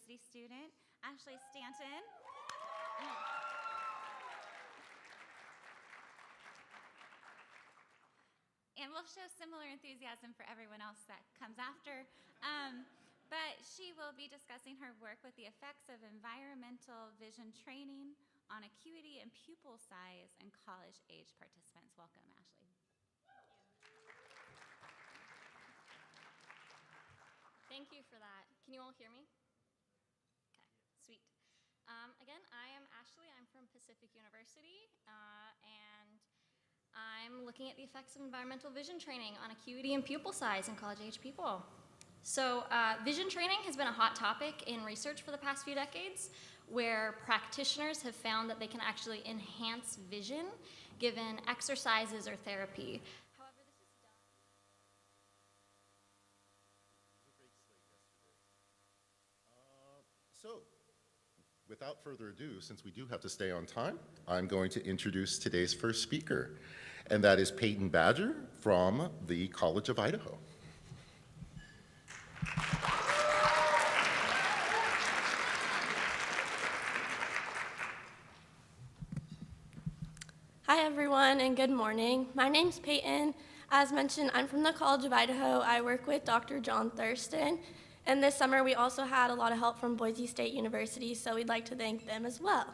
University student, Ashley Stanton. And we'll show similar enthusiasm for everyone else that comes after. But she will be discussing her work with the effects of environmental vision training on acuity and pupil size in college-age participants. Welcome, Ashley. Thank you for that. Can you all hear me? Okay, sweet. Again, I am Ashley. I'm from Pacific University, and I'm looking at the effects of environmental vision training on acuity and pupil size in college-age people. So vision training has been a hot topic in research for the past few decades, where practitioners have found that they can actually enhance vision given exercises or therapy. However, this is done. So, without further ado, since we do have to stay on time, I'm going to introduce today's first speaker, and that is Peyton Badger from the College of Idaho. Hi everyone and good morning. My name's Peyton. As mentioned, I'm from the College of Idaho. I work with Dr. John Thurston. And this summer we also had a lot of help from Boise State University, so we'd like to thank them as well.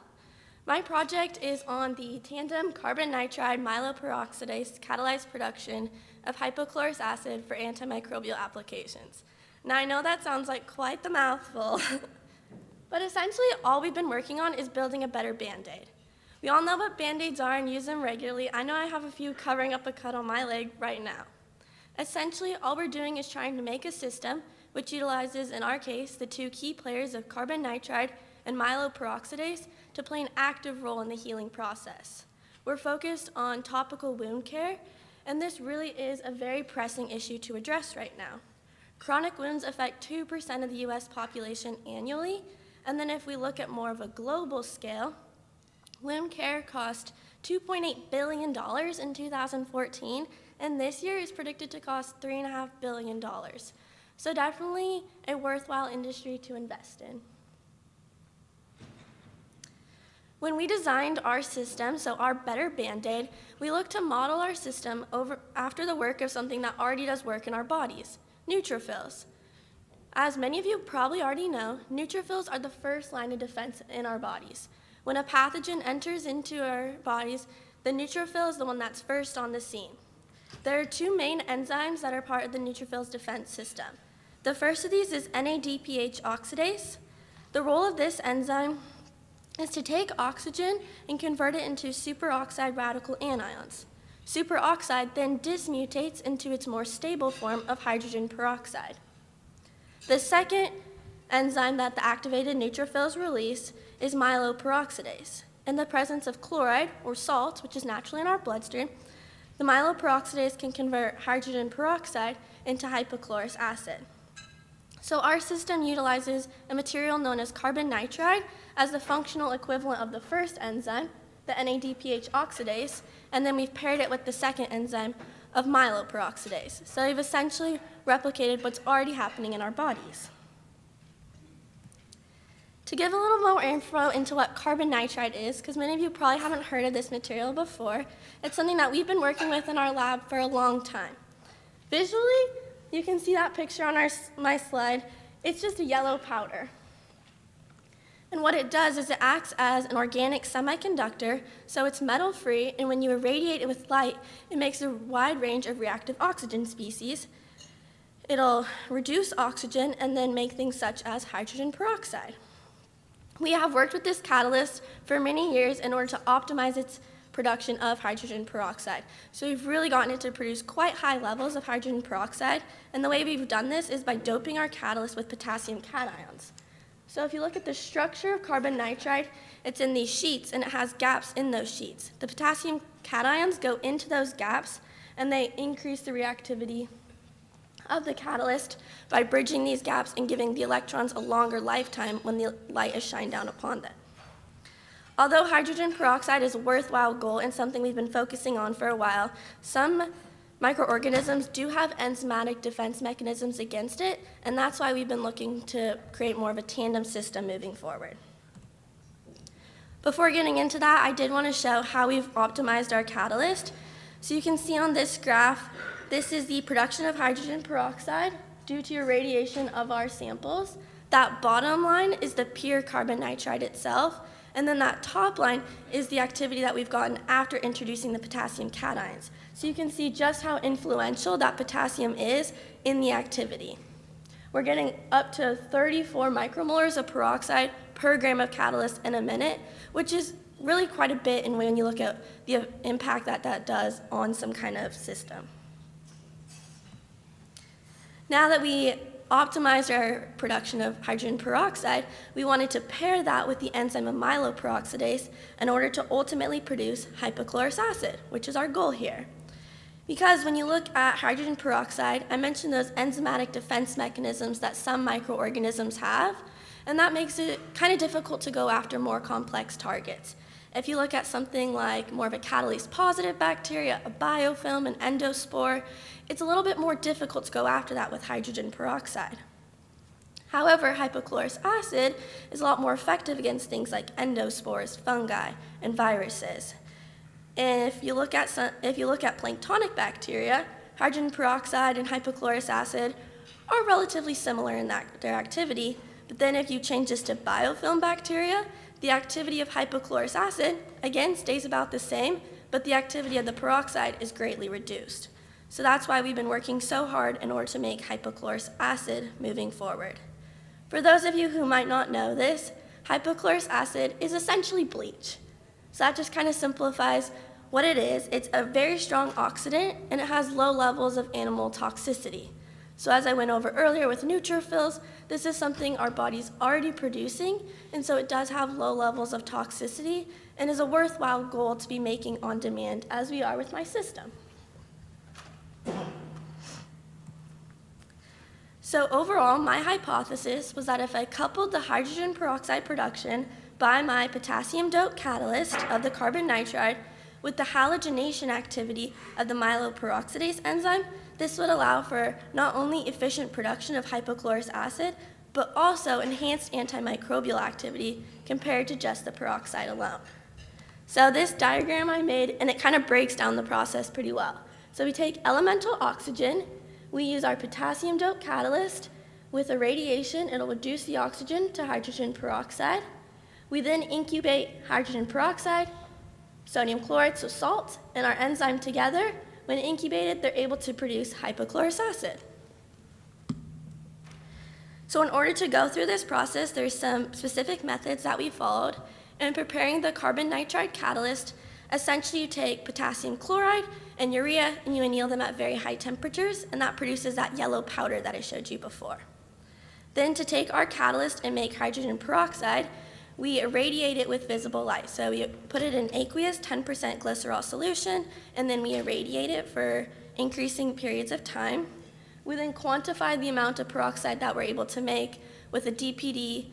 My project is on the tandem carbon nitride myeloperoxidase catalyzed production of hypochlorous acid for antimicrobial applications. Now I know that sounds like quite the mouthful, but essentially all we've been working on is building a better Band-Aid. We all know what Band-Aids are and use them regularly. I know I have a few covering up a cut on my leg right now. Essentially, all we're doing is trying to make a system which utilizes, in our case, the two key players of carbon nitride and myeloperoxidase to play an active role in the healing process. We're focused on topical wound care, and this really is a very pressing issue to address right now. Chronic wounds affect 2% of the US population annually, and then if we look at more of a global scale, wound care cost $2.8 billion in 2014, and this year is predicted to cost $3.5 billion. So definitely a worthwhile industry to invest in. When we designed our system, so our better Band-Aid, we looked to model our system after the work of something that already does work in our bodies, neutrophils. As many of you probably already know, neutrophils are the first line of defense in our bodies. When a pathogen enters into our bodies, the neutrophil is the one that's first on the scene. There are two main enzymes that are part of the neutrophil's defense system. The first of these is NADPH oxidase. The role of this enzyme is to take oxygen and convert it into superoxide radical anions. Superoxide then dismutates into its more stable form of hydrogen peroxide. The second enzyme that the activated neutrophils release is myeloperoxidase. In the presence of chloride, or salt, which is naturally in our bloodstream, the myeloperoxidase can convert hydrogen peroxide into hypochlorous acid. So our system utilizes a material known as carbon nitride as the functional equivalent of the first enzyme, the NADPH oxidase, and then we've paired it with the second enzyme of myeloperoxidase. So we've essentially replicated what's already happening in our bodies. To give a little more info into what carbon nitride is, because many of you probably haven't heard of this material before, it's something that we've been working with in our lab for a long time. Visually, you can see that picture on my slide. It's just a yellow powder. And what it does is it acts as an organic semiconductor, so it's metal-free, and when you irradiate it with light, it makes a wide range of reactive oxygen species. It'll reduce oxygen and then make things such as hydrogen peroxide. We have worked with this catalyst for many years in order to optimize its production of hydrogen peroxide. So we've really gotten it to produce quite high levels of hydrogen peroxide, and the way we've done this is by doping our catalyst with potassium cations. So if you look at the structure of carbon nitride, it's in these sheets and it has gaps in those sheets. The potassium cations go into those gaps and they increase the reactivity of the catalyst by bridging these gaps and giving the electrons a longer lifetime when the light is shined down upon them. Although hydrogen peroxide is a worthwhile goal and something we've been focusing on for a while, some microorganisms do have enzymatic defense mechanisms against it, and that's why we've been looking to create more of a tandem system moving forward. Before getting into that, I did want to show how we've optimized our catalyst. So you can see on this graph, this is the production of hydrogen peroxide due to irradiation of our samples. That bottom line is the pure carbon nitride itself, and then that top line is the activity that we've gotten after introducing the potassium cations. So you can see just how influential that potassium is in the activity. We're getting up to 34 micromolars of peroxide per gram of catalyst in a minute, which is really quite a bit and when you look at the impact that that does on some kind of system. Now that we optimized our production of hydrogen peroxide, we wanted to pair that with the enzyme amyloperoxidase in order to ultimately produce hypochlorous acid, which is our goal here. Because when you look at hydrogen peroxide, I mentioned those enzymatic defense mechanisms that some microorganisms have, and that makes it kind of difficult to go after more complex targets. If you look at something like more of a catalase-positive bacteria, a biofilm, an endospore, it's a little bit more difficult to go after that with hydrogen peroxide. However, hypochlorous acid is a lot more effective against things like endospores, fungi, and viruses. And if you look at planktonic bacteria, hydrogen peroxide and hypochlorous acid are relatively similar in their activity, but then if you change this to biofilm bacteria, the activity of hypochlorous acid, again, stays about the same, but the activity of the peroxide is greatly reduced. So that's why we've been working so hard in order to make hypochlorous acid moving forward. For those of you who might not know this, hypochlorous acid is essentially bleach. So that just kind of simplifies what it is. It's a very strong oxidant, and it has low levels of animal toxicity. So as I went over earlier with neutrophils, this is something our body's already producing, and so it does have low levels of toxicity and is a worthwhile goal to be making on demand, as we are with my system. So overall, my hypothesis was that if I coupled the hydrogen peroxide production by my potassium-doped catalyst of the carbon nitride with the halogenation activity of the myeloperoxidase enzyme, this would allow for not only efficient production of hypochlorous acid, but also enhanced antimicrobial activity compared to just the peroxide alone. So this diagram I made, and it kind of breaks down the process pretty well. So we take elemental oxygen, we use our potassium-doped catalyst. With irradiation, it'll reduce the oxygen to hydrogen peroxide. We then incubate hydrogen peroxide, sodium chloride, so salt, and our enzyme together. When incubated, they're able to produce hypochlorous acid. So in order to go through this process, there's some specific methods that we followed. In preparing the carbon nitride catalyst, essentially you take potassium chloride and urea and you anneal them at very high temperatures, and that produces that yellow powder that I showed you before. Then to take our catalyst and make hydrogen peroxide, we irradiate it with visible light. So we put it in aqueous 10% glycerol solution, and then we irradiate it for increasing periods of time. We then quantify the amount of peroxide that we're able to make with a DPD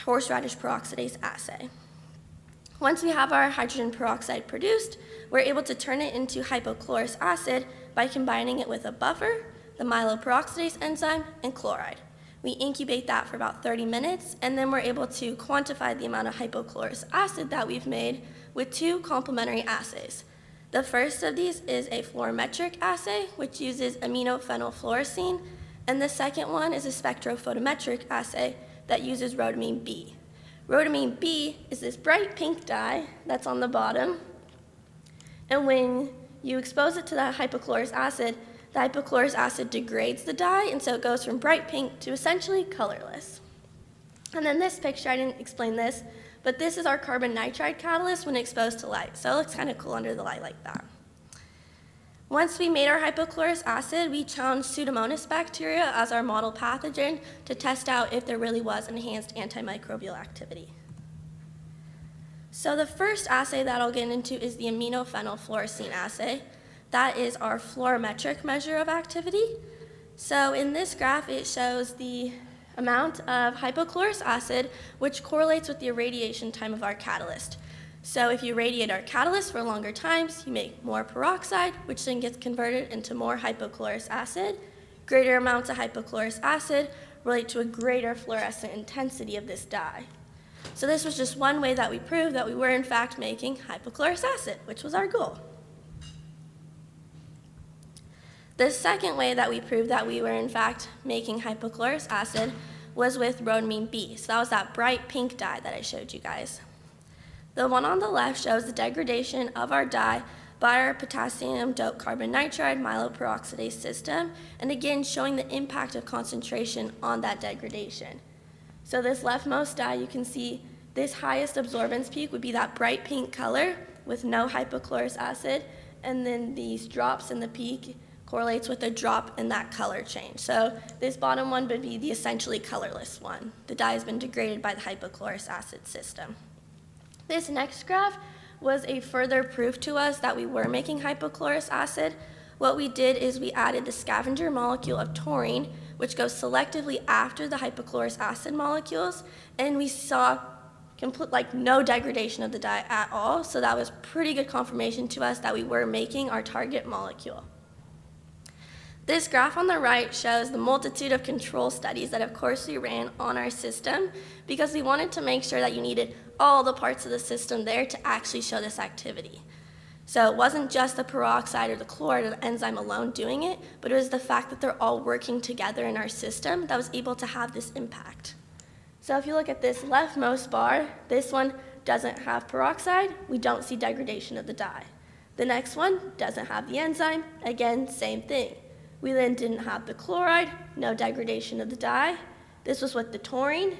horseradish peroxidase assay. Once we have our hydrogen peroxide produced, we're able to turn it into hypochlorous acid by combining it with a buffer, the myeloperoxidase enzyme, and chloride. We incubate that for about 30 minutes, and then we're able to quantify the amount of hypochlorous acid that we've made with two complementary assays. The first of these is a fluorometric assay, which uses aminophenylfluorescein, and the second one is a spectrophotometric assay that uses rhodamine B. Rhodamine B is this bright pink dye that's on the bottom, and when you expose it to that hypochlorous acid, the hypochlorous acid degrades the dye, and so it goes from bright pink to essentially colorless. And then this picture, I didn't explain this, but this is our carbon nitride catalyst when exposed to light. So it looks kind of cool under the light like that. Once we made our hypochlorous acid, we challenged Pseudomonas bacteria as our model pathogen to test out if there really was enhanced antimicrobial activity. So the first assay that I'll get into is the aminophenylfluorescein assay. That is our fluorometric measure of activity. So in this graph, it shows the amount of hypochlorous acid, which correlates with the irradiation time of our catalyst. So if you radiate our catalyst for longer times, you make more peroxide, which then gets converted into more hypochlorous acid. Greater amounts of hypochlorous acid relate to a greater fluorescent intensity of this dye. So this was just one way that we proved that we were in fact making hypochlorous acid, which was our goal. The second way that we proved that we were in fact making hypochlorous acid was with rhodamine B. So that was that bright pink dye that I showed you guys. The one on the left shows the degradation of our dye by our potassium doped carbon nitride myeloperoxidase system, and again showing the impact of concentration on that degradation. So this leftmost dye, you can see this highest absorbance peak would be that bright pink color with no hypochlorous acid, and then these drops in the peak correlates with a drop in that color change. So this bottom one would be the essentially colorless one. The dye has been degraded by the hypochlorous acid system. This next graph was a further proof to us that we were making hypochlorous acid. What we did is we added the scavenger molecule of taurine, which goes selectively after the hypochlorous acid molecules, and we saw no degradation of the dye at all, so that was pretty good confirmation to us that we were making our target molecule. This graph on the right shows the multitude of control studies that of course we ran on our system because we wanted to make sure that you needed all the parts of the system there to actually show this activity. So it wasn't just the peroxide or the chloride or the enzyme alone doing it, but it was the fact that they're all working together in our system that was able to have this impact. So if you look at this leftmost bar, this one doesn't have peroxide, we don't see degradation of the dye. The next one doesn't have the enzyme, again, same thing. We then didn't have the chloride, no degradation of the dye. This was with the taurine.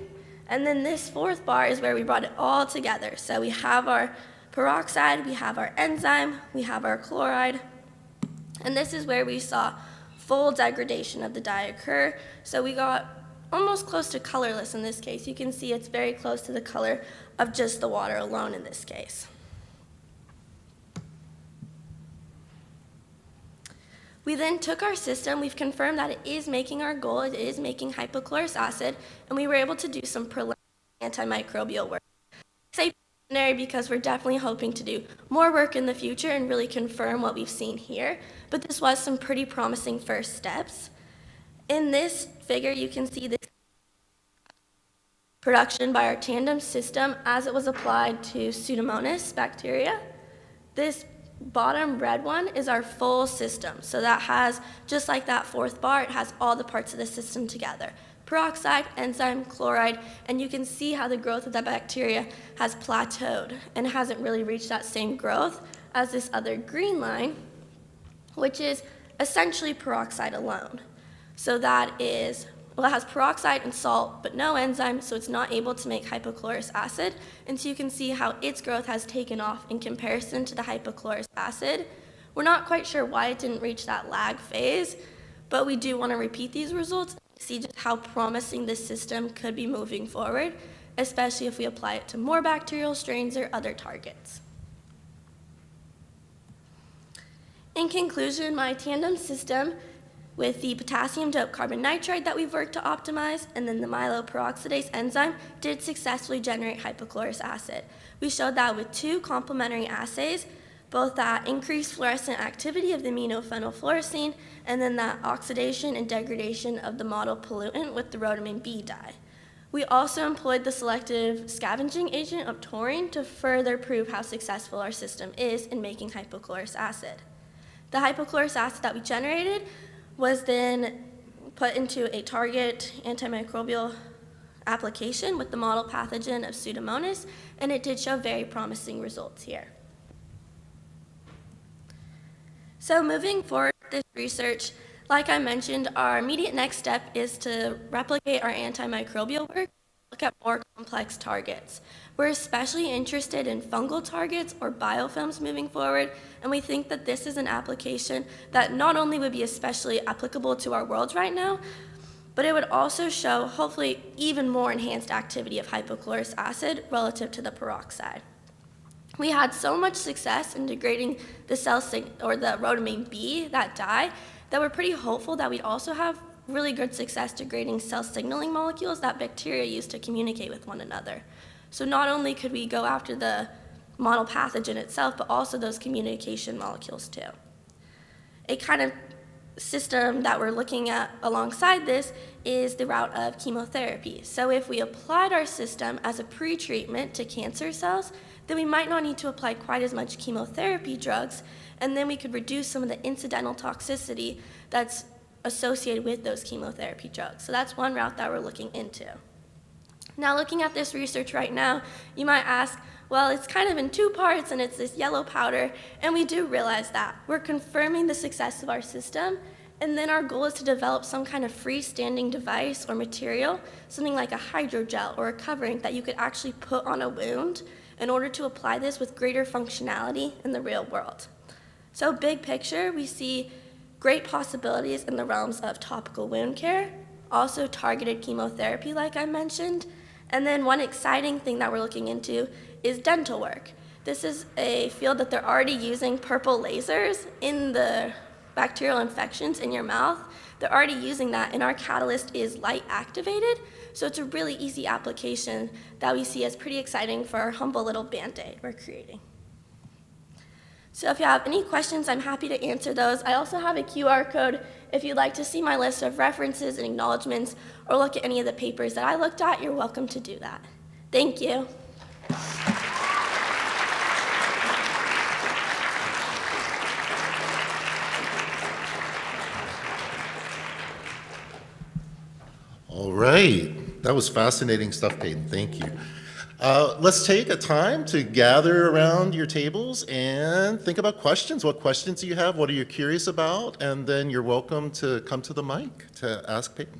And then this fourth bar is where we brought it all together. So we have our peroxide, we have our enzyme, we have our chloride. And this is where we saw full degradation of the dye occur. So we got almost close to colorless in this case. You can see it's very close to the color of just the water alone in this case. We then took our system, we've confirmed that it is making our goal, it is making hypochlorous acid, and we were able to do some preliminary antimicrobial work. I say preliminary because we're definitely hoping to do more work in the future and really confirm what we've seen here, but this was some pretty promising first steps. In this figure, you can see this production by our tandem system as it was applied to Pseudomonas bacteria. This bottom red one is our full system. So that has, just like that fourth bar, it has all the parts of the system together. Peroxide, enzyme, chloride, and you can see how the growth of that bacteria has plateaued and hasn't really reached that same growth as this other green line, which is essentially peroxide alone. So that is, well, it has peroxide and salt, but no enzyme, so it's not able to make hypochlorous acid. And so you can see how its growth has taken off in comparison to the hypochlorous acid. We're not quite sure why it didn't reach that lag phase, but we do want to repeat these results and see just how promising this system could be moving forward, especially if we apply it to more bacterial strains or other targets. In conclusion, my tandem system with the potassium doped carbon nitride that we've worked to optimize, and then the myeloperoxidase enzyme did successfully generate hypochlorous acid. We showed that with two complementary assays, both that increased fluorescent activity of the aminophenylfluorescein, and then that oxidation and degradation of the model pollutant with the rhodamine B dye. We also employed the selective scavenging agent of taurine to further prove how successful our system is in making hypochlorous acid. The hypochlorous acid that we generated was then put into a target antimicrobial application with the model pathogen of Pseudomonas, and it did show very promising results here. So moving forward with this research, like I mentioned, our immediate next step is to replicate our antimicrobial work, look at more complex targets. We're especially interested in fungal targets or biofilms moving forward, and we think that this is an application that not only would be especially applicable to our world right now, but it would also show, hopefully, even more enhanced activity of hypochlorous acid relative to the peroxide. We had so much success in degrading the the rhodamine B, that dye, that we're pretty hopeful that we'd also have really good success degrading cell signaling molecules that bacteria use to communicate with one another. So not only could we go after the monopathogen itself, but also those communication molecules too. A kind of system that we're looking at alongside this is the route of chemotherapy. So if we applied our system as a pre-treatment to cancer cells, then we might not need to apply quite as much chemotherapy drugs, and then we could reduce some of the incidental toxicity that's associated with those chemotherapy drugs. So that's one route that we're looking into. Now, looking at this research right now, you might ask, well, it's kind of in two parts and it's this yellow powder, and we do realize that. We're confirming the success of our system, and then our goal is to develop some kind of freestanding device or material, something like a hydrogel or a covering that you could actually put on a wound in order to apply this with greater functionality in the real world. So big picture, we see great possibilities in the realms of topical wound care, also targeted chemotherapy like I mentioned, and then one exciting thing that we're looking into is dental work. This is a field that they're already using purple lasers in the bacterial infections in your mouth. They're already using that, and our catalyst is light activated, so it's a really easy application that we see as pretty exciting for our humble little Band-Aid we're creating. So if you have any questions, I'm happy to answer those. I also have a QR code if you'd like to see my list of references and acknowledgments or look at any of the papers that I looked at. You're welcome to do that. Thank you. All right, that was fascinating stuff, Peyton. Thank you. Let's take a time to gather around your tables and think about questions. What questions do you have? What are you curious about? And then you're welcome to come to the mic to ask Peyton.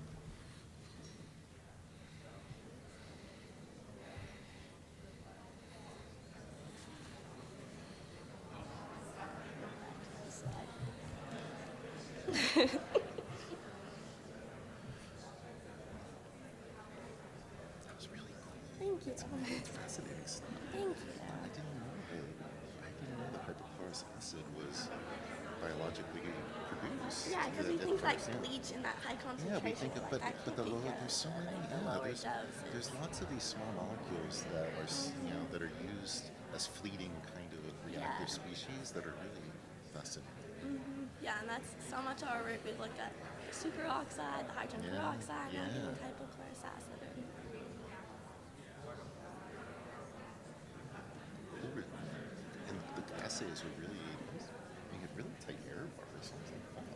Yeah, because we think like bleach in that high concentration. Yeah, we think of, but there's so many. There's lots of these small molecules that are, that are used as fleeting kind of reactive species that are really fascinating. Yeah, and that's so much of our work. We've looked at the superoxide, the hydrogen peroxide, and even hypochlorous acid. And the assays were really, really tight error bars.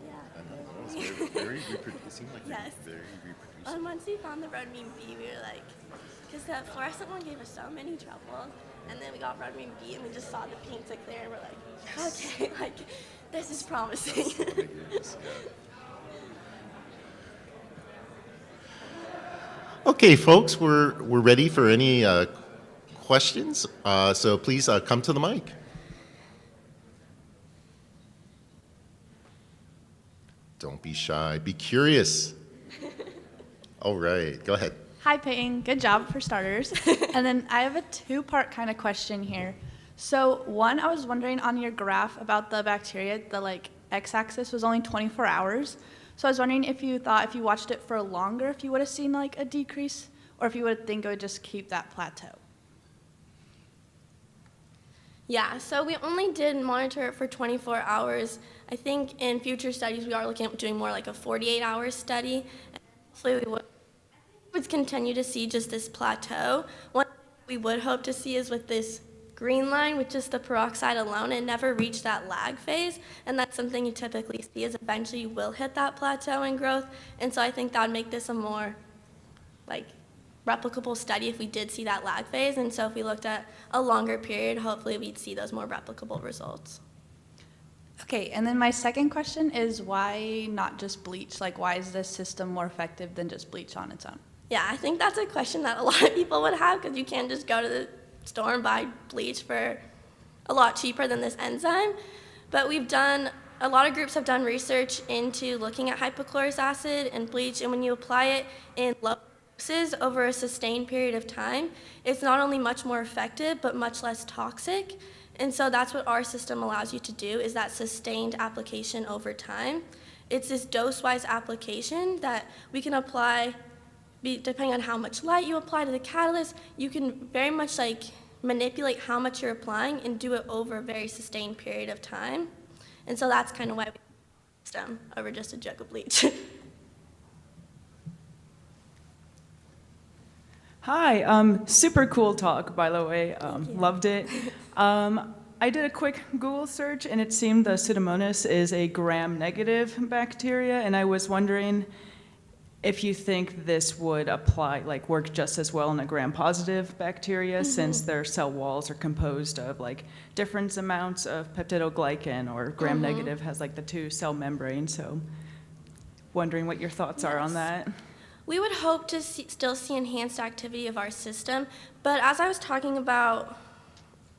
Yeah. I know, it was very it seemed like very reproducible. And once we found the rhodamine B, we were like, because the fluorescent one gave us so many trouble, and then we got rhodamine B, and we just saw the pink tick there, and we're like, okay, like, this is promising. Okay, folks, we're ready for any questions. So please come to the mic. Don't be shy. Be curious. All right, go ahead. Hi, Peyton. Good job for starters. And then I have a two-part kind of question here. So one, I was wondering on your graph about the bacteria, the x-axis was only 24 hours. So I was wondering if you thought if you watched it for longer, if you would have seen like a decrease, or if you would think it would just keep that plateau. Yeah, so we only did monitor it for 24 hours. I think in future studies we are looking at doing more like a 48-hour study. Hopefully we would continue to see just this plateau. One thing we would hope to see is with this green line, with just the peroxide alone, it never reached that lag phase, and that's something you typically see is eventually you will hit that plateau in growth, and so I think that would make this a more replicable study if we did see that lag phase, and so if we looked at a longer period, hopefully we'd see those more replicable results. Okay, and then my second question is why not just bleach? Like, why is this system more effective than just bleach on its own? Yeah, I think that's a question that a lot of people would have, because you can't just go to the store and buy bleach for a lot cheaper than this enzyme. But a lot of groups have done research into looking at hypochlorous acid and bleach, and when you apply it in low doses over a sustained period of time, it's not only much more effective, but much less toxic. And so that's what our system allows you to do, is that sustained application over time. It's this dose-wise application that we can apply, depending on how much light you apply to the catalyst, you can very much manipulate how much you're applying and do it over a very sustained period of time. And so that's kind of why we system over just a jug of bleach. Hi, super cool talk, by the way. Loved it. I did a quick Google search, and it seemed the Pseudomonas is a gram-negative bacteria, and I was wondering if you think this would apply, like work just as well in a gram-positive bacteria, since their cell walls are composed of like different amounts of peptidoglycan, or gram-negative has like the 2 cell membranes. So, wondering what your thoughts are on that. We would hope to still see enhanced activity of our system, but as I was talking about,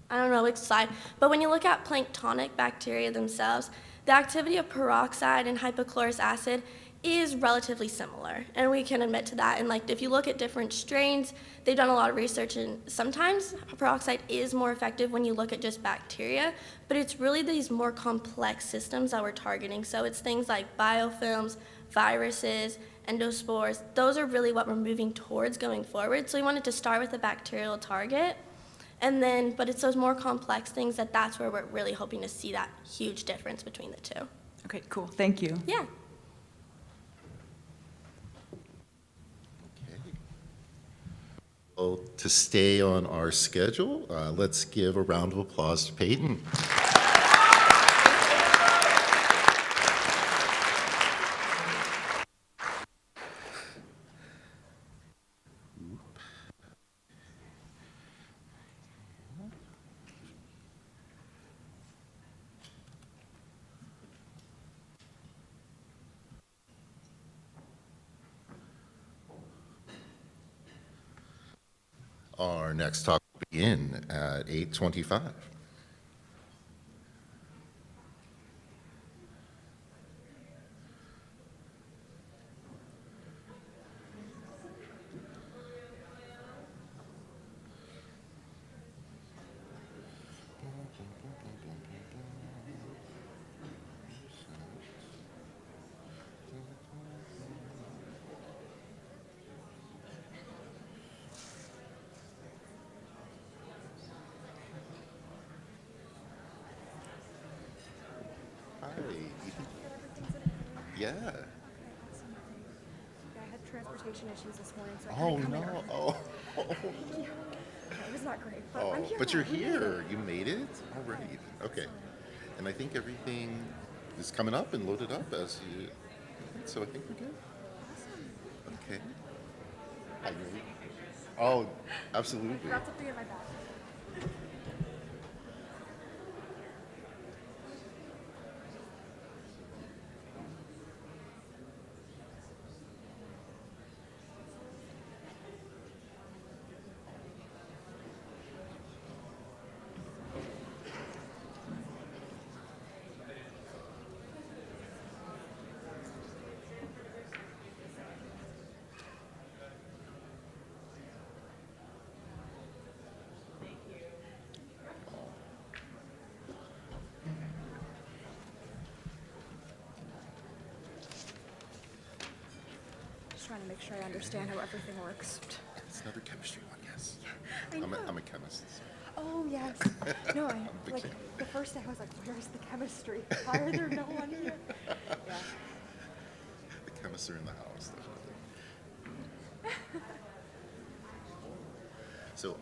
I don't know which slide, but when you look at planktonic bacteria themselves, the activity of peroxide and hypochlorous acid is relatively similar, and we can admit to that. And like if you look at different strains, they've done a lot of research, and sometimes peroxide is more effective when you look at just bacteria, but it's really these more complex systems that we're targeting. So it's things like biofilms, viruses, endospores. Those are really what we're moving towards going forward. So we wanted to start with a bacterial target, and then, but it's those more complex things that's where we're really hoping to see that huge difference between the two. Okay, cool. Thank you. Yeah. Well, to stay on our schedule, let's give a round of applause to Peyton. Our next talk will begin at 8:25. Yeah. I had transportation issues this morning, so I Oh, couldn't come no. here. Oh, It was not great, but oh. I'm here But now. you're We made it. here. You made it? All right. Okay. And I think everything is coming up and loaded up as you, so I think we're good. Okay. Hi, Yuri. Oh, absolutely. Forgot something in my bag. Just trying to make sure I understand how everything works. It's another chemistry one, yes. I know. I'm a chemist. So. Oh, yes. No, big like, fan. the first day I was like, where's the chemistry? Why are there no one here? Yeah. The chemists are in the house, definitely. So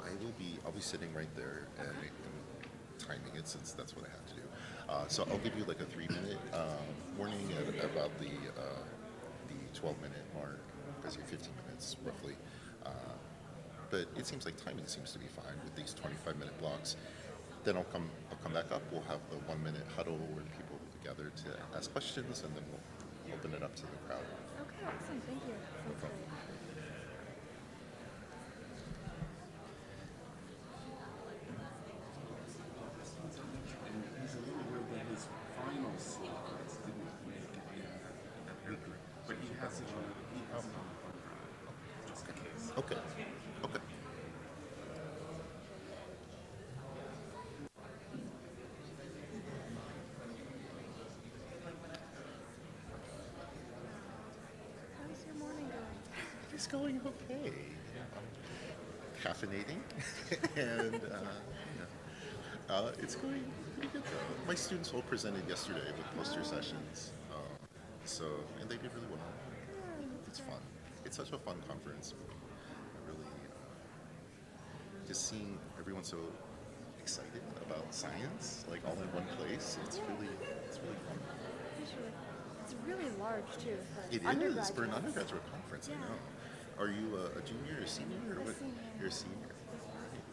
I'll be sitting right there and timing it, since that's what I have to do. So I'll give you like a 3-minute warning at about the 12-minute mark, because you're 15 minutes roughly. But it seems like timing seems to be fine with these 25-minute blocks. Then I'll come back up. We'll have the 1-minute huddle where people gather to ask questions, and then we'll open it up to the crowd. Okay, awesome. Thank you. Sounds great. Okay. Okay. How's your morning going? It's going okay. caffeinating, and it's going pretty good though. My students all presented yesterday with poster sessions, and they did really well. It's fun. It's such a fun conference. Really, just seeing everyone so excited about science, like all in one place. It's really fun. It's really large too. It is for an undergraduate conference. I know. Are you a junior or a senior? Or what? Senior. You're a senior.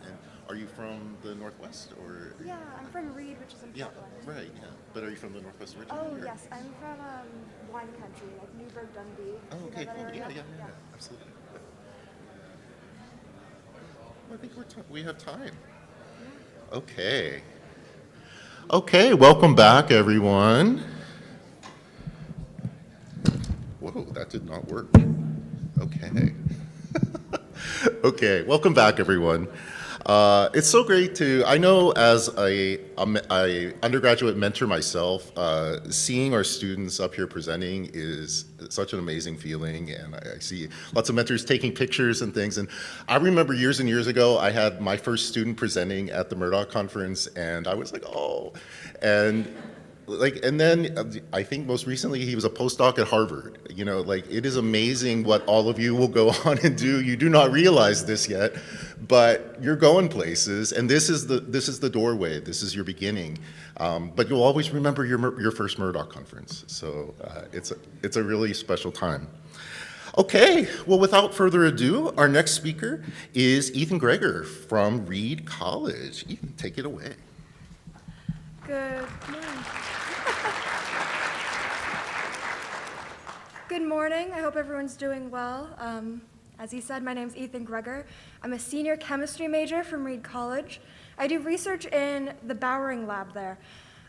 And are you from the Northwest or? Yeah, I'm from Reed, which is in Yeah, Portland. right. Yeah, but are you from the Northwest originally? Oh, or? yes, I'm from wine country, like Newburgh, Dundee. Oh, You know okay, that cool. area? Yeah, absolutely. Well, I think we have time. Okay. Okay, welcome back, everyone. Whoa, that did not work. Okay. Okay, welcome back, everyone. It's so great I know as a undergraduate mentor myself, seeing our students up here presenting is such an amazing feeling, and I see lots of mentors taking pictures and things, and I remember years and years ago, I had my first student presenting at the Murdock conference, and I was like, oh, and then I think most recently he was a postdoc at Harvard. You know, like it is amazing what all of you will go on and do. You do not realize this yet, but you're going places, and this is the doorway. This is your beginning. But you'll always remember your first Murdock conference. So it's a really special time. Okay, well, without further ado, our next speaker is Ethan Greger from Reed College. Ethan, take it away. Good morning. Good morning. I hope everyone's doing well. As he said, my name's Ethan Greger. I'm a senior chemistry major from Reed College. I do research in the Bowering lab there.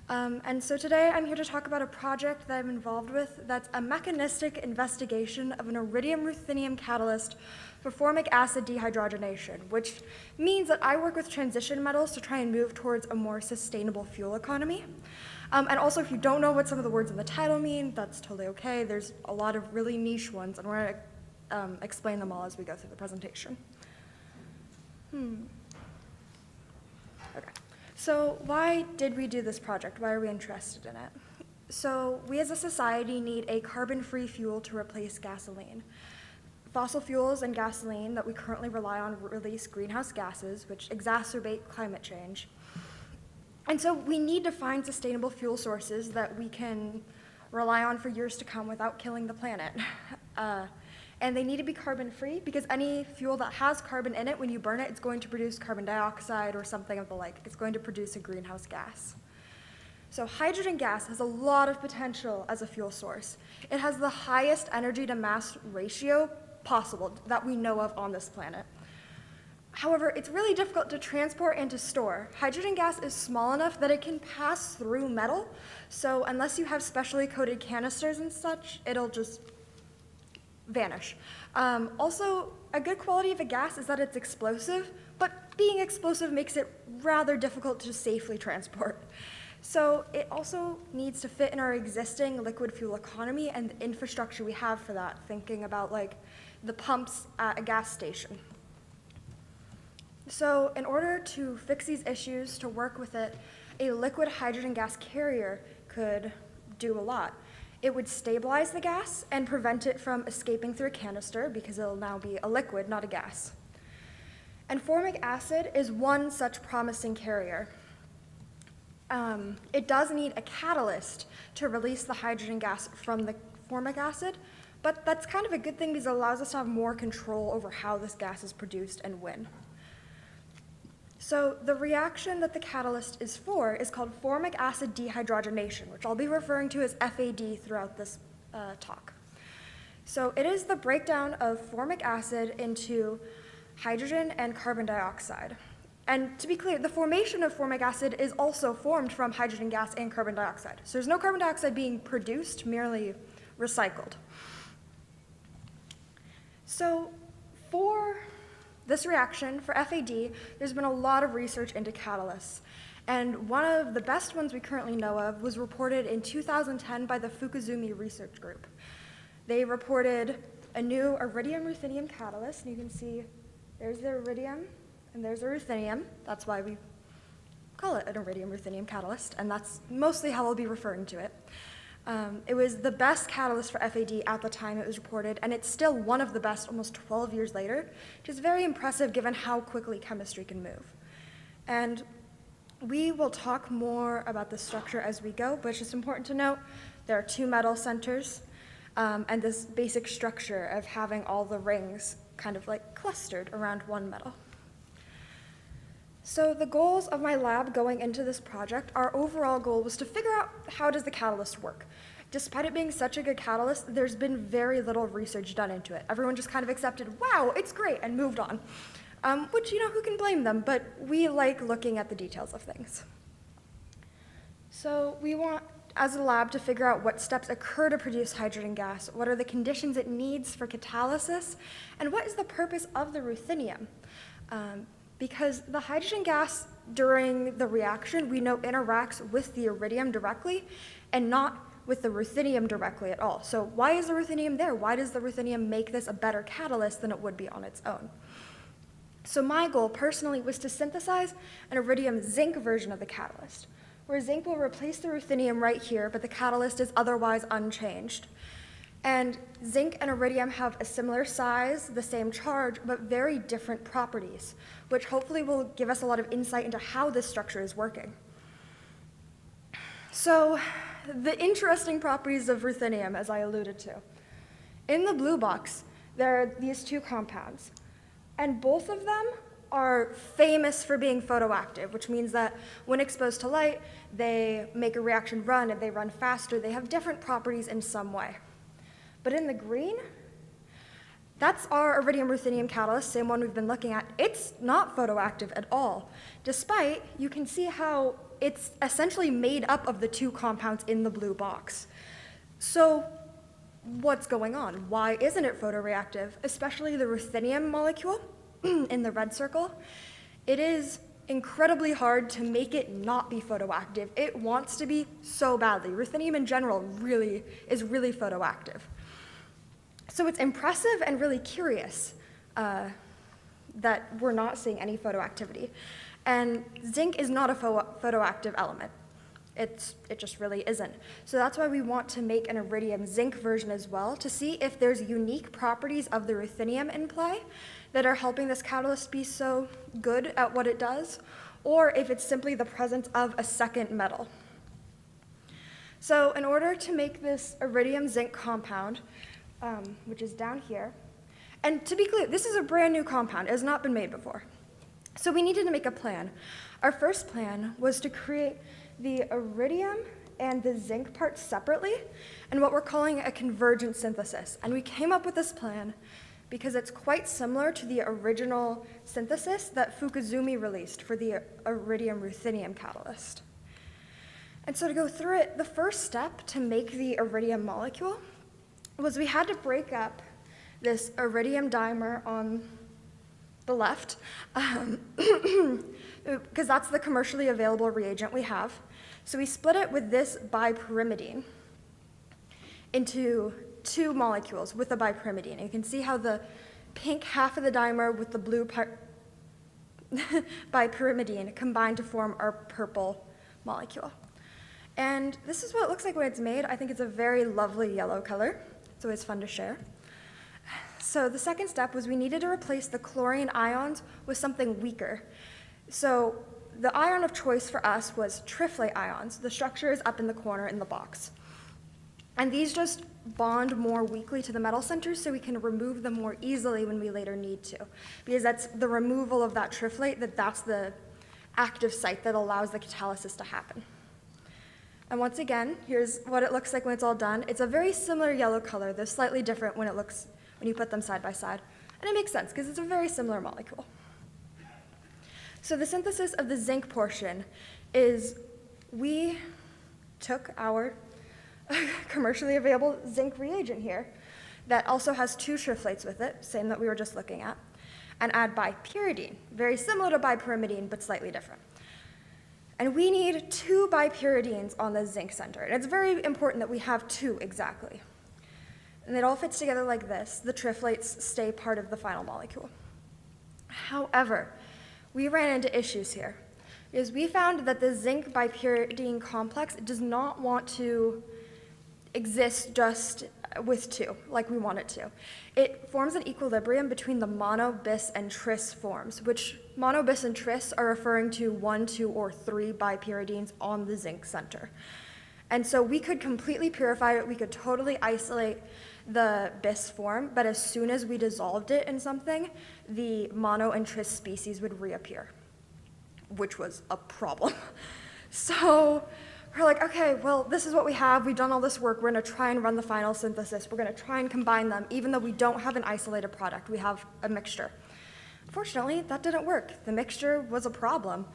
And so today I'm here to talk about a project that I'm involved with that's a mechanistic investigation of an iridium-ruthenium catalyst for formic acid dehydrogenation, which means that I work with transition metals to try and move towards a more sustainable fuel economy. And also, if you don't know what some of the words in the title mean, that's totally okay. There's a lot of really niche ones, and we're going to explain them all as we go through the presentation. Okay. So why did we do this project? Why are we interested in it? So we as a society need a carbon-free fuel to replace gasoline. Fossil fuels and gasoline that we currently rely on release greenhouse gases, which exacerbate climate change. And so we need to find sustainable fuel sources that we can rely on for years to come without killing the planet. And they need to be carbon-free because any fuel that has carbon in it, when you burn it, it's going to produce carbon dioxide or something of the like. It's going to produce a greenhouse gas. So hydrogen gas has a lot of potential as a fuel source. It has the highest energy to mass ratio possible that we know of on this planet. However, it's really difficult to transport and to store. Hydrogen gas is small enough that it can pass through metal, so unless you have specially coated canisters and such, it'll just vanish. Also, a good quality of a gas is that it's explosive, but being explosive makes it rather difficult to safely transport. So it also needs to fit in our existing liquid fuel economy and the infrastructure we have for that, thinking about like the pumps at a gas station. So in order to fix these issues, to work with it, a liquid hydrogen gas carrier could do a lot. It would stabilize the gas and prevent it from escaping through a canister because it'll now be a liquid, not a gas. And formic acid is one such promising carrier. It does need a catalyst to release the hydrogen gas from the formic acid, but that's kind of a good thing because it allows us to have more control over how this gas is produced and when. So the reaction that the catalyst is for is called formic acid dehydrogenation, which I'll be referring to as FAD throughout this talk. So it is the breakdown of formic acid into hydrogen and carbon dioxide. And to be clear, the formation of formic acid is also formed from hydrogen gas and carbon dioxide. So there's no carbon dioxide being produced, merely recycled. So for this reaction, for FAD, there's been a lot of research into catalysts. And one of the best ones we currently know of was reported in 2010 by the Fukuzumi Research Group. They reported a new iridium-ruthenium catalyst, and you can see There's the iridium, and there's the ruthenium. That's why we call it an iridium-ruthenium catalyst, and that's mostly how I'll be referring to it. It was the best catalyst for FAD at the time it was reported, and it's still one of the best almost 12 years later, which is very impressive given how quickly chemistry can move. And we will talk more about the structure as we go, but it's just important to note there are 2 metal centers, and this basic structure of having all the rings kind of like clustered around one metal. So the goals of my lab going into this project, our overall goal was to figure out how does the catalyst work. Despite it being such a good catalyst, there's been very little research done into it. Everyone just kind of accepted, wow, it's great, and moved on. Which, who can blame them, but we like looking at the details of things. So we want, as a lab, to figure out what steps occur to produce hydrogen gas, what are the conditions it needs for catalysis, and what is the purpose of the ruthenium. Because the hydrogen gas during the reaction, we know interacts with the iridium directly and not with the ruthenium directly at all. So why is the ruthenium there? Why does the ruthenium make this a better catalyst than it would be on its own? So my goal personally was to synthesize an iridium zinc version of the catalyst, where zinc will replace the ruthenium right here, but the catalyst is otherwise unchanged. And zinc and iridium have a similar size, the same charge, but very different properties, which hopefully will give us a lot of insight into how this structure is working. So the interesting properties of ruthenium, as I alluded to. In the blue box, there are these 2 compounds, and both of them are famous for being photoactive, which means that when exposed to light, they make a reaction run, and they run faster. They have different properties in some way. But in the green, that's our iridium-ruthenium catalyst, same one we've been looking at. It's not photoactive at all, despite you can see how it's essentially made up of the 2 compounds in the blue box. So what's going on? Why isn't it photoreactive, especially the ruthenium molecule in the red circle? It is incredibly hard to make it not be photoactive. It wants to be so badly. Ruthenium in general is really photoactive. So it's impressive and really curious that we're not seeing any photoactivity. And zinc is not a photoactive element. It just really isn't. So that's why we want to make an iridium zinc version as well, to see if there's unique properties of the ruthenium in play that are helping this catalyst be so good at what it does, or if it's simply the presence of a second metal. So in order to make this iridium zinc compound, which is down here, and to be clear, this is a brand new compound. It has not been made before. So we needed to make a plan. Our first plan was to create the iridium and the zinc parts separately, and what we're calling a convergent synthesis. And we came up with this plan because it's quite similar to the original synthesis that Fukuzumi released for the iridium-ruthenium catalyst. And so to go through it, the first step to make the iridium molecule was we had to break up this iridium dimer on the left, because that's the commercially available reagent we have. So we split it with this bipyrimidine into 2 molecules with the bipyrimidine. And you can see how the pink half of the dimer with the blue bipyrimidine combine to form our purple molecule. And this is what it looks like when it's made. I think it's a very lovely yellow color. It's always fun to share. So the second step was we needed to replace the chlorine ions with something weaker. So the ion of choice for us was triflate ions. The structure is up in the corner in the box. And these just bond more weakly to the metal centers so we can remove them more easily when we later need to. Because that's the removal of that triflate, that's the active site that allows the catalysis to happen. And once again, here's what it looks like when it's all done. It's a very similar yellow color. They're slightly different when you put them side by side. And it makes sense because it's a very similar molecule. So the synthesis of the zinc portion is we took our commercially available zinc reagent here that also has 2 triflates with it, same that we were just looking at, and add bipyridine, very similar to bipyrimidine, but slightly different. And we need 2 bipyridines on the zinc center. And it's very important that we have 2 exactly. And it all fits together like this. The triflates stay part of the final molecule. However, we ran into issues here because we found that the zinc bipyridine complex does not want to exist just with two, like we want it to. It forms an equilibrium between the mono, bis, and tris forms, which mono, bis, and tris are referring to 1, 2, or 3 bipyridines on the zinc center. And so we could completely purify it, we could totally isolate the bis form, but as soon as we dissolved it in something, the mono and tris species would reappear, which was a problem. So we're like, okay, well, this is what we have. We've done all this work. We're going to try and run the final synthesis. We're going to try and combine them, even though we don't have an isolated product. We have a mixture. Unfortunately, that didn't work. The mixture was a problem.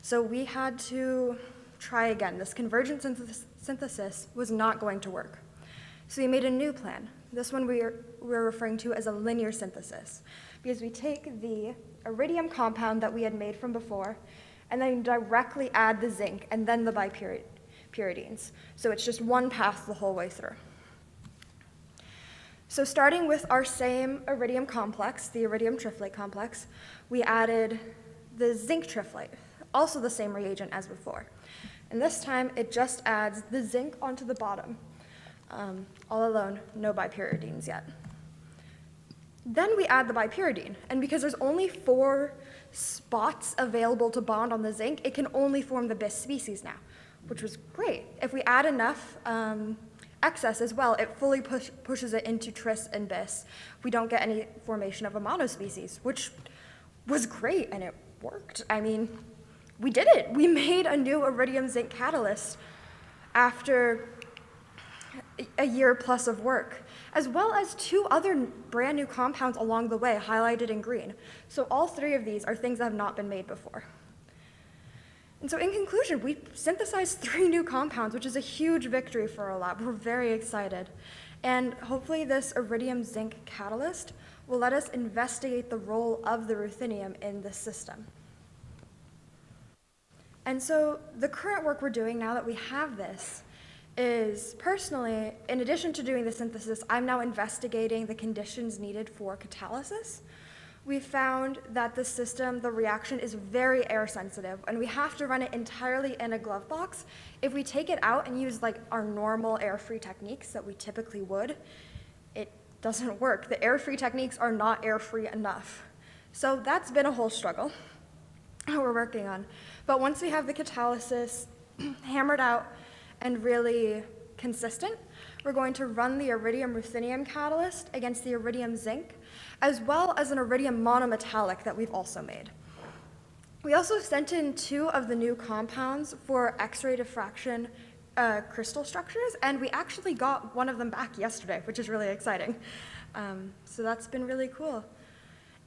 So we had to try again. This convergent synthesis was not going to work. So we made a new plan. This one we're referring to as a linear synthesis, because we take the iridium compound that we had made from before, and then directly add the zinc, and then the bipyridines. So it's just one path the whole way through. So starting with our same iridium complex, the iridium triflate complex, we added the zinc triflate, also the same reagent as before. And this time, it just adds the zinc onto the bottom. All alone, no bipyridines yet. Then we add the bipyridine, and because there's only 4 spots available to bond on the zinc, it can only form the bis species now, which was great. If we add enough excess as well, it fully pushes it into tris and bis. We don't get any formation of a monospecies, which was great, and it worked. I mean, we did it. We made a new iridium zinc catalyst after a year plus of work, as well as 2 other brand new compounds along the way, highlighted in green. So all 3 of these are things that have not been made before. And so in conclusion, we synthesized 3 new compounds, which is a huge victory for our lab. We're very excited. And hopefully this iridium zinc catalyst will let us investigate the role of the ruthenium in this system. And so the current work we're doing now that we have this is, personally, in addition to doing the synthesis, I'm now investigating the conditions needed for catalysis. We found that the system, the reaction, is very air sensitive, and we have to run it entirely in a glove box. If we take it out and use like our normal air-free techniques that we typically would, it doesn't work. The air-free techniques are not air-free enough. So that's been a whole struggle we're working on. But once we have the catalysis hammered out and really consistent, we're going to run the iridium ruthenium catalyst against the iridium zinc, as well as an iridium monometallic that we've also made. We also sent in 2 of the new compounds for X-ray diffraction crystal structures, and we actually got one of them back yesterday, which is really exciting. So that's been really cool.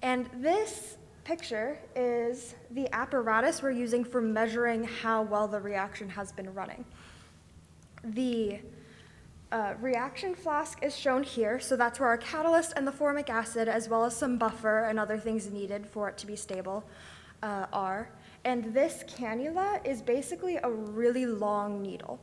And this picture is the apparatus we're using for measuring how well the reaction has been running. The reaction flask is shown here, so that's where our catalyst and the formic acid, as well as some buffer and other things needed for it to be stable, are. And this cannula is basically a really long needle.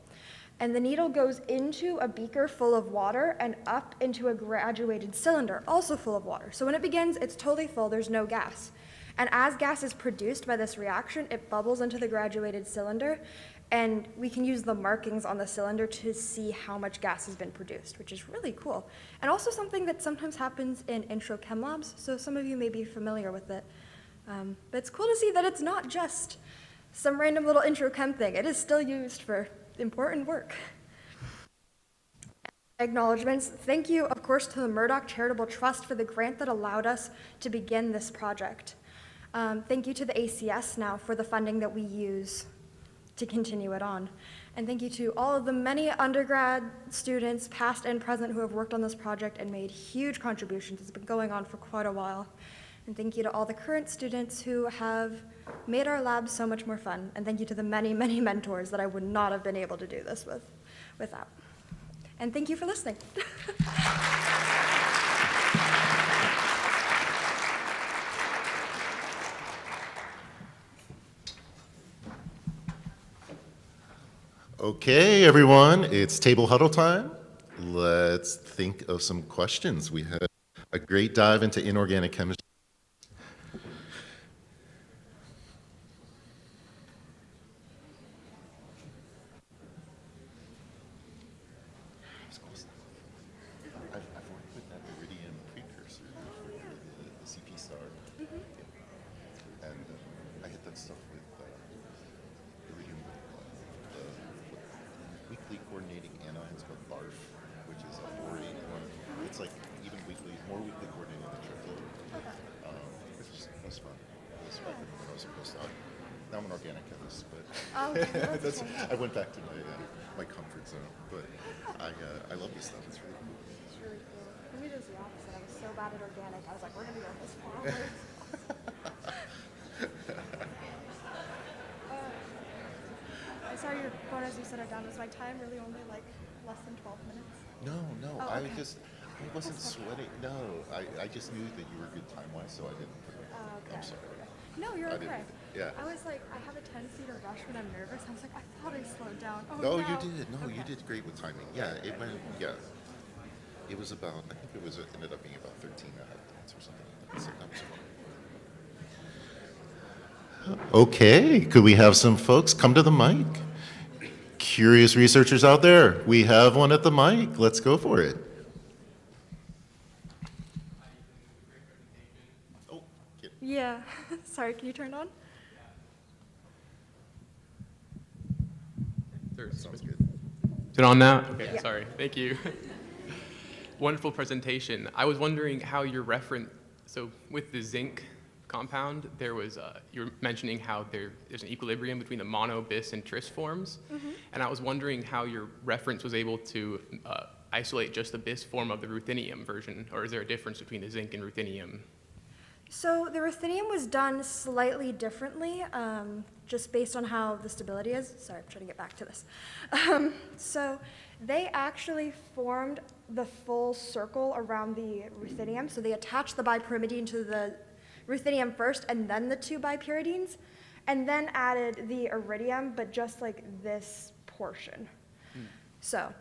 And the needle goes into a beaker full of water and up into a graduated cylinder, also full of water. So when it begins, it's totally full, there's no gas. And as gas is produced by this reaction, it bubbles into the graduated cylinder, and we can use the markings on the cylinder to see how much gas has been produced, which is really cool. And also something that sometimes happens in intro chem labs, so some of you may be familiar with it. But it's cool to see that it's not just some random little intro chem thing. It is still used for important work. Acknowledgements. Thank you, of course, to the Murdock Charitable Trust for the grant that allowed us to begin this project. Thank you to the ACS now for the funding that we use to continue it on. And thank you to all of the many undergrad students, past and present, who have worked on this project and made huge contributions. It's been going on for quite a while. And thank you to all the current students who have made our lab so much more fun. And thank you to the many, many mentors that I would not have been able to do this without. And thank you for listening. Okay, everyone, it's table huddle time. Let's think of some questions. We had a great dive into inorganic chemistry. I've worked with that iridium precursor for the CP star. And I hit that stuff with iridium, the weakly coordinating anions called BARF, which is a fluorine one. It's like even more weakly coordinating than triplet, which was fun. It was fun when I was a postdoc. Now I'm an organic chemist, but I went back to my comfort zone. But I love this stuff. It's really cool. It's really cool. For me, it was the opposite. I was so bad at organic. I was like, we're going to go this far. I saw your phone as you set it down. Was my time really only like less than 12 minutes? No, Oh, I okay. wasn't sweating. No, I just knew that you were good time-wise, so I didn't put it. Okay. I'm sorry. No, you're I okay. didn't- yeah. I was like, I have a tendency to rush when I'm nervous. I was like, I thought I slowed down. Oh, No, no. you did. No, you Okay. did great with timing. Yeah, it went, yeah. It was about, I think it ended up being about 13 and a half minutes or something like that. So that was fun. Okay, could we have some folks come to the mic? Curious researchers out there, we have one at the mic. Let's go for it. Oh, kid. Yeah. Sorry, can you turn it on? Sounds good. Is it on now? Okay, Yeah. sorry. Thank you. Wonderful presentation. I was wondering how your so with the zinc compound, there was, you were mentioning how there's an equilibrium between the mono, bis, and tris forms. And I was wondering how your reference was able to isolate just the bis form of the ruthenium version, or is there a difference between the zinc and ruthenium? So the ruthenium was done slightly differently, just based on how the stability is. Sorry, I'm trying to get back to this. So they actually formed the full circle around the ruthenium. So they attached the bipyrimidine to the ruthenium first, and then the two bipyridines, and then added the iridium, but just like this portion. So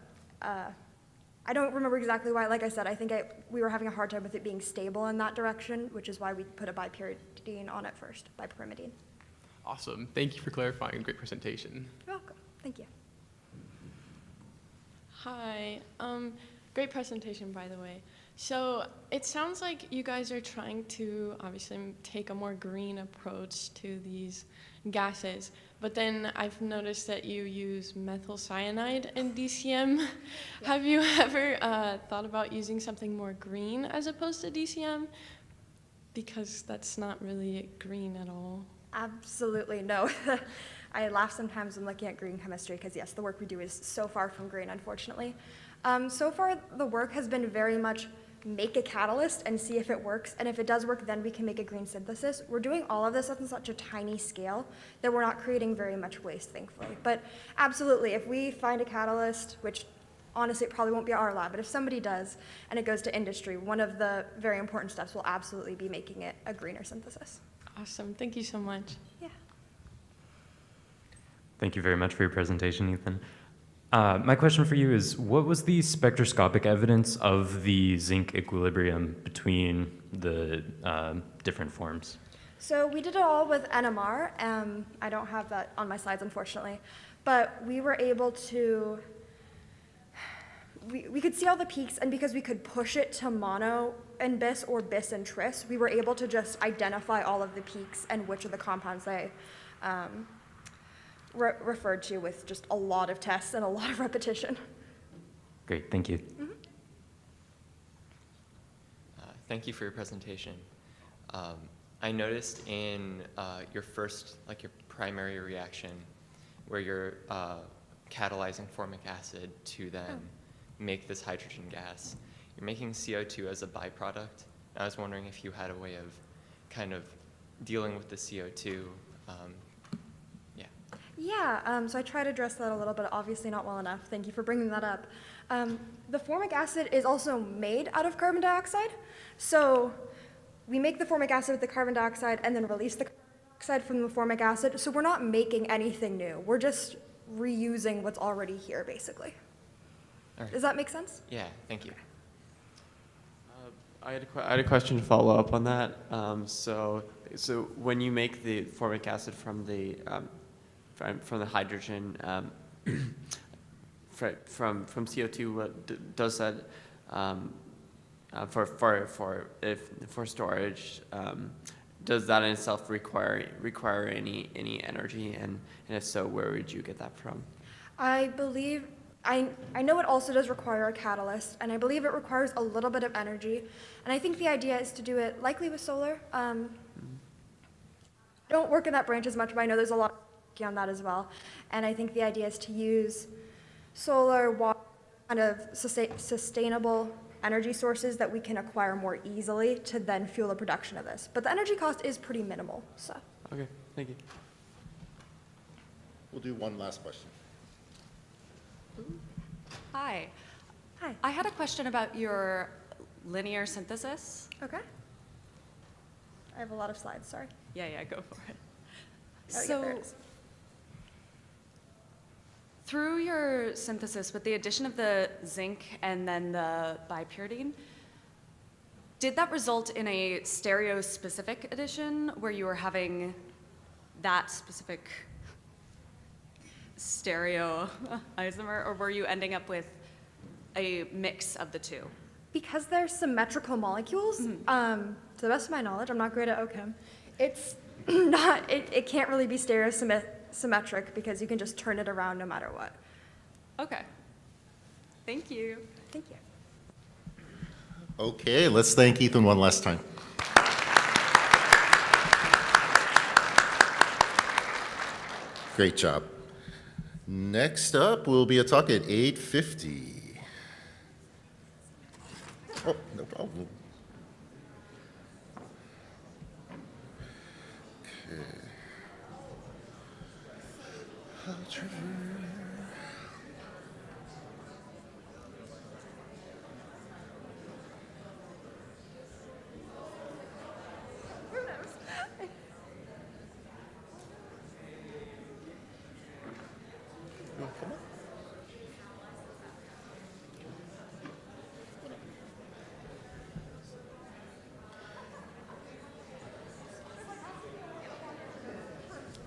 I don't remember exactly why. Like I said, I think we were having a hard time with it being stable in that direction, which is why we put a bipyridine on it first, bipyrimidine. Awesome. Thank you for clarifying. Great presentation. You're welcome. Thank you. Hi. Great presentation, by the way. So it sounds like you guys are trying to obviously take a more green approach to these gases, but then I've noticed that you use methyl cyanide in DCM. Yeah. Have you ever thought about using something more green as opposed to DCM? Because that's not really green at all. Absolutely no. I laugh sometimes when looking at green chemistry because, yes, the work we do is so far from green, unfortunately. So far, the work has been very much make a catalyst and see if it works, and if it does work, then we can make a green synthesis. We're doing all of this on such a tiny scale that we're not creating very much waste, thankfully. But absolutely, if we find a catalyst, which honestly it probably won't be our lab, but if somebody does and it goes to industry, one of the very important steps will absolutely be making it a greener synthesis. Awesome. Thank you so much. Yeah. Thank you very much for your presentation, Ethan. My question for you is, what was the spectroscopic evidence of the zinc equilibrium between the different forms? So we did it all with NMR. I don't have that on my slides, unfortunately. But we were able to, we could see all the peaks, and because we could push it to mono and bis or bis and tris, we were able to just identify all of the peaks and which of the compounds they referred to with just a lot of tests and a lot of repetition. Great, thank you. Mm-hmm. Thank you for your presentation. I noticed in your first, your primary reaction, where you're catalyzing formic acid to then make this hydrogen gas, you're making CO2 as a byproduct. I was wondering if you had a way of kind of dealing with the CO2. Yeah, so I tried to address that a little bit, obviously not well enough. Thank you for bringing that up. The formic acid is also made out of carbon dioxide. So we make the formic acid with the carbon dioxide and then release the carbon dioxide from the formic acid. So we're not making anything new. We're just reusing what's already here, basically. All right. Does that make sense? Yeah, thank you. I had a question to follow up on that. So when you make the formic acid from the hydrogen, from CO2, does that for storage? Does that in itself require any energy, and if so, where would you get that from? I believe, I know it also does require a catalyst, and I believe it requires a little bit of energy. And I think the idea is to do it likely with solar. Don't work in that branch as much, but I know there's a lot on that as well. And I think the idea is to use solar, water, kind of sustainable energy sources that we can acquire more easily to then fuel the production of this. But the energy cost is pretty minimal, so. Okay, thank you. We'll do one last question. Hi. Hi. I had a question about your linear synthesis. Okay. I have a lot of slides, sorry. Yeah, go for it. Oh, yeah, So, there it is. through your synthesis, with the addition of the zinc and then the bipyridine, did that result in a stereo-specific addition where you were having that specific stereo isomer, or were you ending up with a mix of the two? Because they're symmetrical molecules, to the best of my knowledge, I'm not great at OChem, it's not, it can't really be stereosymmetric because you can just turn it around no matter what. Okay. Thank you. Thank you. Okay, let's thank Ethan one last time. Great job. Next up will be a talk at 8:50. Oh, no problem. Okay. You wanna come up?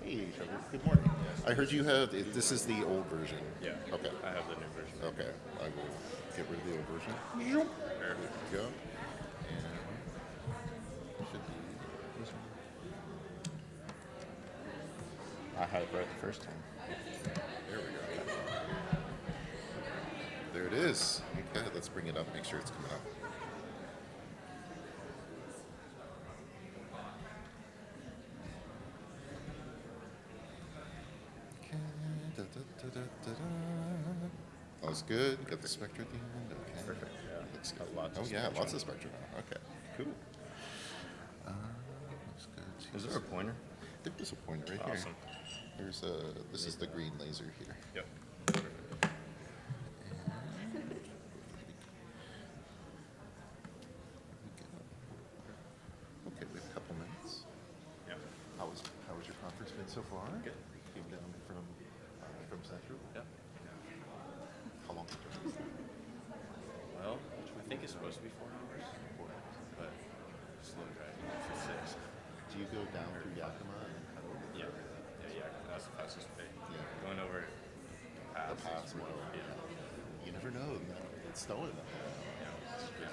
Hey, Trevor. Good morning. I heard you have, this is the old version. Yeah. Okay. I have the new version. Okay. I will get rid of the old version. There we go. And should be this one. I had it right the first time. There we go. There it is. Okay, let's bring it up. Make sure it's coming up. That was good. Got the spectra at the end. Okay. Perfect. Yeah. Looks Got good. lots of Oh yeah, spectra. lots of spectra now. Okay. Cool. Looks good. Is there a pointer? There is a pointer right Awesome. here. There's a. This is the green laser here. Yep. Okay, we have a couple minutes. Yeah. How was your conference been so far? Good. Came down from Central. Yeah. How long did you do? Well, I think it's supposed to be 4 hours. 4 hours. But slow driving for 6. Do you go down through Yakima and head over? Yeah. Yeah. That's the fastest way. Yeah. Going over The paths is or more. whatever. Yeah. You never know. It's snowing up there. Yeah. It's good.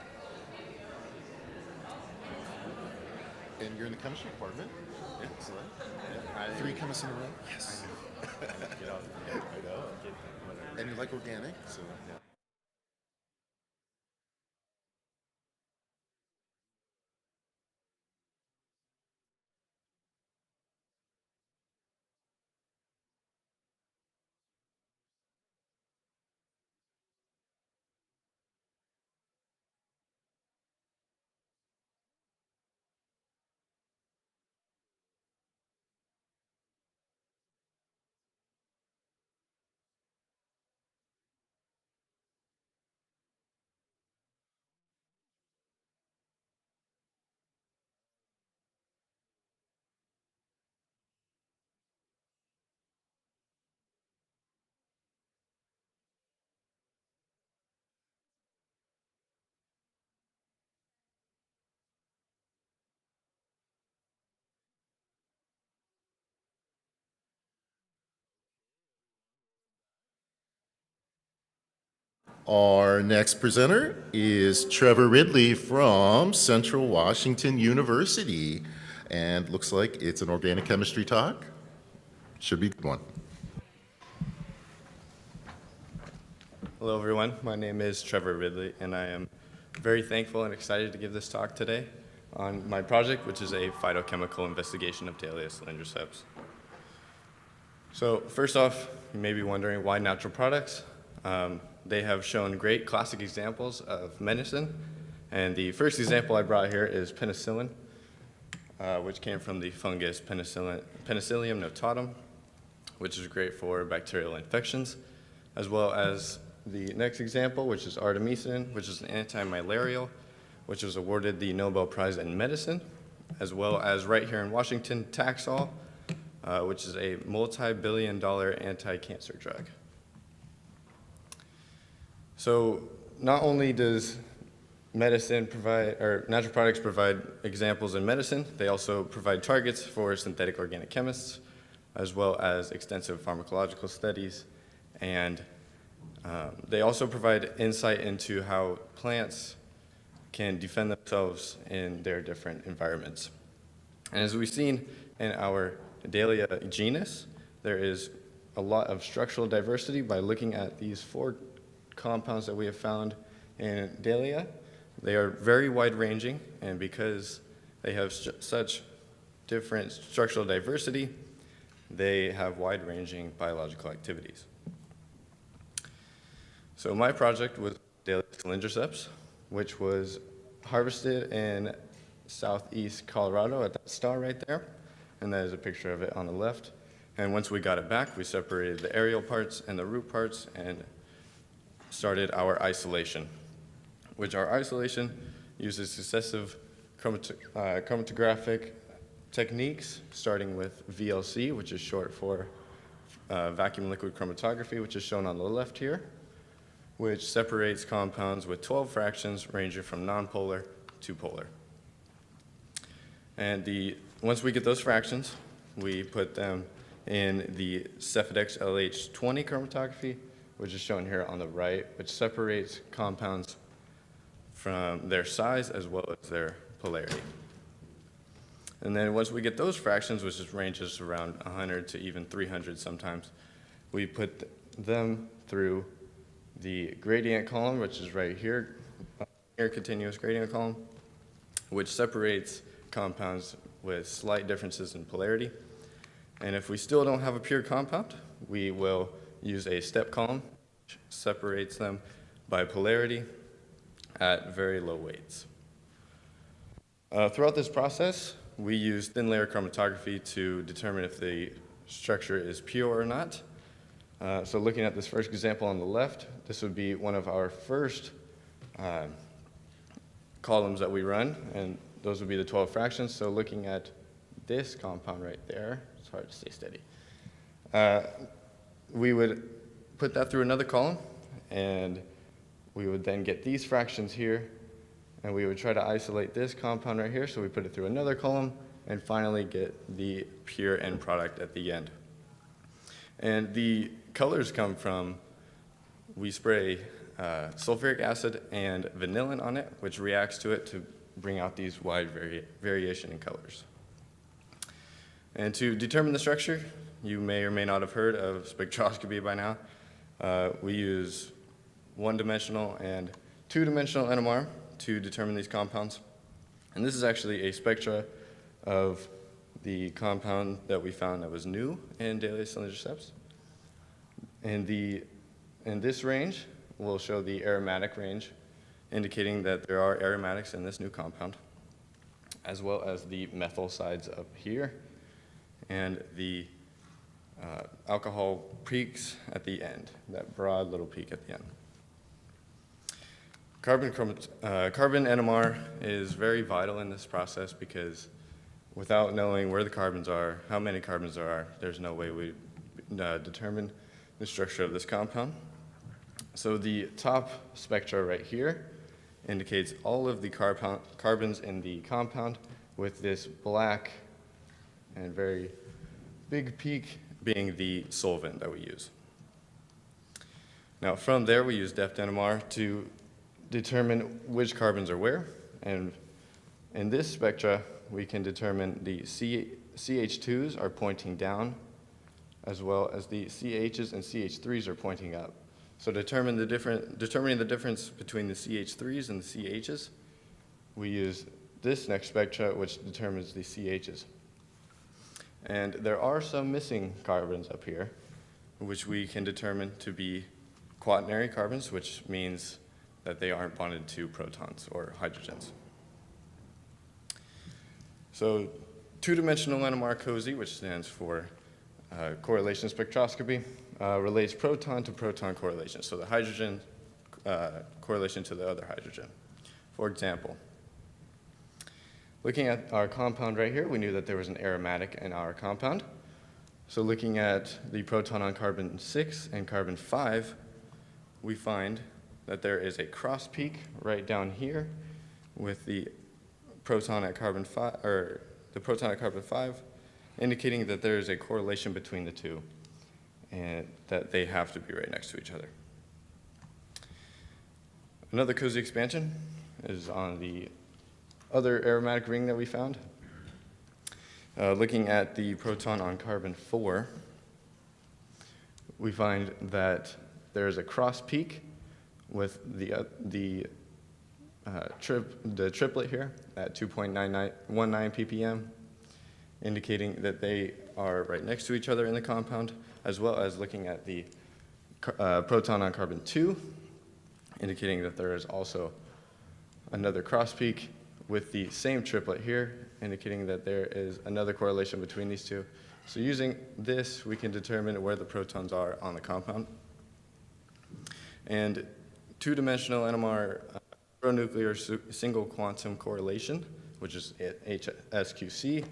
And you're in the chemistry department. Yeah. Excellent. Yeah. 3 chemists in a row. Yes. Get out. I know. And you like organic, so. Yeah. Our next presenter is Trevor Ridley from Central Washington University. And looks like it's an organic chemistry talk. Should be a good one. Hello, everyone. My name is Trevor Ridley, and I am very thankful and excited to give this talk today on my project, which is a phytochemical investigation of Dahlia cylindriceps. So first off, you may be wondering why natural products? They have shown great classic examples of medicine, and the first example I brought here is penicillin, which came from the fungus Penicillium notatum, which is great for bacterial infections, as well as the next example, which is artemisinin, which is an anti-malarial, which was awarded the Nobel Prize in Medicine, as well as right here in Washington, Taxol, which is a multi-billion-dollar anti-cancer drug. So not only does medicine provide, or natural products provide examples in medicine, they also provide targets for synthetic organic chemists, as well as extensive pharmacological studies, and they also provide insight into how plants can defend themselves in their different environments. And as we've seen in our Dahlia genus, there is a lot of structural diversity by looking at these 4 compounds that we have found in Dahlia. They are very wide-ranging, and because they have such different structural diversity, they have wide-ranging biological activities. So my project was Dahlia cylindriceps, which was harvested in southeast Colorado at that star right there, and that is a picture of it on the left. And once we got it back, we separated the aerial parts and the root parts and started our isolation, which our isolation uses successive chromatographic techniques, starting with VLC, which is short for vacuum liquid chromatography, which is shown on the left here, which separates compounds with 12 fractions ranging from nonpolar to polar. And once we get those fractions, we put them in the Cefidex LH20 chromatography, which is shown here on the right, which separates compounds from their size as well as their polarity. And then once we get those fractions, which ranges around 100 to even 300 sometimes, we put them through the gradient column, which is right here, continuous gradient column, which separates compounds with slight differences in polarity. And if we still don't have a pure compound, we will use a step column, which separates them by polarity at very low weights. Throughout this process, we use thin layer chromatography to determine if the structure is pure or not. So looking at this first example on the left, this would be one of our first columns that we run, and those would be the 12 fractions. So looking at this compound right there, it's hard to stay steady. We would put that through another column, and we would then get these fractions here, and we would try to isolate this compound right here, so we put it through another column, and finally get the pure end product at the end. And the colors come from, we spray sulfuric acid and vanillin on it, which reacts to it to bring out these wide variation in colors. And to determine the structure, you may or may not have heard of spectroscopy by now. We use one-dimensional and two-dimensional NMR to determine these compounds. And this is actually a spectra of the compound that we found that was new in Dahlia cylindriceps. And in this range, we'll show the aromatic range, indicating that there are aromatics in this new compound, as well as the methyl sides up here, and the alcohol peaks at the end, that broad little peak at the end. Carbon NMR is very vital in this process because without knowing where the carbons are, how many carbons there are, there's no way we determine the structure of this compound. So the top spectra right here indicates all of the carbons in the compound, with this black and very big peak being the solvent that we use. Now from there, we use depth NMR to determine which carbons are where. And in this spectra, we can determine the CH2s are pointing down, as well as the CHs and CH3s are pointing up. So determining the difference between the CH3s and the CHs, we use this next spectra, which determines the CHs. And there are some missing carbons up here, which we can determine to be quaternary carbons, which means that they aren't bonded to protons or hydrogens. So two-dimensional NMR COSY, which stands for correlation spectroscopy, relates proton to proton correlation, so the hydrogen correlation to the other hydrogen. For example, looking at our compound right here, we knew that there was an aromatic in our compound. So looking at the proton on carbon 6 and carbon 5, we find that there is a cross peak right down here with the proton at carbon 5, or the proton at carbon 5, indicating that there is a correlation between the two and that they have to be right next to each other. Another COSY expansion is on the other aromatic ring that we found. Looking at the proton on carbon 4, we find that there is a cross peak with the triplet here at 2.19 ppm, indicating that they are right next to each other in the compound, as well as looking at the proton on carbon 2, indicating that there is also another cross peak with the same triplet here, indicating that there is another correlation between these two. So using this, we can determine where the protons are on the compound. And two-dimensional NMR nuclear single quantum correlation, which is HSQC,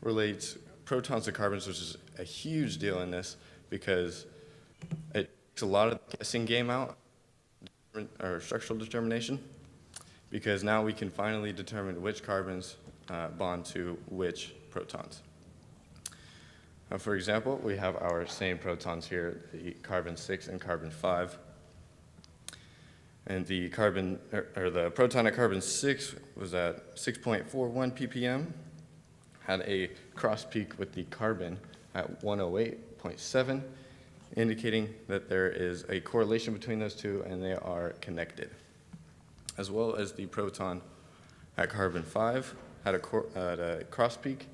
relates protons to carbons, which is a huge deal in this because it takes a lot of the guessing game out, or structural determination, because now we can finally determine which carbons bond to which protons. For example, we have our same protons here, the carbon 6 and carbon 5. And the the proton at carbon 6 was at 6.41 ppm, had a cross peak with the carbon at 108.7, indicating that there is a correlation between those two and they are connected. As well as the proton at carbon 5 had a cross peak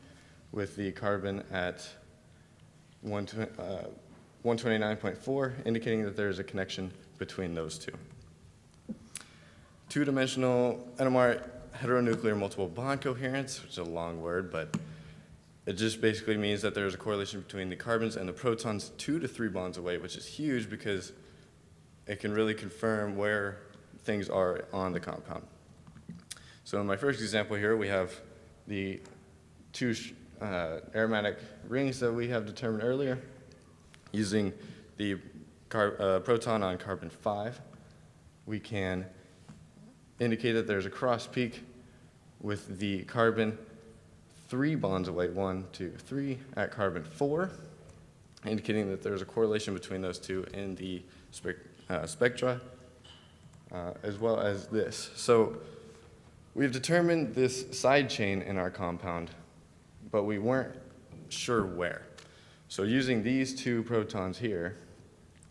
with the carbon at 129.4, indicating that there is a connection between those two. Two-dimensional NMR heteronuclear multiple bond coherence, which is a long word, but it just basically means that there's a correlation between the carbons and the protons 2 to 3 bonds away, which is huge because it can really confirm where things are on the compound. So in my first example here, we have the two aromatic rings that we have determined earlier. Using the proton on carbon 5, we can indicate that there's a cross peak with the carbon 3 bonds away, 1, 2, 3, at carbon 4, indicating that there's a correlation between those two in the spectra, as well as this. So we've determined this side chain in our compound, but we weren't sure where. So using these two protons here,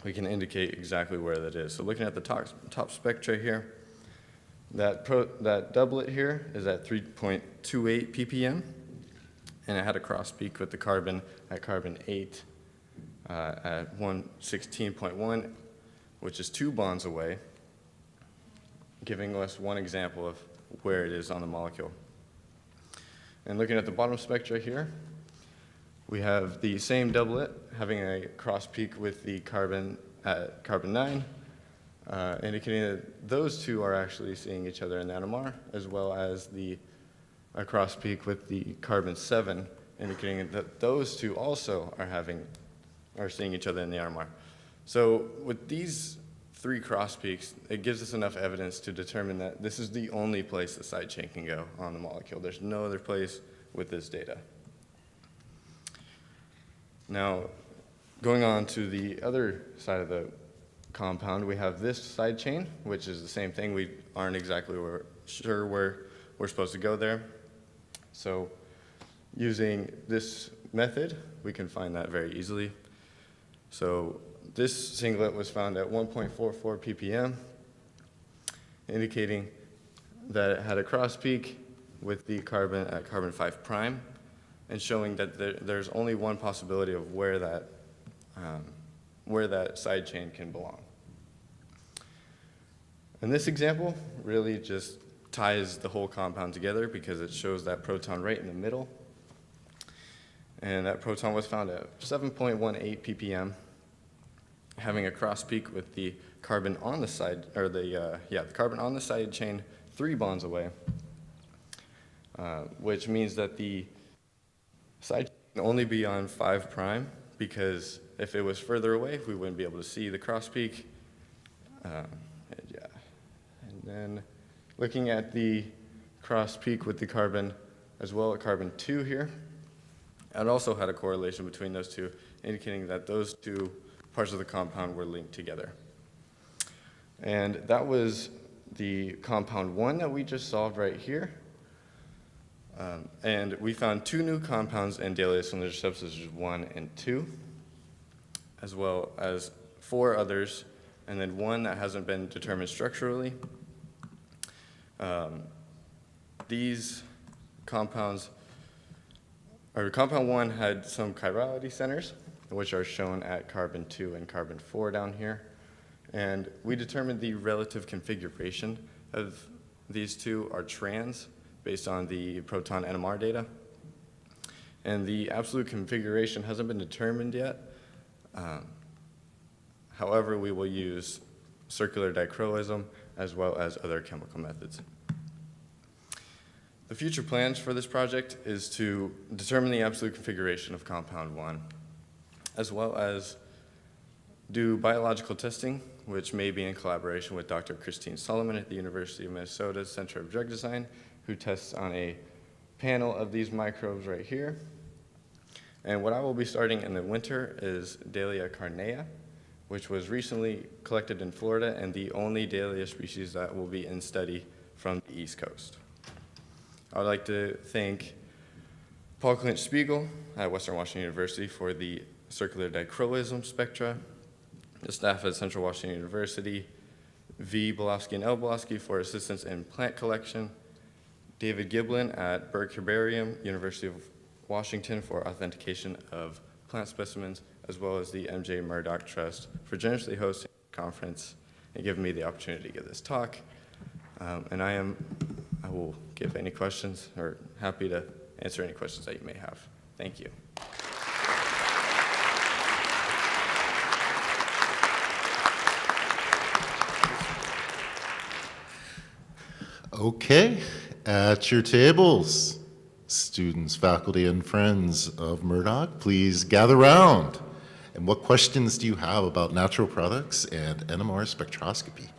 we can indicate exactly where that is. So looking at the top spectra here, that doublet here is at 3.28 ppm, and it had a cross peak with the carbon at carbon 8 at 116.1, which is 2 bonds away, giving us one example of where it is on the molecule. And looking at the bottom spectra here, we have the same doublet having a cross peak with the carbon at carbon 9, indicating that those two are actually seeing each other in the NMR, as well as the cross peak with the carbon 7, indicating that those two also are seeing each other in the NMR. So with these 3 cross peaks, it gives us enough evidence to determine that this is the only place the side chain can go on the molecule. There's no other place with this data. Now, going on to the other side of the compound, we have this side chain, which is the same thing. We aren't exactly sure where we're supposed to go there. So using this method, we can find that very easily. So this singlet was found at 1.44 ppm, indicating that it had a cross peak with the carbon at carbon 5 prime, and showing that there's only one possibility of where that side chain can belong. And this example really just ties the whole compound together because it shows that proton right in the middle. And that proton was found at 7.18 ppm, having a cross peak with the carbon on the side, or the carbon on the side chain 3 bonds away, which means that the side chain can only be on 5 prime, because if it was further away, we wouldn't be able to see the cross peak. And then looking at the cross peak with the carbon as well at carbon 2 here, it also had a correlation between those two, indicating that those two parts of the compound were linked together. And that was the compound 1 that we just solved right here. And we found 2 new compounds in daily cylinder substances 1 and 2, as well as 4 others, and then 1 that hasn't been determined structurally. These compounds, or compound 1 had some chirality centers, which are shown at carbon 2 and carbon 4 down here. And we determined the relative configuration of these two are trans based on the proton NMR data. And the absolute configuration hasn't been determined yet. However, we will use circular dichroism as well as other chemical methods. The future plans for this project is to determine the absolute configuration of compound 1, as well as do biological testing, which may be in collaboration with Dr. Christine Solomon at the University of Minnesota Center of Drug Design, who tests on a panel of these microbes right here. And what I will be starting in the winter is Dahlia carnea, which was recently collected in Florida and the only Dahlia species that will be in study from the East Coast. I would like to thank Paul Clint Spiegel at Western Washington University for the circular dichroism spectra, the staff at Central Washington University, V. Bolowski and L. Bolowski for assistance in plant collection, David Giblin at Berg Herbarium, University of Washington for authentication of plant specimens, as well as the MJ Murdock Trust for generously hosting the conference and giving me the opportunity to give this talk. And I will give any questions, or happy to answer any questions that you may have. Thank you. Okay, at your tables, students, faculty, and friends of Murdock, please gather round. And what questions do you have about natural products and NMR spectroscopy?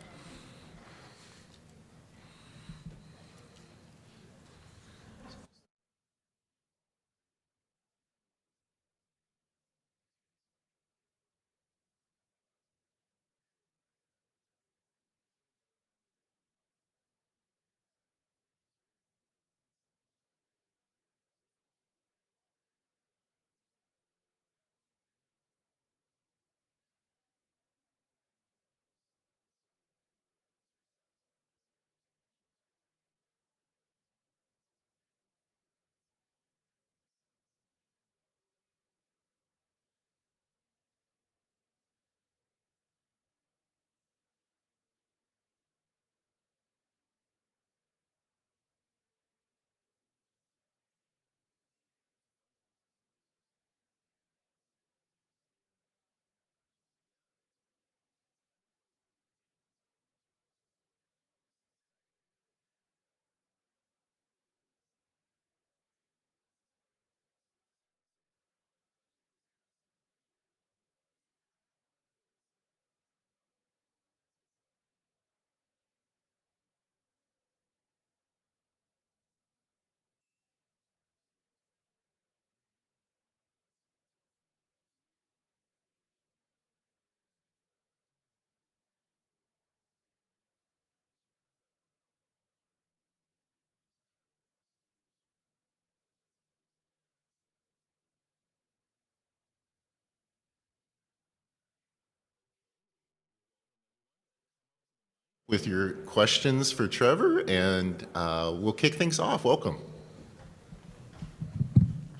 with your questions for Trevor, and we'll kick things off. Welcome.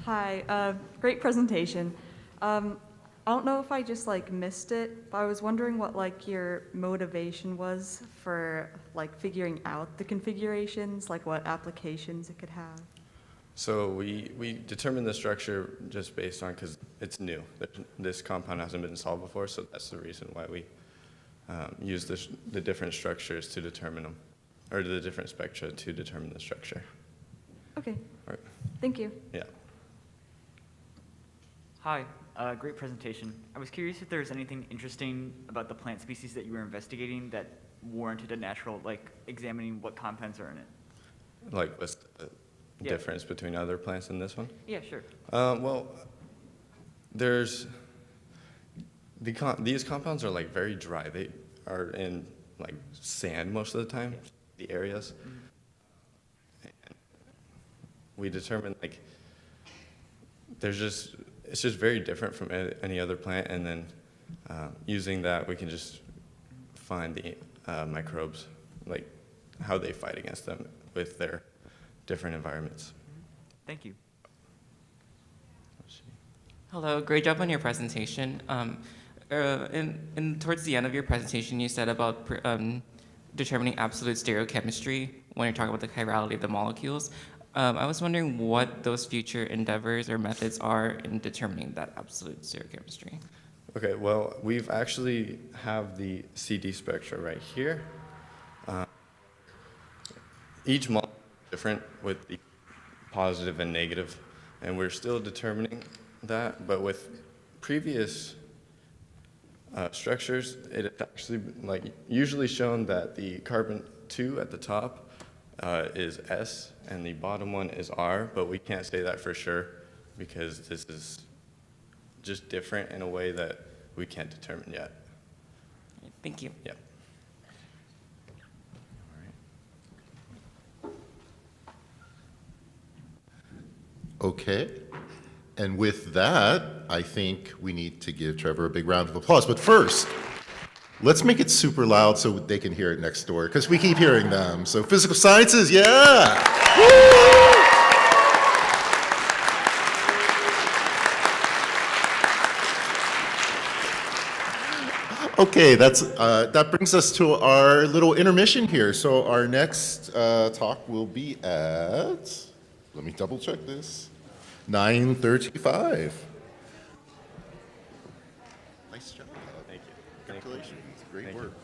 Hi, great presentation. I don't know if I just missed it, but I was wondering what your motivation was for figuring out the configurations, what applications it could have. So we determined the structure just based on, because it's new. This compound hasn't been solved before, so that's the reason why we use the different structures to determine them, or the different spectra to determine the structure. Okay. All right. Thank you. Yeah. Hi, great presentation. I was curious if there was anything interesting about the plant species that you were investigating that warranted a natural, examining what compounds are in it. What's the difference between other plants and this one? Yeah, sure. Well, there's these compounds are very dry. They are in sand most of the time, the areas. And we determined it's just very different from any other plant, and then using that we can just find the microbes, how they fight against them with their different environments. Thank you. Hello, great job on your presentation. Towards the end of your presentation, you said about determining absolute stereochemistry when you're talking about the chirality of the molecules. I was wondering what those future endeavors or methods are in determining that absolute stereochemistry. Okay, well, we've actually have the CD spectra right here. Each molecule is different with the positive and negative, and we're still determining that, but with previous structures, it's actually usually shown that the carbon 2 at the top is S and the bottom one is R, but we can't say that for sure because this is just different in a way that we can't determine yet. Thank you. Yeah. Okay. And with that, I think we need to give Trevor a big round of applause. But first, let's make it super loud so they can hear it next door, because we keep hearing them. So physical sciences, yeah! Woo! Okay, that brings us to our little intermission here. So our next talk will be at, let me double check this, 9:35. Nice job. Thank you. Congratulations. Great work.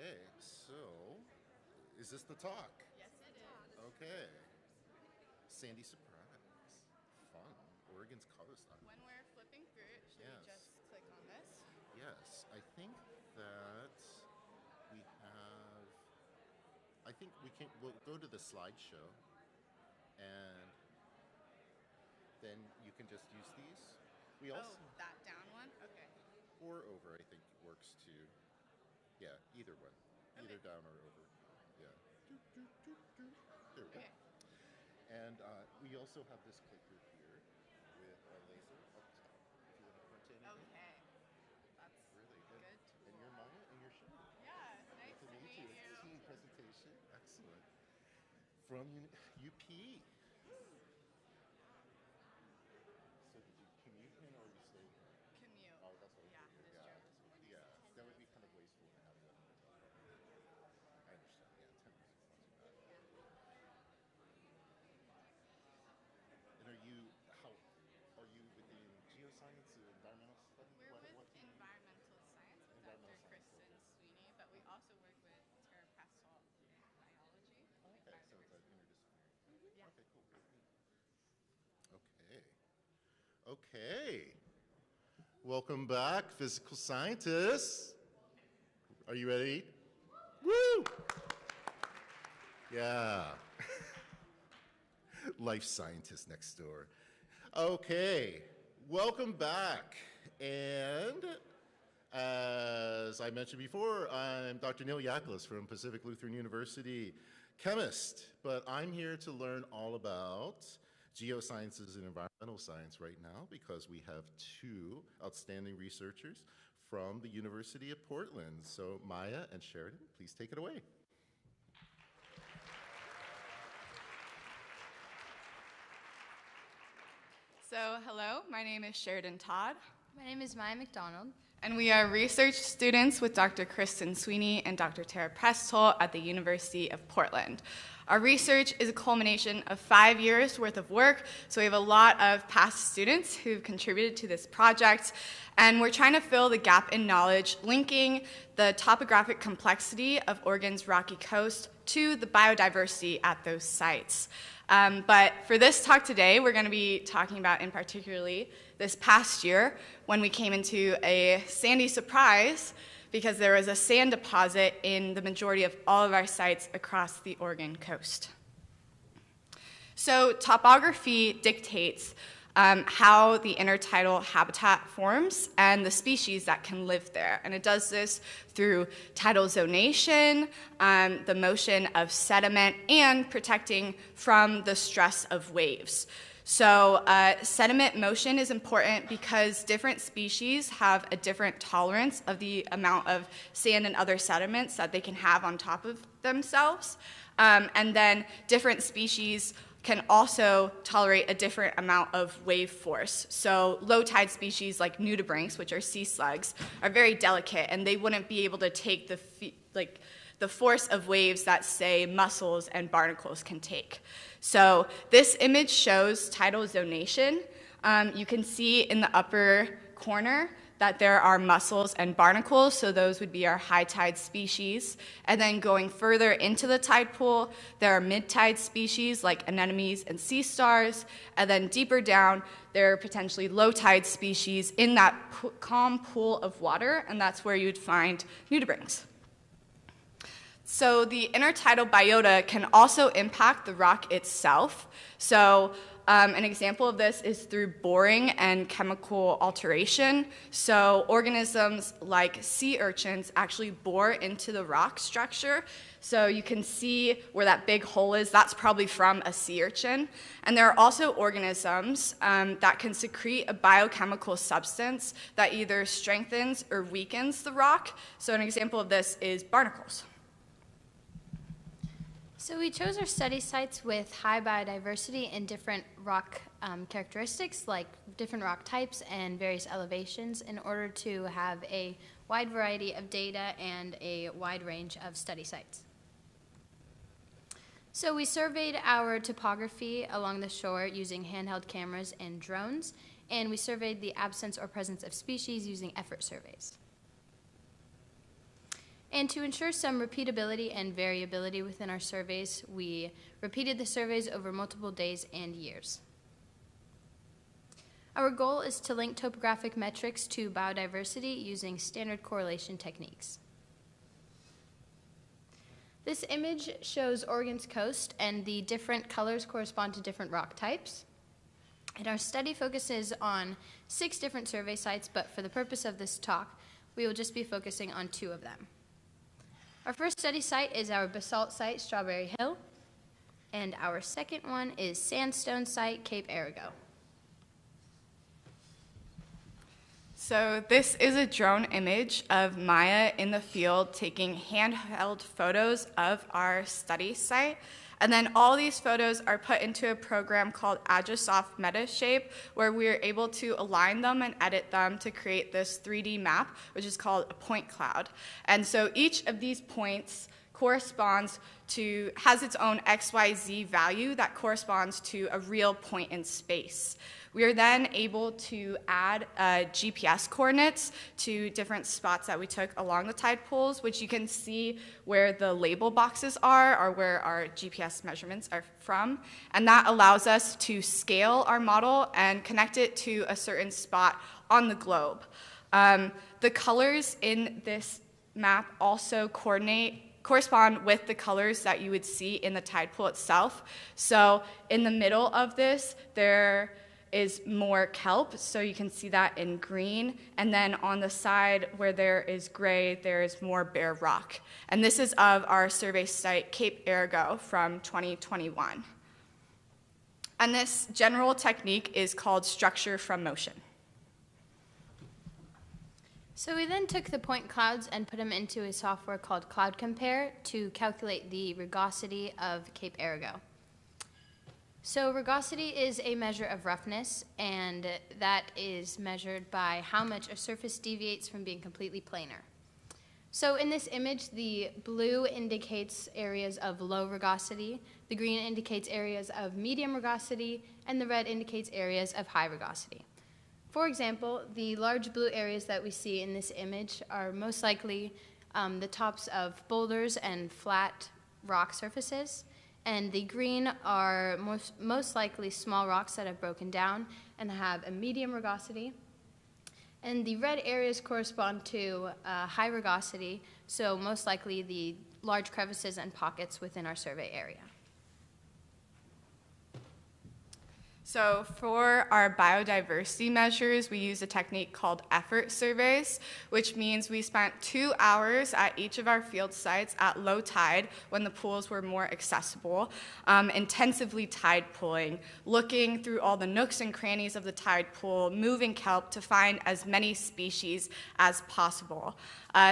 Okay, so is this the talk? Yes, it is. Okay. Sandy surprise. Fun. Oregon's coast. When we're flipping through it, should we just click on this? Yes, I think that we have. I think we'll go to the slideshow, and then you can just use these. We also that down one? Okay. or over, I think works too. Yeah, either one, either down or over. Yeah. There we go. And we also have this clicker here with a laser up top. If you want to print anything. Okay. That's really good. to And you're Maya, and you're Shelby. Yeah, nice to meet you. It's a team presentation. Excellent. From UP. So did you commute in or you stay here? Commute. Oh, that's what Yeah, it is. Yeah, that would be kind of wasteful to have that. I understand. Yeah, 10 minutes is not too bad. And are you within geoscience or environmental studies? We're with environmental science with Dr. Kristen Sweeney, but we also work with Tara Pressel in biology. Okay, so it's an interdisciplinary. Yeah. Okay, cool. Okay. Okay. Welcome back, physical scientists. Are you ready? Woo! Yeah. Life scientist next door. Okay. Welcome back. And as I mentioned before, I'm Dr. Neil Yaklis from Pacific Lutheran University, chemist. But I'm here to learn all about geosciences and environmental science right now because we have two outstanding researchers from the University of Portland. So Maya and Sheridan, please take it away. So, hello, my name is Sheridan Todd. My name is Maya McDonald. And we are research students with Dr. Kristen Sweeney and Dr. Tara Pressel at the University of Portland. Our research is a culmination of 5 years worth of work, so we have a lot of past students who've contributed to this project, and we're trying to fill the gap in knowledge linking the topographic complexity of Oregon's rocky coast to the biodiversity at those sites. But for this talk today, we're going to be talking about, in particularly, this past year when we came into a sandy surprise because there was a sand deposit in the majority of all of our sites across the Oregon coast. So topography dictates how the intertidal habitat forms and the species that can live there. And it does this through tidal zonation, the motion of sediment, and protecting from the stress of waves. So sediment motion is important because different species have a different tolerance of the amount of sand and other sediments that they can have on top of themselves. And then different species can also tolerate a different amount of wave force. So low tide species like nudibranchs, which are sea slugs, are very delicate and they wouldn't be able to take the force of waves that, say, mussels and barnacles can take. So this image shows tidal zonation. You can see in the upper corner that there are mussels and barnacles, so those would be our high tide species. And then going further into the tide pool, there are mid-tide species like anemones and sea stars. And then deeper down, there are potentially low tide species in that calm pool of water, and that's where you'd find nudibranchs. So the intertidal biota can also impact the rock itself. So an example of this is through boring and chemical alteration. So organisms like sea urchins actually bore into the rock structure. So you can see where that big hole is. That's probably from a sea urchin. And there are also organisms that can secrete a biochemical substance that either strengthens or weakens the rock. So an example of this is barnacles. So we chose our study sites with high biodiversity and different rock characteristics, like different rock types and various elevations, in order to have a wide variety of data and a wide range of study sites. So we surveyed our topography along the shore using handheld cameras and drones, and we surveyed the absence or presence of species using effort surveys. And to ensure some repeatability and variability within our surveys, we repeated the surveys over multiple days and years. Our goal is to link topographic metrics to biodiversity using standard correlation techniques. This image shows Oregon's coast, and the different colors correspond to different rock types. And our study focuses on 6 different survey sites, but for the purpose of this talk, we will just be focusing on 2 of them. Our first study site is our basalt site, Strawberry Hill, and our second one is sandstone site, Cape Arago. So this is a drone image of Maya in the field taking handheld photos of our study site. And then all these photos are put into a program called Agisoft Metashape, where we are able to align them and edit them to create this 3D map, which is called a point cloud. And so each of these points has its own XYZ value that corresponds to a real point in space. We are then able to add GPS coordinates to different spots that we took along the tide pools, which you can see where the label boxes are where our GPS measurements are from. And that allows us to scale our model and connect it to a certain spot on the globe. The colors in this map also correspond with the colors that you would see in the tide pool itself. So in the middle of this, there is more kelp, so you can see that in green. And then on the side where there is gray, there is more bare rock. And this is of our survey site, Cape Arago, from 2021. And this general technique is called structure from motion. So we then took the point clouds and put them into a software called Cloud Compare to calculate the rugosity of Cape Arago. So rugosity is a measure of roughness, and that is measured by how much a surface deviates from being completely planar. So in this image, the blue indicates areas of low rugosity, the green indicates areas of medium rugosity, and the red indicates areas of high rugosity. For example, the large blue areas that we see in this image are most likely the tops of boulders and flat rock surfaces, and the green are most likely small rocks that have broken down and have a medium rugosity. And the red areas correspond to high rugosity, so most likely the large crevices and pockets within our survey area. So for our biodiversity measures, we use a technique called effort surveys, which means we spent 2 hours at each of our field sites at low tide when the pools were more accessible, intensively tide pooling, looking through all the nooks and crannies of the tide pool, moving kelp to find as many species as possible.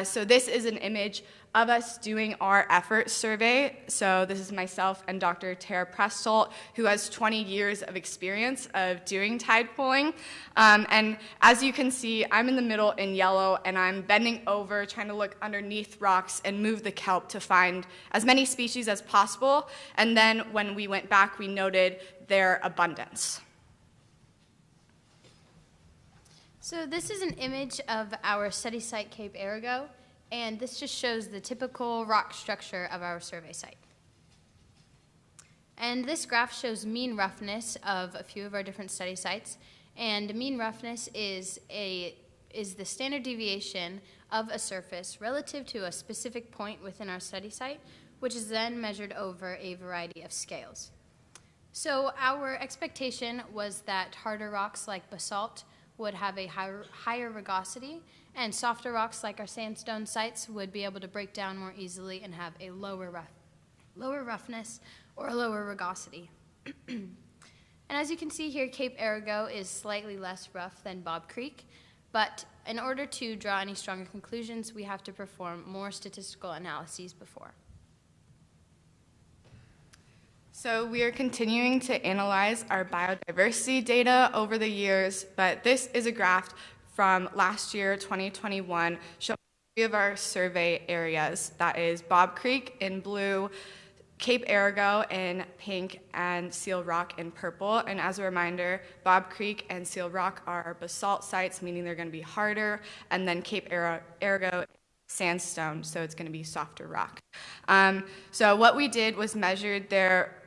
So this is an image of us doing our effort survey. So this is myself and Dr. Tara Prestolt, who has 20 years of experience of doing tide pooling. And as you can see, I'm in the middle in yellow, and I'm bending over, trying to look underneath rocks and move the kelp to find as many species as possible. And then when we went back, we noted their abundance. So this is an image of our study site, Cape Arago, and this just shows the typical rock structure of our survey site. And this graph shows mean roughness of a few of our different study sites, and mean roughness is the standard deviation of a surface relative to a specific point within our study site, which is then measured over a variety of scales. So our expectation was that harder rocks like basalt would have a higher rugosity, and softer rocks like our sandstone sites would be able to break down more easily and have a lower roughness or a lower rugosity. And as you can see here, Cape Arago is slightly less rough than Bob Creek, but in order to draw any stronger conclusions, we have to perform more statistical analyses before. So we are continuing to analyze our biodiversity data over the years, but this is a graph from last year, 2021, showing 3 of our survey areas. That is Bob Creek in blue, Cape Arago in pink, and Seal Rock in purple. And as a reminder, Bob Creek and Seal Rock are basalt sites, meaning they're going to be harder, and then Cape Arago sandstone, so it's going to be softer rock. So what we did was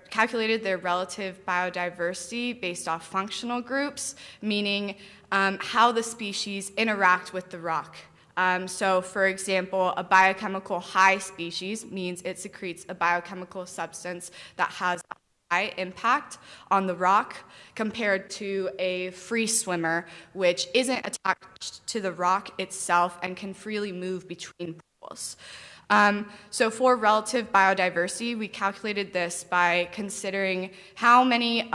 calculated their relative biodiversity based off functional groups, meaning how the species interact with the rock. So for example, a biochemical high species means it secretes a biochemical substance that has a high impact on the rock compared to a free swimmer, which isn't attached to the rock itself and can freely move between pools. So for relative biodiversity, we calculated this by considering how many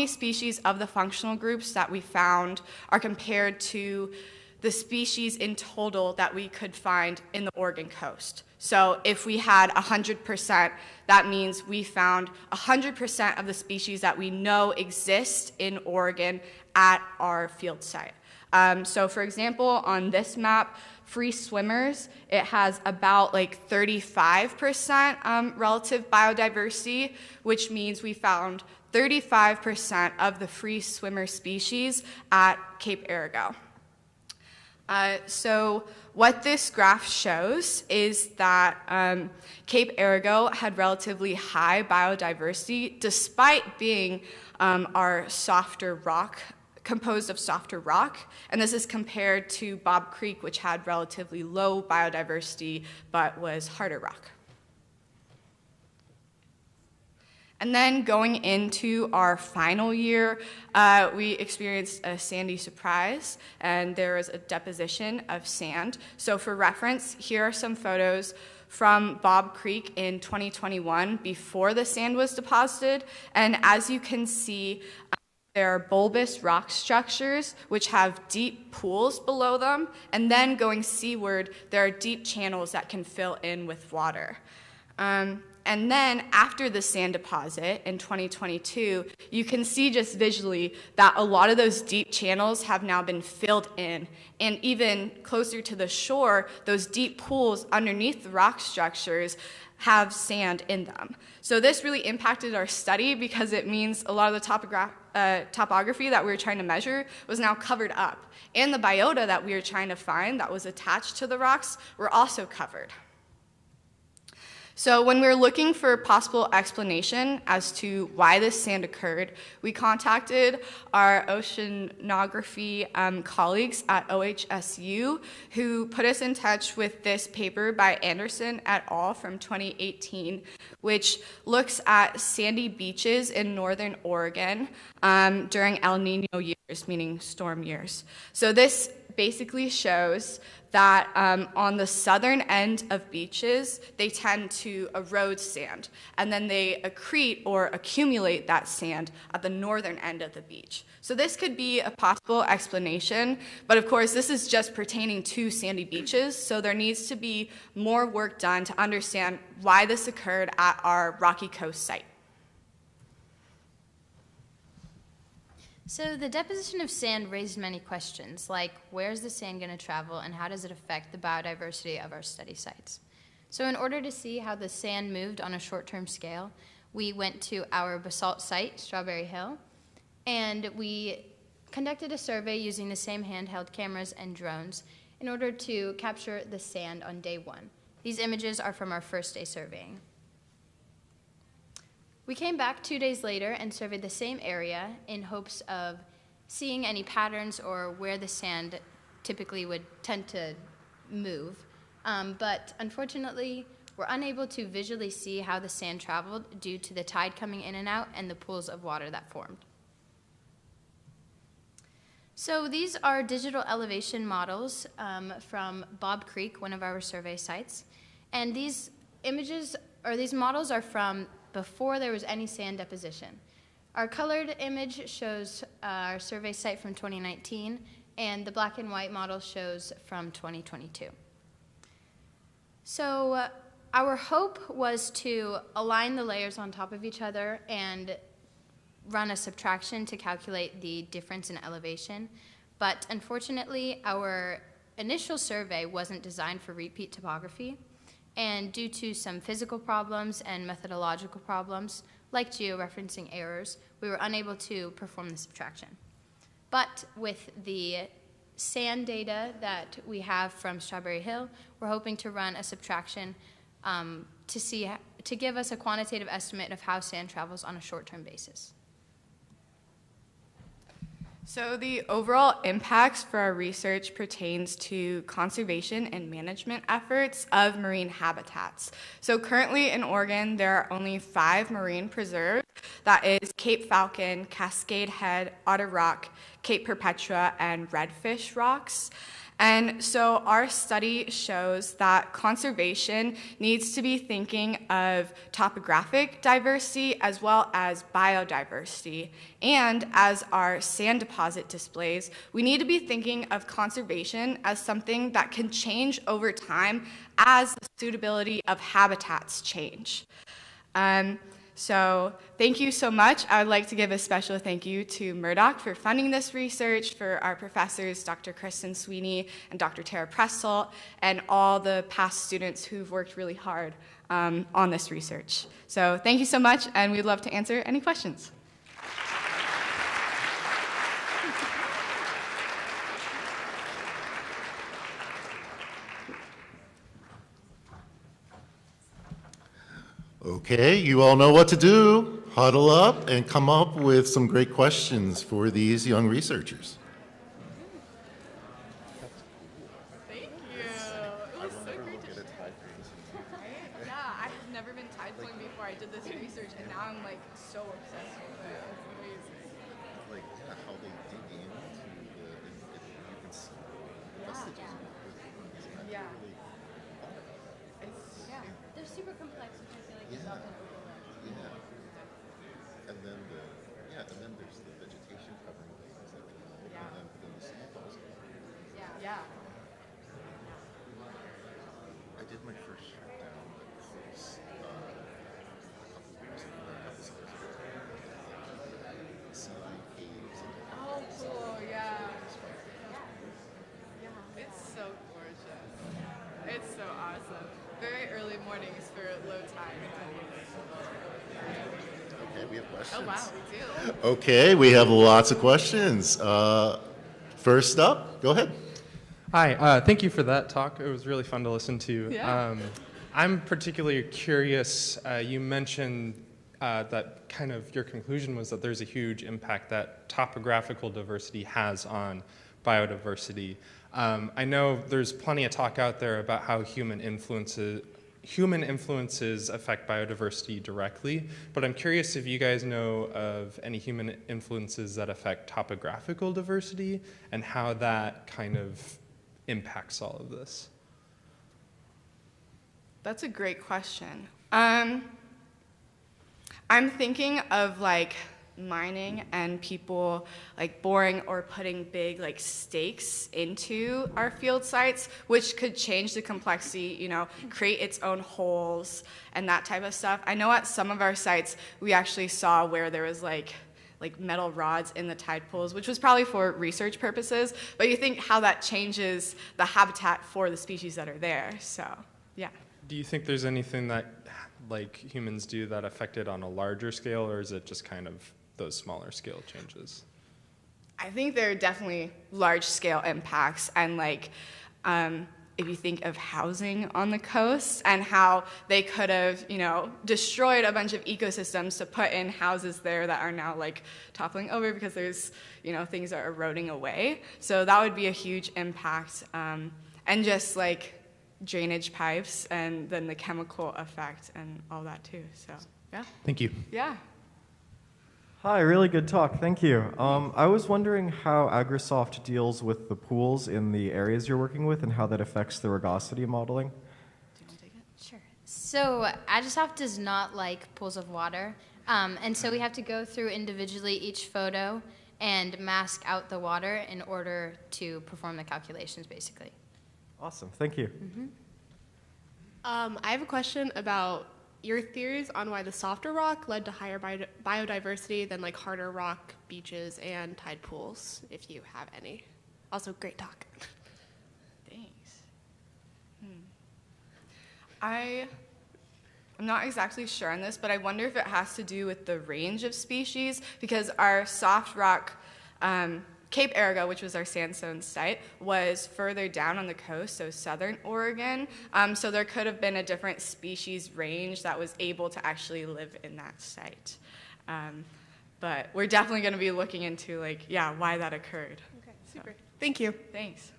species of the functional groups that we found are compared to the species in total that we could find in the Oregon coast. So if we had 100%, that means we found 100% of the species that we know exist in Oregon at our field site. So for example, on this map, free swimmers, it has about like 35% relative biodiversity, which means we found 35% of the free swimmer species at Cape Arago. So what this graph shows is that Cape Arago had relatively high biodiversity despite being our softer rock, composed of softer rock, and this is compared to Bob Creek, which had relatively low biodiversity but was harder rock. And then going into our final year, we experienced a sandy surprise, and there was a deposition of sand. So for reference, here are some photos from Bob Creek in 2021 before the sand was deposited. And as you can see, there are bulbous rock structures which have deep pools below them, and then going seaward, there are deep channels that can fill in with water. And then after the sand deposit in 2022, you can see just visually that a lot of those deep channels have now been filled in. And even closer to the shore, those deep pools underneath the rock structures have sand in them. So this really impacted our study because it means a lot of the topography that we were trying to measure was now covered up. And the biota that we were trying to find that was attached to the rocks were also covered. So when we were looking for possible explanation as to why this sand occurred, we contacted our oceanography colleagues at OHSU, who put us in touch with this paper by Anderson et al. From 2018, which looks at sandy beaches in northern Oregon during El Nino years, meaning storm years. So this basically shows that on the southern end of beaches, they tend to erode sand, and then they accrete or accumulate that sand at the northern end of the beach. So this could be a possible explanation, but of course this is just pertaining to sandy beaches, so there needs to be more work done to understand why this occurred at our Rocky Coast site. So the deposition of sand raised many questions, like where's the sand going to travel and how does it affect the biodiversity of our study sites? So in order to see how the sand moved on a short-term scale, we went to our basalt site, Strawberry Hill, and we conducted a survey using the same handheld cameras and drones in order to capture the sand on day one. These images are from our first day surveying. We came back 2 days later and surveyed the same area in hopes of seeing any patterns or where the sand typically would tend to move. But unfortunately, we're unable to visually see how the sand traveled due to the tide coming in and out and the pools of water that formed. So these are digital elevation models from Bob Creek, one of our survey sites. And these images, or these models are from before there was any sand deposition. Our colored image shows our survey site from 2019, and the black and white model shows from 2022. So our hope was to align the layers on top of each other and run a subtraction to calculate the difference in elevation. But unfortunately, our initial survey wasn't designed for repeat topography. And due to some physical problems and methodological problems, like georeferencing errors, we were unable to perform the subtraction. But with the sand data that we have from Strawberry Hill, we're hoping to run a subtraction to give us a quantitative estimate of how sand travels on a short-term basis. So the overall impacts for our research pertains to conservation and management efforts of marine habitats. So currently in Oregon, there are only 5 marine preserves. That is Cape Falcon, Cascade Head, Otter Rock, Cape Perpetua, and Redfish Rocks. And so our study shows that conservation needs to be thinking of topographic diversity as well as biodiversity. And as our sand deposit displays, we need to be thinking of conservation as something that can change over time as the suitability of habitats change. So thank you so much. I would like to give a special thank you to Murdock for funding this research, for our professors, Dr. Kristen Sweeney and Dr. Tara Presselt, and all the past students who've worked really hard on this research. So thank you so much, and we'd love to answer any questions. Okay, you all know what to do. Huddle up and come up with some great questions for these young researchers. Thank you. It was so great to Yeah, I've never been tide pulling before I did this research, and now I'm like so obsessed with it. It's amazing. Like how they dig into you can see the vestiges of Yeah. They're super complex, which I feel like is often overlooked. Yeah. And then there's the vegetation covering things that we know, and then the samples. Yeah. I did my first trip down the coast a couple years ago. Sea caves. Oh, cool. Yeah. Yeah. It's so gorgeous. It's so awesome. Very early mornings for low tide. Okay, we have questions. Oh, wow, we do. Okay, we have lots of questions. First up, go ahead. Hi, thank you for that talk. It was really fun to listen to. Yeah. I'm particularly curious, you mentioned that kind of your conclusion was that there's a huge impact that topographical diversity has on biodiversity. I know there's plenty of talk out there about how human influences affect biodiversity directly, but I'm curious if you guys know of any human influences that affect topographical diversity and how that kind of impacts all of this. That's a great question. I'm thinking of like mining and people like boring or putting big like stakes into our field sites, which could change the complexity, you know, create its own holes and that type of stuff. I know at some of our sites we actually saw where there was like metal rods in the tide pools, which was probably for research purposes, but you think how that changes the habitat for the species that are there. So yeah. Do you think there's anything that like humans do that affect it on a larger scale, or is it just kind of those smaller scale changes? I think there are definitely large scale impacts, and like if you think of housing on the coast and how they could have, you know, destroyed a bunch of ecosystems to put in houses there that are now like toppling over because there's, you know, things are eroding away. So that would be a huge impact, and just like drainage pipes and then the chemical effect and all that too. So yeah. Thank you. Yeah. Hi, really good talk, thank you. I was wondering how AgriSoft deals with the pools in the areas you're working with and how that affects the rugosity modeling. Do you want to take it? Sure. So AgriSoft does not like pools of water, and so we have to go through individually each photo and mask out the water in order to perform the calculations, basically. Awesome, thank you. Mm-hmm. I have a question about your theories on why the softer rock led to higher biodiversity than like harder rock, beaches, and tide pools, if you have any. Also, great talk. Thanks. I'm not exactly sure on this, but I wonder if it has to do with the range of species, because our soft rock Cape Arago, which was our sandstone site, was further down on the coast, so southern Oregon. So there could have been a different species range that was able to actually live in that site. But we're definitely going to be looking into, like, yeah, why that occurred. Okay, super. Thank you. Thanks.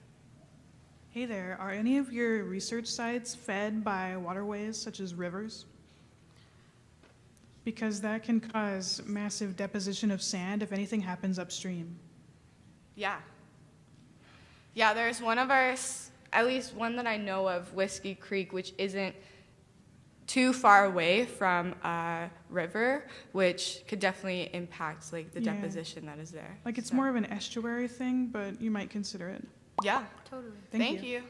Hey there, are any of your research sites fed by waterways such as rivers? Because that can cause massive deposition of sand if anything happens upstream. Yeah. Yeah, there's one of our, at least one that I know of, Whiskey Creek, which isn't too far away from a river, which could definitely impact like the Yeah. deposition that is there. Like it's more of an estuary thing, but you might consider it. Yeah. Totally. Thank you.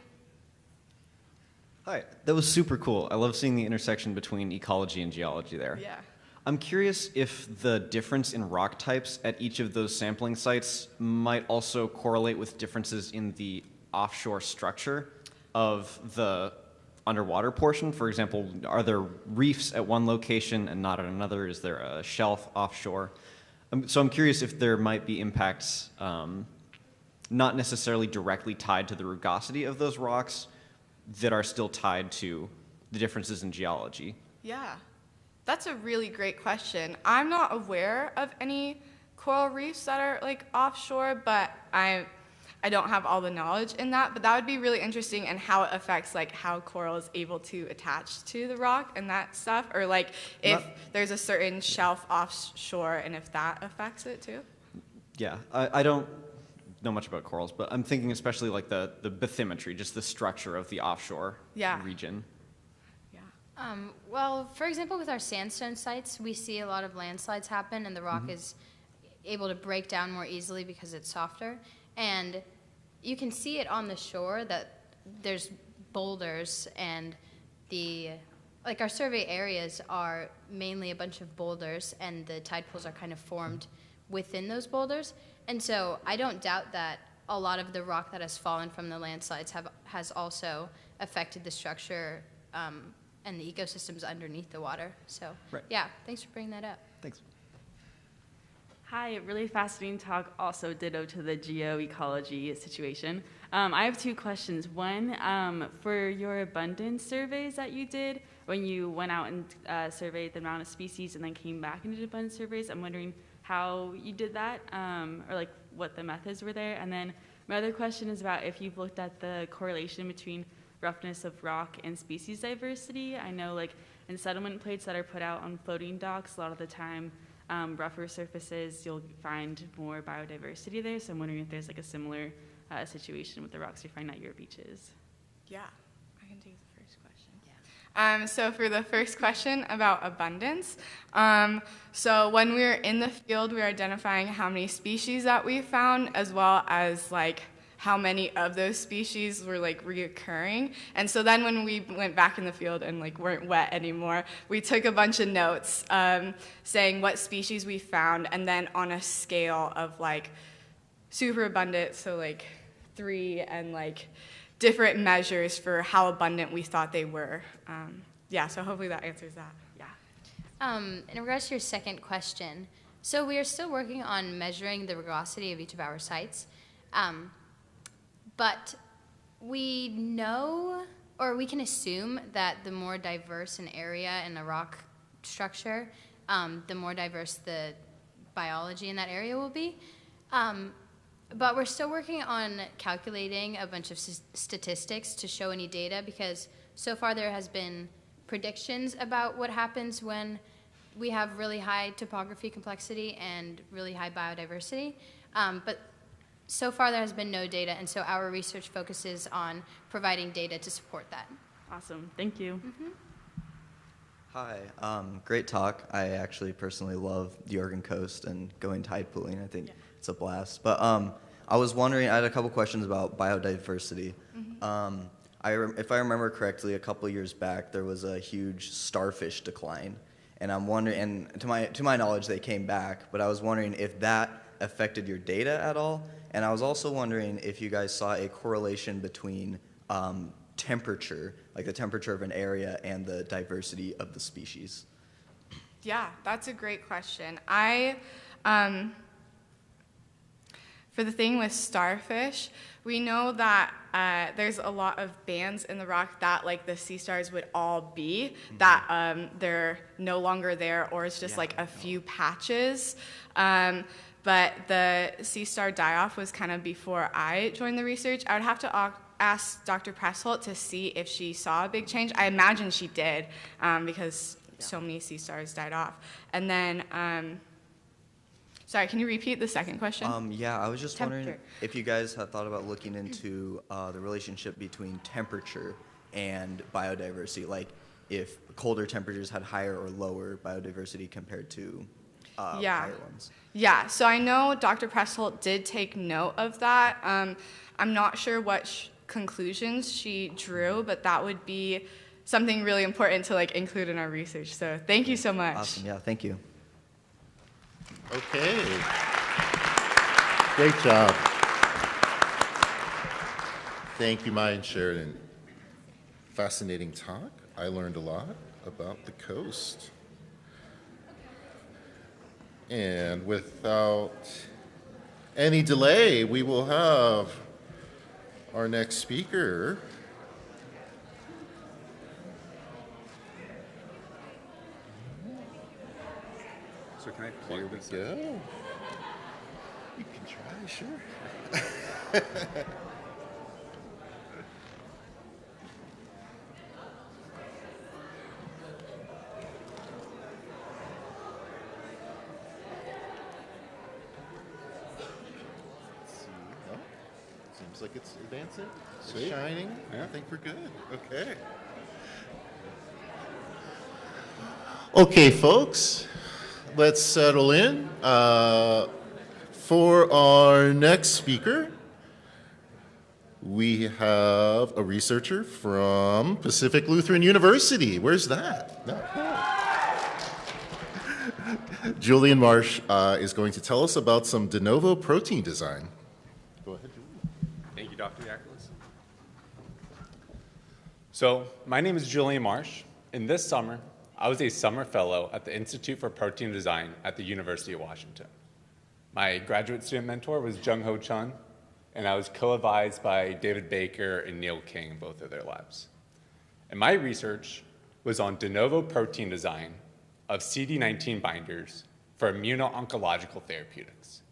Hi, that was super cool. I love seeing the intersection between ecology and geology there. Yeah. I'm curious if the difference in rock types at each of those sampling sites might also correlate with differences in the offshore structure of the underwater portion. For example, are there reefs at one location and not at another? Is there a shelf offshore? So I'm curious if there might be impacts not necessarily directly tied to the rugosity of those rocks that are still tied to the differences in geology. Yeah. That's a really great question. I'm not aware of any coral reefs that are like offshore, but I don't have all the knowledge in that, but that would be really interesting and how it affects like how coral is able to attach to the rock and that stuff, or like if there's a certain shelf offshore and if that affects it too. Yeah, I don't know much about corals, but I'm thinking especially like the bathymetry, just the structure of the offshore region. Well, for example, with our sandstone sites, we see a lot of landslides happen, and the rock is able to break down more easily because it's softer. And you can see it on the shore that there's boulders, and our survey areas are mainly a bunch of boulders, and the tide pools are kind of formed within those boulders. And so I don't doubt that a lot of the rock that has fallen from the landslides has also affected the structure and the ecosystems underneath the water. So, yeah, thanks for bringing that up. Thanks. Hi, really fascinating talk. Also ditto to the geoecology situation. I have two questions. One, for your abundance surveys that you did, when you went out and surveyed the amount of species and then came back and did abundance surveys, I'm wondering how you did that, or like what the methods were there. And then my other question is about if you've looked at the correlation between roughness of rock and species diversity. I know like in settlement plates that are put out on floating docks, a lot of the time rougher surfaces, you'll find more biodiversity there. So I'm wondering if there's like a similar situation with the rocks you find at your beaches. Yeah, I can take the first question. So for the first question about abundance, so when we were in the field, we were identifying how many species that we found, as well as like how many of those species were like reoccurring. And so then when we went back in the field and like weren't wet anymore, we took a bunch of notes saying what species we found, and then on a scale of like super abundant, so like 3, and like different measures for how abundant we thought they were. Yeah, so hopefully that answers that. Yeah. In regards to your second question, so we are still working on measuring the rugosity of each of our sites. But we know, or we can assume that the more diverse an area in a rock structure, the more diverse the biology in that area will be. But we're still working on calculating a bunch of statistics to show any data, because so far there has been predictions about what happens when we have really high topography complexity and really high biodiversity. But so far there has been no data, and so our research focuses on providing data to support that. Awesome, thank you. Hi, great talk. I actually personally love the Oregon coast and going tide pooling. I think it's a blast. But I was wondering, I had a couple questions about biodiversity. If I remember correctly, a couple years back, there was a huge starfish decline. And I'm wondering, and to my knowledge, they came back, but I was wondering if that affected your data at all. And I was also wondering if you guys saw a correlation between temperature, like the temperature of an area, and the diversity of the species. Yeah, that's a great question. for the thing with starfish, we know that there's a lot of bands in the rock that like the sea stars would all be, that they're no longer there, or it's just like a few patches. But the sea star die-off was kind of before I joined the research. I would have to ask Dr. Pressholt to see if she saw a big change. I imagine she did, because so many sea stars died off. And then, sorry, can you repeat the second question? Yeah, I was just wondering if you guys have thought about looking into the relationship between temperature and biodiversity, like if colder temperatures had higher or lower biodiversity compared to higher ones. Yeah, so I know Dr. Pressholt did take note of that. I'm not sure what conclusions she drew, but that would be something really important to like include in our research. So thank you so much. Awesome, yeah, thank you. Okay. Great job. Thank you, Maya and Sheridan. Fascinating talk. I learned a lot about the coast. And without any delay, we will have our next speaker. So can I plug this in? Go. You can try, sure. Seems like it's advancing. It's Sweet. shining. Yeah. I think we're good. Okay. Okay, folks, let's settle in. For our next speaker, we have a researcher from Pacific Lutheran University. Where's that? No. Julian Marsh is going to tell us about some de novo protein design. Go ahead, Julian. Thank you, Dr. Yakulis. So, my name is Julian Marsh, and this summer, I was a summer fellow at the Institute for Protein Design at the University of Washington. My graduate student mentor was Jung Ho Chun, and I was co-advised by David Baker and Neil King in both of their labs. And my research was on de novo protein design of CD19 binders for immuno-oncological therapeutics.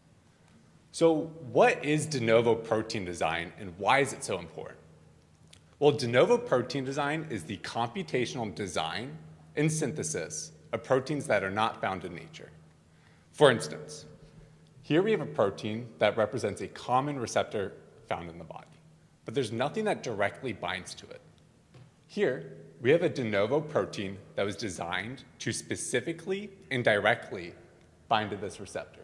So what is de novo protein design, and why is it so important? Well, de novo protein design is the computational design and synthesis of proteins that are not found in nature. For instance, here we have a protein that represents a common receptor found in the body, but there's nothing that directly binds to it. Here, we have a de novo protein that was designed to specifically and directly bind to this receptor.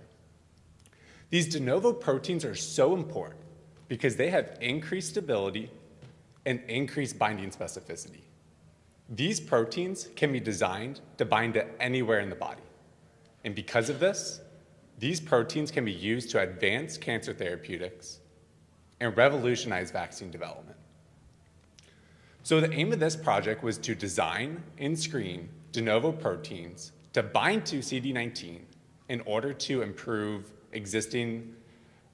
These de novo proteins are so important because they have increased stability and increased binding specificity. These proteins can be designed to bind to anywhere in the body. And because of this, these proteins can be used to advance cancer therapeutics and revolutionize vaccine development. So the aim of this project was to design and screen de novo proteins to bind to CD19 in order to improve existing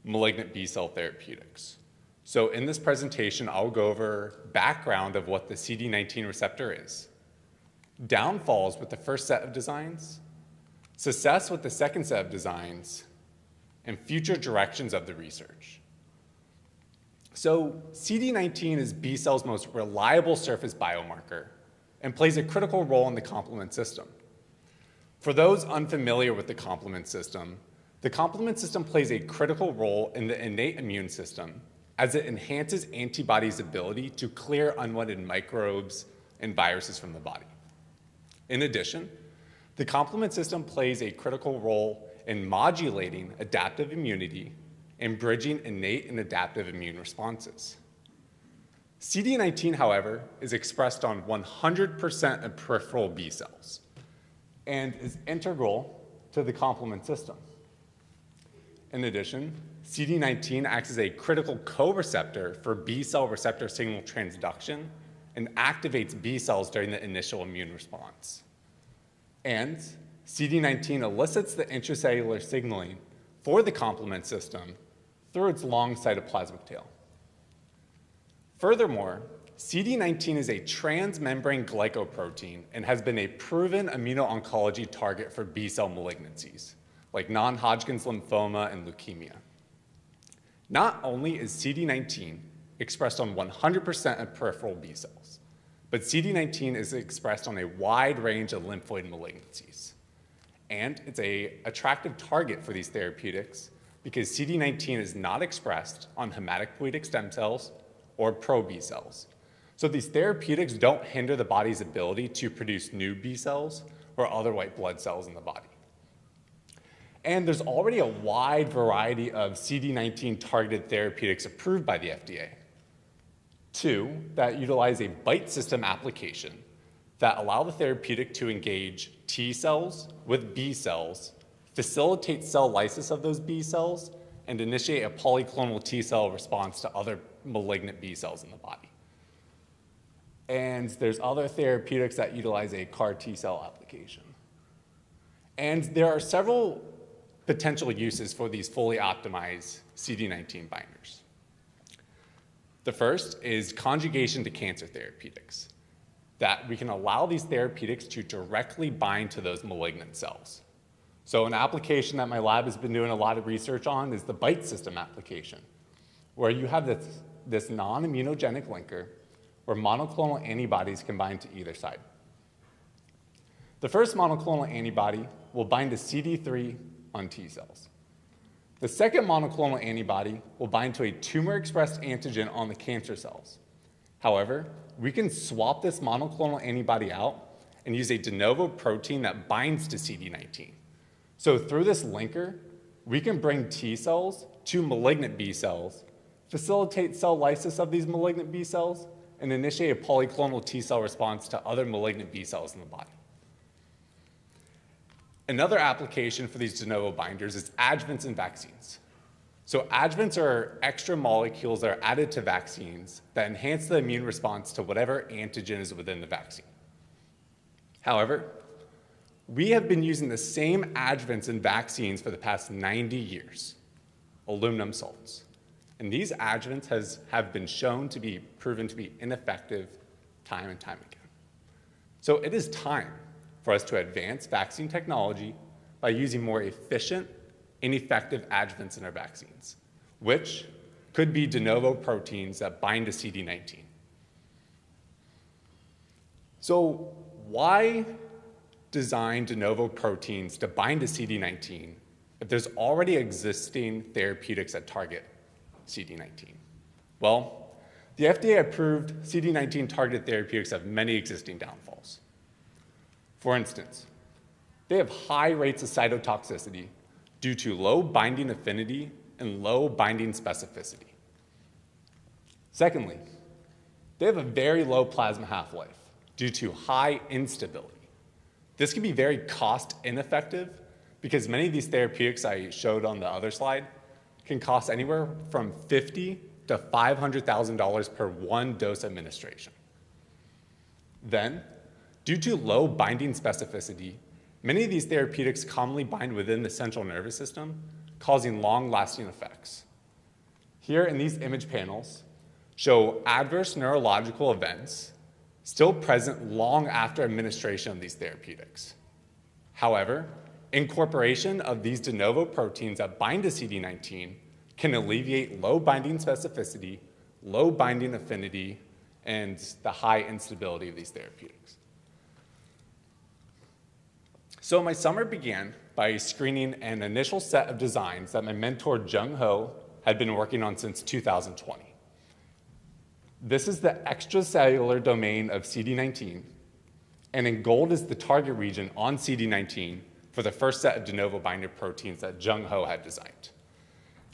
malignant B-cell therapeutics. So in this presentation, I'll go over background of what the CD19 receptor is, downfalls with the first set of designs, success with the second set of designs, and future directions of the research. So CD19 is B-cell's most reliable surface biomarker and plays a critical role in the complement system. For those unfamiliar with the complement system plays a critical role in the innate immune system as it enhances antibodies' ability to clear unwanted microbes and viruses from the body. In addition, the complement system plays a critical role in modulating adaptive immunity and bridging innate and adaptive immune responses. CD19, however, is expressed on 100% of peripheral B cells and is integral to the complement system. In addition, CD19 acts as a critical co-receptor for B-cell receptor signal transduction and activates B cells during the initial immune response. And CD19 elicits the intracellular signaling for the complement system through its long cytoplasmic tail. Furthermore, CD19 is a transmembrane glycoprotein and has been a proven immuno-oncology target for B-cell malignancies, like non-Hodgkin's lymphoma and leukemia. Not only is CD19 expressed on 100% of peripheral B cells, but CD19 is expressed on a wide range of lymphoid malignancies. And it's an attractive target for these therapeutics because CD19 is not expressed on hematopoietic stem cells or pro-B cells. So these therapeutics don't hinder the body's ability to produce new B cells or other white blood cells in the body. And there's already a wide variety of CD19 targeted therapeutics approved by the FDA. 2 that utilize a BITE system application that allow the therapeutic to engage T cells with B cells, facilitate cell lysis of those B cells, and initiate a polyclonal T cell response to other malignant B cells in the body. And there's other therapeutics that utilize a CAR T cell application. And there are several potential uses for these fully optimized CD19 binders. The first is conjugation to cancer therapeutics, that we can allow these therapeutics to directly bind to those malignant cells. So an application that my lab has been doing a lot of research on is the BITE system application, where you have this non-immunogenic linker where monoclonal antibodies can bind to either side. The first monoclonal antibody will bind to CD3 on T cells. The second monoclonal antibody will bind to a tumor-expressed antigen on the cancer cells. However, we can swap this monoclonal antibody out and use a de novo protein that binds to CD19. So through this linker, we can bring T cells to malignant B cells, facilitate cell lysis of these malignant B cells, and initiate a polyclonal T cell response to other malignant B cells in the body. Another application for these de novo binders is adjuvants in vaccines. So adjuvants are extra molecules that are added to vaccines that enhance the immune response to whatever antigen is within the vaccine. However, we have been using the same adjuvants in vaccines for the past 90 years, aluminum salts. And these adjuvants have been shown to be proven to be ineffective time and time again. So it is time for us to advance vaccine technology by using more efficient and effective adjuvants in our vaccines, which could be de novo proteins that bind to CD19. So why design de novo proteins to bind to CD19 if there's already existing therapeutics that target CD19? Well, the FDA-approved CD19 targeted therapeutics have many existing downfalls. For instance, they have high rates of cytotoxicity due to low binding affinity and low binding specificity. Secondly, they have a very low plasma half-life due to high instability. This can be very cost ineffective because many of these therapeutics I showed on the other slide can cost anywhere from $50,000 to $500,000 per one dose administration. Then, due to low binding specificity, many of these therapeutics commonly bind within the central nervous system, causing long-lasting effects. Here in these image panels show adverse neurological events still present long after administration of these therapeutics. However, incorporation of these de novo proteins that bind to CD19 can alleviate low binding specificity, low binding affinity, and the high instability of these therapeutics. So my summer began by screening an initial set of designs that my mentor Jung Ho had been working on since 2020. This is the extracellular domain of CD19, and in gold is the target region on CD19 for the first set of de novo binder proteins that Jung Ho had designed.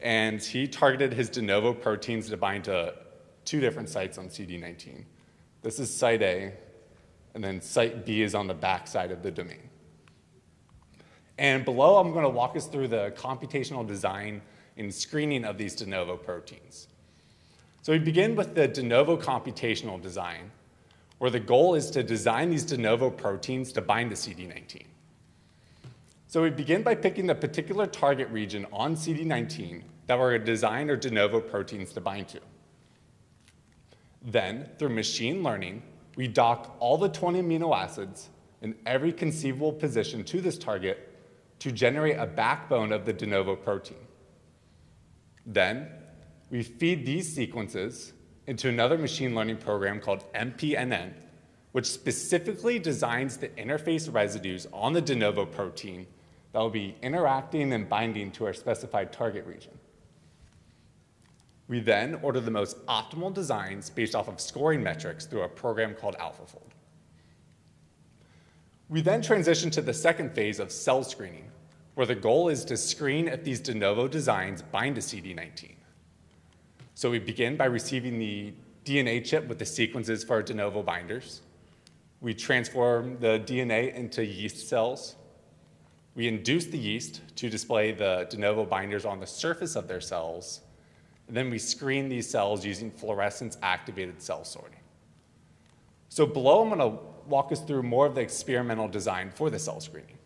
And he targeted his de novo proteins to bind to 2 different sites on CD19. This is site A, and then site B is on the back side of the domain. And below, I'm going to walk us through the computational design and screening of these de novo proteins. So we begin with the de novo computational design, where the goal is to design these de novo proteins to bind to CD19. So we begin by picking the particular target region on CD19 that we're going to design our de novo proteins to bind to. Then, through machine learning, we dock all the 20 amino acids in every conceivable position to this target to generate a backbone of the de novo protein. Then, we feed these sequences into another machine learning program called MPNN, which specifically designs the interface residues on the de novo protein that will be interacting and binding to our specified target region. We then order the most optimal designs based off of scoring metrics through a program called AlphaFold. We then transition to the second phase of cell screening, where the goal is to screen if these de novo designs bind to CD19. So we begin by receiving the DNA chip with the sequences for our de novo binders. We transform the DNA into yeast cells. We induce the yeast to display the de novo binders on the surface of their cells. And then we screen these cells using fluorescence-activated cell sorting. So below, I'm going to walk us through more of the experimental design for the cell screening.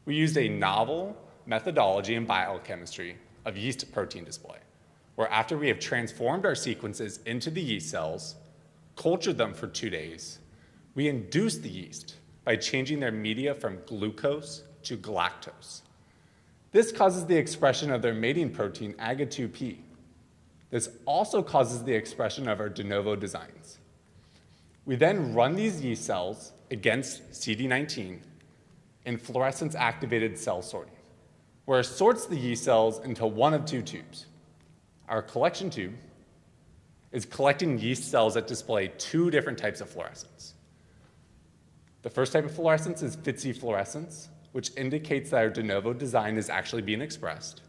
We used a novel methodology in biochemistry of yeast protein display, where after we have transformed our sequences into the yeast cells, cultured them for 2 days, we induce the yeast by changing their media from glucose to galactose. This causes the expression of their mating protein, AGA2P. This also causes the expression of our de novo designs. We then run these yeast cells against CD19 in fluorescence-activated cell sorting, where it sorts the yeast cells into one of two tubes. Our collection tube is collecting yeast cells that display two different types of fluorescence. The first type of fluorescence is FITC fluorescence, which indicates that our de novo design is actually being expressed.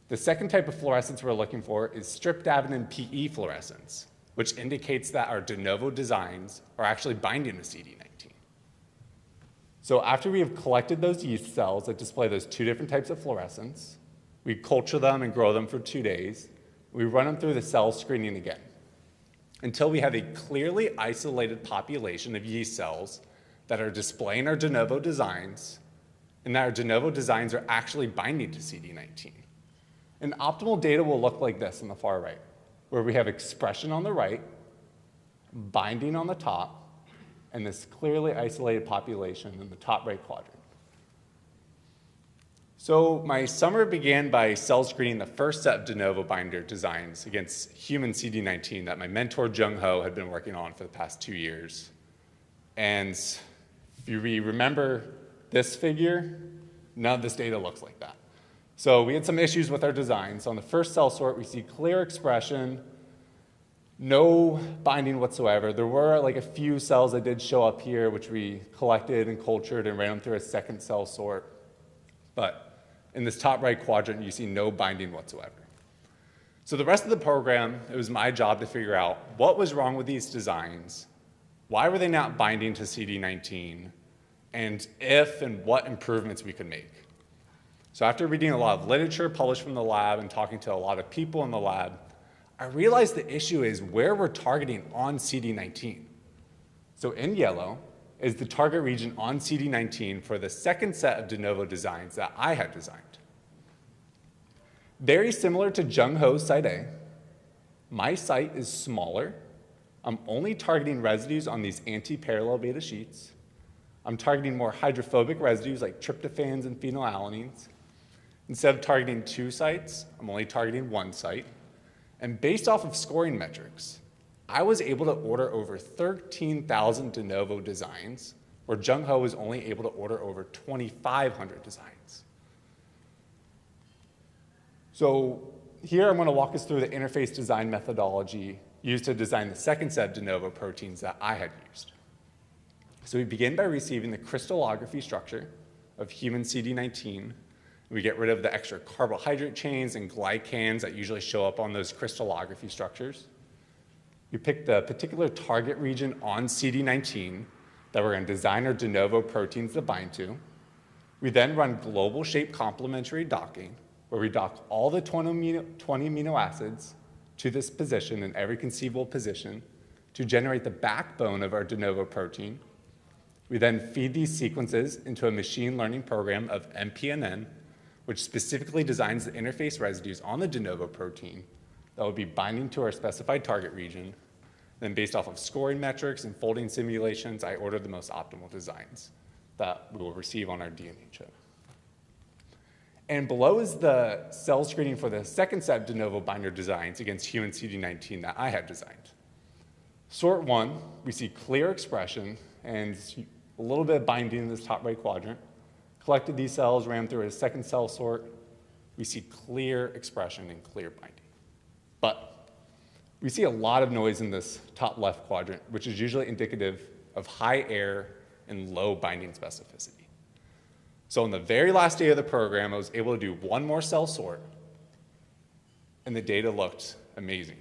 The second type of fluorescence we're looking for is striptavinin PE fluorescence, which indicates that our de novo designs are actually binding to CD19. So after we have collected those yeast cells that display those two different types of fluorescence, we culture them and grow them for 2 days. We run them through the cell screening again until we have a clearly isolated population of yeast cells that are displaying our de novo designs, and that our de novo designs are actually binding to CD19. And optimal data will look like this on the far right, where we have expression on the right, binding on the top, and this clearly isolated population in the top right quadrant. So my summer began by cell screening the first set of de novo binder designs against human CD19 that my mentor Jung Ho had been working on for the past 2 years. And if you remember this figure, none of this data looks like that. So we had some issues with our designs. On the first cell sort, we see clear expression, no binding whatsoever. There were like a few cells that did show up here, which we collected and cultured and ran them through a second cell sort. But in this top right quadrant, you see no binding whatsoever. So the rest of the program, it was my job to figure out what was wrong with these designs, why were they not binding to CD19, and if and what improvements we could make. So after reading a lot of literature published from the lab and talking to a lot of people in the lab, I realized the issue is where we're targeting on CD19. So in yellow is the target region on CD19 for the second set of de novo designs that I had designed. Very similar to Jung Ho's site A, my site is smaller. I'm only targeting residues on these anti-parallel beta sheets. I'm targeting more hydrophobic residues like tryptophans and phenylalanines. Instead of targeting 2 sites, I'm only targeting 1 site. And based off of scoring metrics, I was able to order over 13,000 de novo designs, where Jung Ho was only able to order over 2,500 designs. So here I'm going to walk us through the interface design methodology used to design the second set of de novo proteins that I had used. So we begin by receiving the crystallography structure of human CD19. We get rid of the extra carbohydrate chains and glycans that usually show up on those crystallography structures. We pick the particular target region on CD19 that we're going to design our de novo proteins to bind to. We then run global shape complementary docking, where we dock all the 20 amino acids to this position in every conceivable position to generate the backbone of our de novo protein. We then feed these sequences into a machine learning program of MPNN, which specifically designs the interface residues on the de novo protein that would be binding to our specified target region. Then based off of scoring metrics and folding simulations, I ordered the most optimal designs that we will receive on our DNA chip. And below is the cell screening for the second set of de novo binder designs against human CD19 that I had designed. Sort 1, we see clear expression and a little bit of binding in this top right quadrant. Collected these cells, ran through a second cell sort. We see clear expression and clear binding. But we see a lot of noise in this top left quadrant, which is usually indicative of high error and low binding specificity. So on the very last day of the program, I was able to do one more cell sort, and the data looked amazing.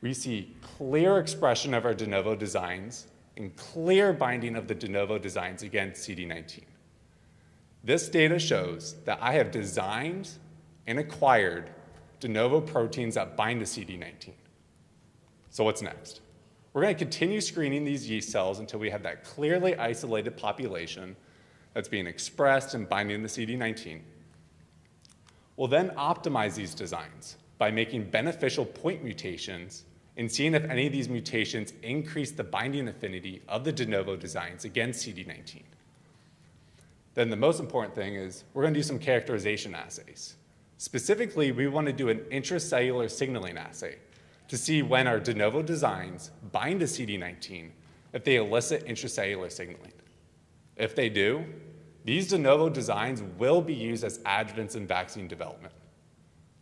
We see clear expression of our de novo designs and clear binding of the de novo designs against CD19. This data shows that I have designed and acquired de novo proteins that bind to CD19. So what's next? We're going to continue screening these yeast cells until we have that clearly isolated population that's being expressed and binding to CD19. We'll then optimize these designs by making beneficial point mutations and seeing if any of these mutations increase the binding affinity of the de novo designs against CD19. Then the most important thing is we're going to do some characterization assays. Specifically, we want to do an intracellular signaling assay to see when our de novo designs bind to CD19 if they elicit intracellular signaling. If they do, these de novo designs will be used as adjuvants in vaccine development.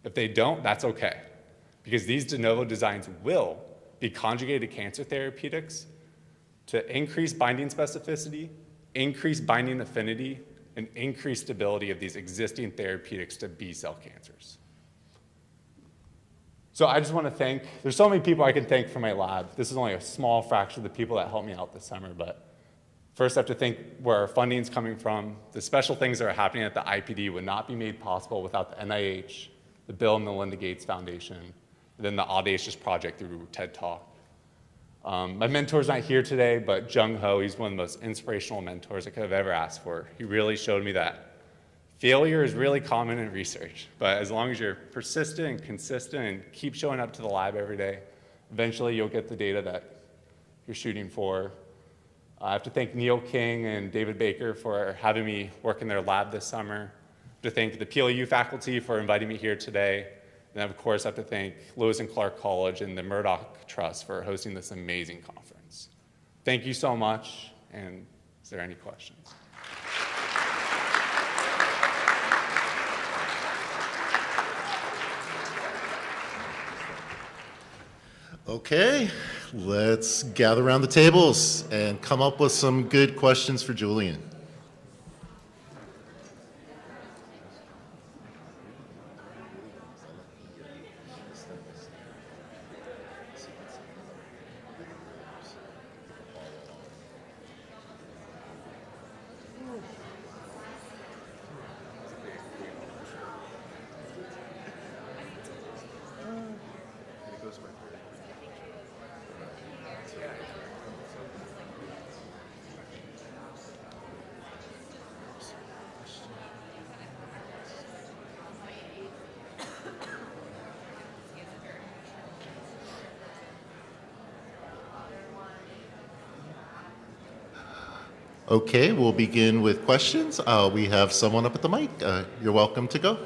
If they don't, that's okay, because these de novo designs will be conjugated to cancer therapeutics to increase binding specificity, increase binding affinity, and increase stability of these existing therapeutics to B-cell cancers. So I just want to thank, there's so many people I can thank for my lab. This is only a small fraction of the people that helped me out this summer, but first I have to thank where our funding is coming from. The special things that are happening at the IPD would not be made possible without the NIH, the Bill and Melinda Gates Foundation, and then the Audacious Project through TED Talk. My mentor's not here today, but Jung Ho, he's one of the most inspirational mentors I could have ever asked for. He really showed me that failure is really common in research, but as long as you're persistent and consistent and keep showing up to the lab every day, eventually you'll get the data that you're shooting for. I have to thank Neil King and David Baker for having me work in their lab this summer. I have to thank the PLU faculty for inviting me here today. And of course, I have to thank Lewis and Clark College and the Murdock Trust for hosting this amazing conference. Thank you so much, and is there any questions? Okay, let's gather around the tables and come up with some good questions for Julian. Okay, we'll begin with questions. We have someone up at the mic. You're welcome to go.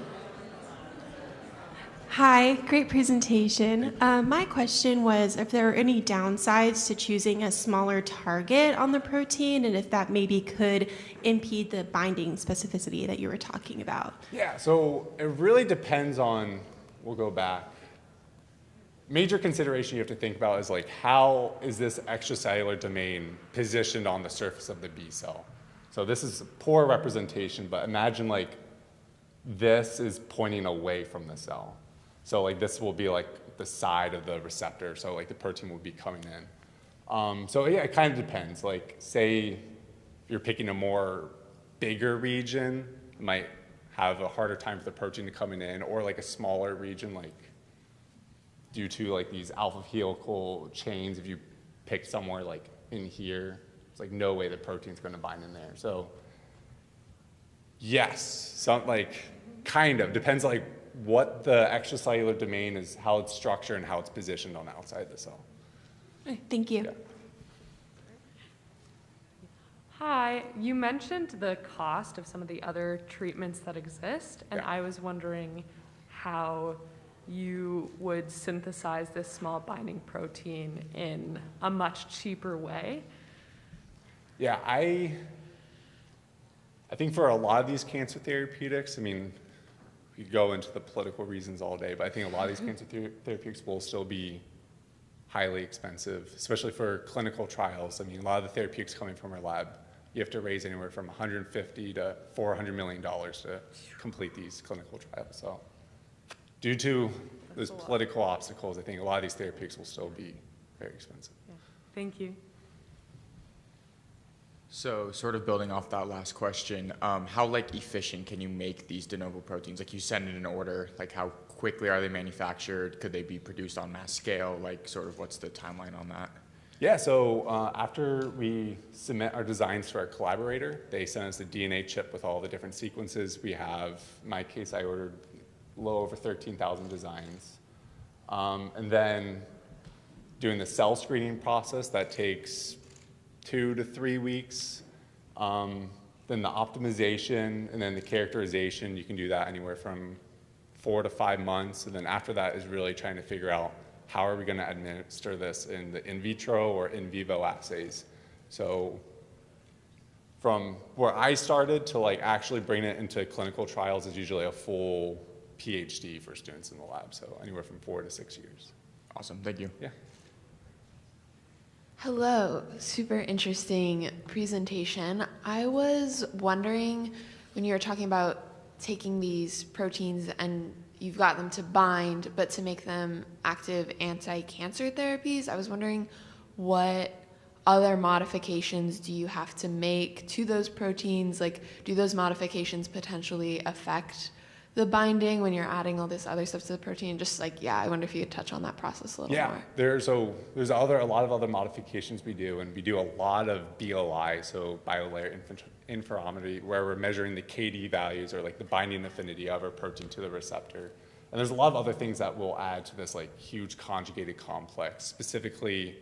Hi, great presentation. My question was if there are any downsides to choosing a smaller target on the protein and if that maybe could impede the binding specificity that you were talking about. Yeah, so it really depends on, we'll go back. Major consideration you have to think about is like, how is this extracellular domain positioned on the surface of the B cell? So this is poor representation, but imagine like this is pointing away from the cell. So like this will be like the side of the receptor, so like the protein will be coming in. So yeah, it kind of depends. Like say you're picking a more bigger region, it might have a harder time for the protein to coming in, or like a smaller region, like due to like these alpha helical chains, if you pick somewhere like in here, it's like no way the protein's going to bind in there. So yes, some like Kind of. Depends like what the extracellular domain is, how it's structured, and how it's positioned on the outside of the cell. Thank you. Yeah. Hi, you mentioned the cost of some of the other treatments that exist, and I was wondering how you would synthesize this small binding protein in a much cheaper way. Yeah, I think for a lot of these cancer therapeutics, I mean, we could go into the political reasons all day, but I think a lot of these cancer therapeutics will still be highly expensive, especially for clinical trials. I mean, a lot of the therapeutics coming from our lab, you have to raise anywhere from $150 to $400 million to complete these clinical trials. So due to those political obstacles, I think a lot of these therapeutics will still be very expensive. Yeah. Thank you. So sort of building off that last question, how like efficient can you make these de novo proteins? Like you send in an order, like how quickly are they manufactured? Could they be produced on mass scale? Like sort of what's the timeline on that? Yeah, so after we submit our designs to our collaborator, they send us a DNA chip with all the different sequences. We have, in my case, I ordered a little over 13,000 designs. And then doing the cell screening process, that takes 2 to 3 weeks. Then the optimization and then the characterization, you can do that anywhere from 4 to 5 months. And then after that is really trying to figure out how are we going to administer this in the in vitro or in vivo assays. So from where I started to like actually bring it into clinical trials is usually a full PhD for students in the lab. So anywhere from 4 to 6 years. Awesome, thank you. Yeah. Hello, super interesting presentation. I was wondering when you were talking about taking these proteins and you've got them to bind, but to make them active anti-cancer therapies, I was wondering what other modifications do you have to make to those proteins? Like, do those modifications potentially affect the binding when you're adding all this other stuff to the protein? Just like, yeah, I wonder if you could touch on that process a little more. There's a lot of other modifications we do, and we do a lot of BLI, so biolayer interferometry, where we're measuring the KD values or like the binding affinity of our protein to the receptor. And there's a lot of other things that we'll add to this like huge conjugated complex, specifically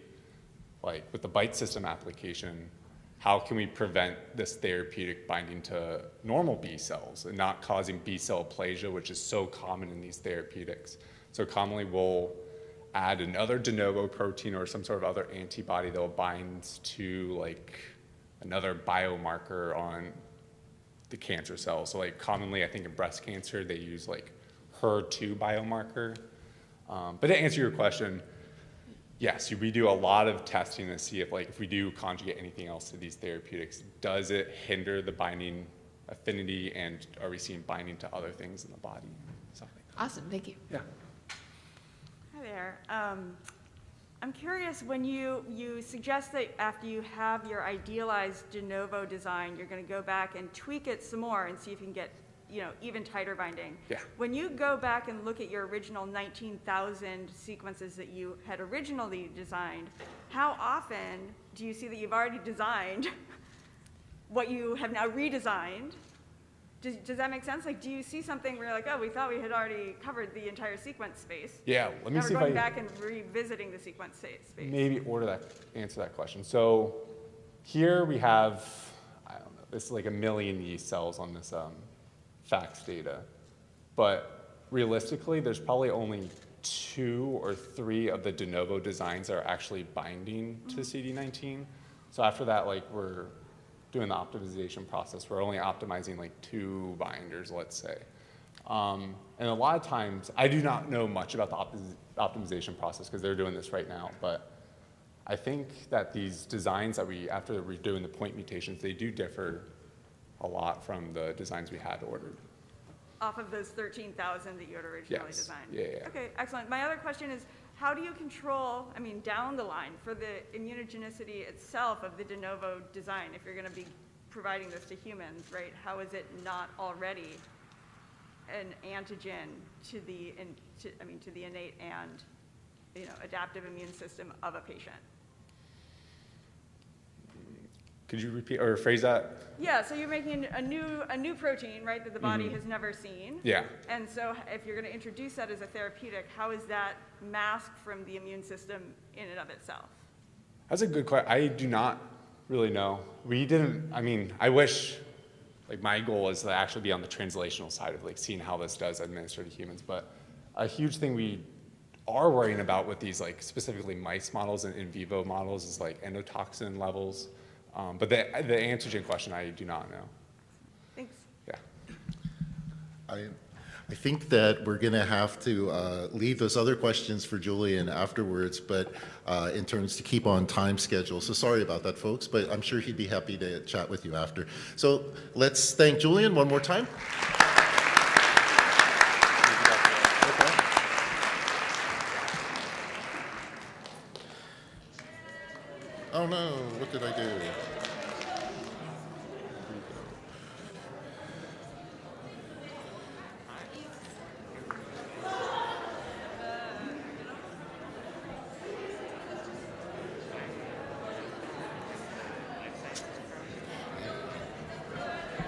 like with the BITE system application. How can we prevent this therapeutic binding to normal B cells and not causing B cell aplasia, which is so common in these therapeutics? So commonly we'll add another de novo protein or some sort of other antibody that will bind to like another biomarker on the cancer cells. So like commonly I think in breast cancer they use like HER2 biomarker. But to answer your question, yes, we do a lot of testing to see if we do conjugate anything else to these therapeutics, does it hinder the binding affinity, and are we seeing binding to other things in the body? Stuff like that. Awesome, thank you. Yeah. Hi there. I'm curious, when you suggest that after you have your idealized de novo design, you're going to go back and tweak it some more and see if you can get even tighter binding. Yeah. When you go back and look at your original 19,000 sequences that you had originally designed, how often do you see that you've already designed what you have now redesigned? Does that make sense? Like, do you see something where you're like, oh, we thought we had already covered the entire sequence space? Yeah, let me now see we're if going back and revisiting the sequence space. Maybe answer that question. So here we have, I don't know, this is like 1 million yeast cells on this FACS data. But realistically, there's probably only 2 or 3 of the de novo designs that are actually binding to CD19. So after that, like we're doing the optimization process, we're only optimizing like 2 binders, let's say. And a lot of times, I do not know much about the optimization process because they're doing this right now, but I think that these designs that after we're doing the point mutations, they do differ a lot from the designs we had ordered. Off of those 13,000 that you had originally designed? Yeah. Okay, excellent. My other question is, how do you control, down the line, for the immunogenicity itself of the de novo design, if you're going to be providing this to humans, right? How is it not already an antigen to the innate and adaptive immune system of a patient? Could you repeat or phrase that? Yeah, so you're making a new protein, right, that the body Mhm. has never seen. Yeah. And so if you're going to introduce that as a therapeutic, how is that masked from the immune system in and of itself? That's a good question. I do not really know. I wish, like my goal is to actually be on the translational side of like seeing how this does administer to humans. But a huge thing we are worrying about with these like specifically mice models and in vivo models is like endotoxin levels. But the antigen question, I do not know. Thanks. Yeah. I think that we're going to have to leave those other questions for Julian afterwards, but in terms to keep on time schedule. So sorry about that, folks, but I'm sure he'd be happy to chat with you after. So let's thank Julian one more time. Oh no, what did I do?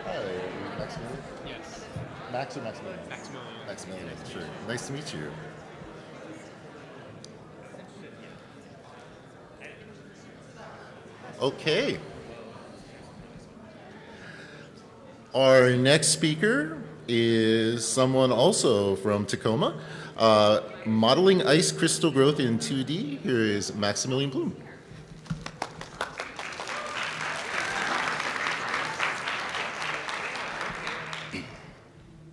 Hi, Maximilian? Yes. Max or Maximilian? Maximilian. Maximilian, sure. Nice to meet you. Okay. Our next speaker is someone also from Tacoma, modeling ice crystal growth in 2D. Here is Maximilian Bloom.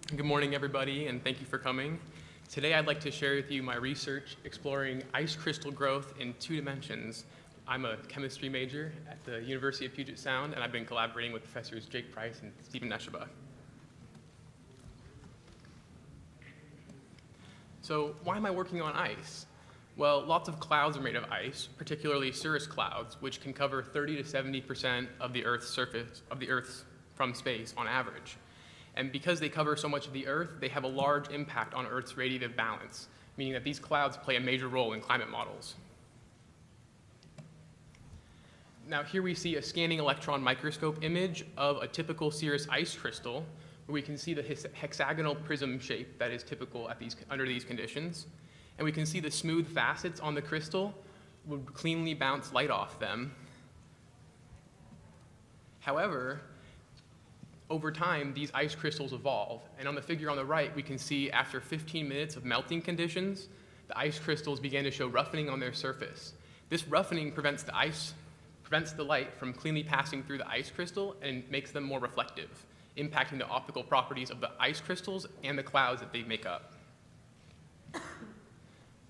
Good morning, everybody, and thank you for coming. Today, I'd like to share with you my research exploring ice crystal growth in 2 dimensions. I'm a chemistry major at the University of Puget Sound, and I've been collaborating with Professors Jake Price and Stephen Neshabaugh. So why am I working on ice? Well, lots of clouds are made of ice, particularly cirrus clouds, which can cover 30 to 70% of the Earth's surface, from space on average. And because they cover so much of the Earth, they have a large impact on Earth's radiative balance, meaning that these clouds play a major role in climate models. Now here we see a scanning electron microscope image of a typical cirrus ice crystal, where we can see the hexagonal prism shape that is typical under these conditions. And we can see the smooth facets on the crystal would cleanly bounce light off them. However, over time, these ice crystals evolve. And on the figure on the right, we can see after 15 minutes of melting conditions, the ice crystals begin to show roughening on their surface. This roughening prevents the light from cleanly passing through the ice crystal and makes them more reflective, impacting the optical properties of the ice crystals and the clouds that they make up.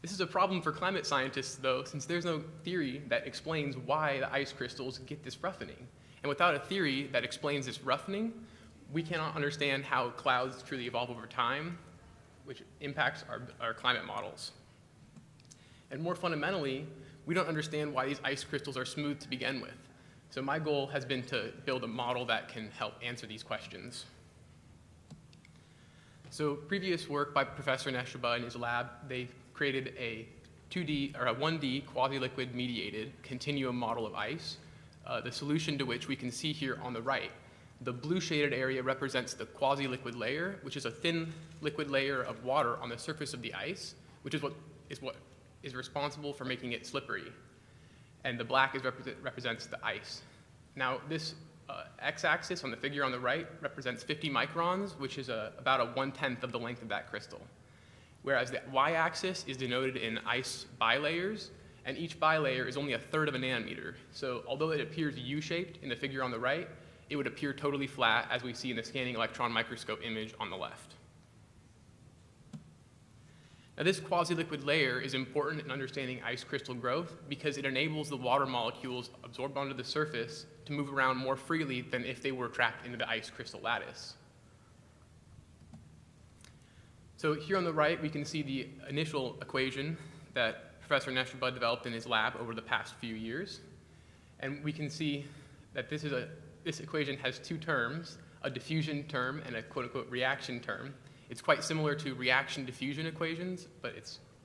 This is a problem for climate scientists, though, since there's no theory that explains why the ice crystals get this roughening. And without a theory that explains this roughening, we cannot understand how clouds truly evolve over time, which impacts our climate models. And more fundamentally, we don't understand why these ice crystals are smooth to begin with. So my goal has been to build a model that can help answer these questions. So previous work by Professor Neshabaugh in his lab, they created a 2D or a 1D quasi-liquid mediated continuum model of ice, the solution to which we can see here on the right. The blue shaded area represents the quasi-liquid layer, which is a thin liquid layer of water on the surface of the ice, which is what is responsible for making it slippery. And the black represents the ice. Now this x-axis on the figure on the right represents 50 microns, which is about a 1/10 of the length of that crystal. Whereas the y-axis is denoted in ice bilayers, and each bilayer is only 1/3 of a nanometer. So although it appears U-shaped in the figure on the right, it would appear totally flat as we see in the scanning electron microscope image on the left. Now this quasi-liquid layer is important in understanding ice crystal growth because it enables the water molecules absorbed onto the surface to move around more freely than if they were trapped into the ice crystal lattice. So here on the right, we can see the initial equation that Professor Neshabaugh developed in his lab over the past few years. And we can see that this equation has 2 terms, a diffusion term and a quote-unquote reaction term. It's quite similar to reaction-diffusion equations, but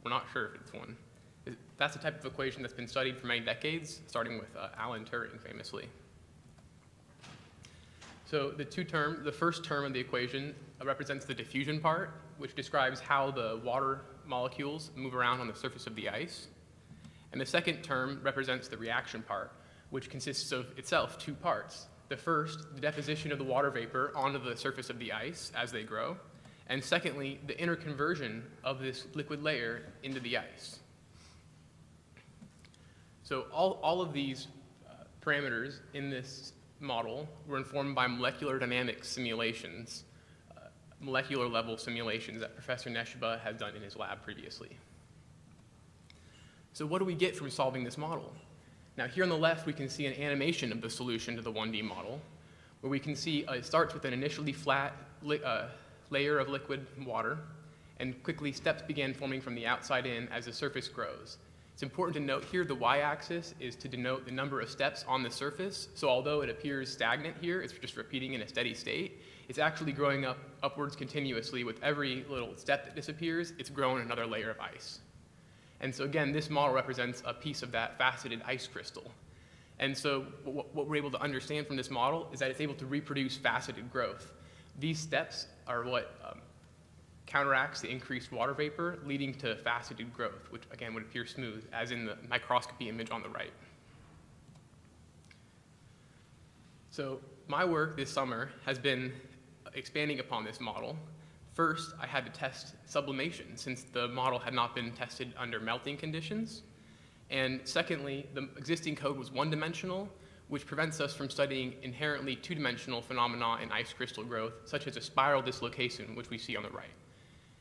we're not sure if it's one. That's a type of equation that's been studied for many decades, starting with Alan Turing, famously. So the first term of the equation represents the diffusion part, which describes how the water molecules move around on the surface of the ice. And the second term represents the reaction part, which consists of itself two parts. The first, the deposition of the water vapor onto the surface of the ice as they grow. And secondly, the interconversion of this liquid layer into the ice. So all of these parameters in this model were informed by molecular dynamics simulations, molecular level simulations that Professor Neshiba has done in his lab previously. So what do we get from solving this model? Now here on the left we can see an animation of the solution to the 1D model, where we can see it starts with an initially flat layer of liquid water, and quickly steps began forming from the outside in as the surface grows. It's important to note here the y-axis is to denote the number of steps on the surface, so although it appears stagnant here, it's just repeating in a steady state, it's actually growing upwards continuously. With every little step that disappears, it's growing another layer of ice. And so again, this model represents a piece of that faceted ice crystal. And so what we're able to understand from this model is that it's able to reproduce faceted growth. These steps are what counteracts the increased water vapor, leading to faceted growth, which again would appear smooth, as in the microscopy image on the right. So my work this summer has been expanding upon this model. First, I had to test sublimation, since the model had not been tested under melting conditions. And secondly, the existing code was one-dimensional, which prevents us from studying inherently two-dimensional phenomena in ice crystal growth, such as a spiral dislocation, which we see on the right.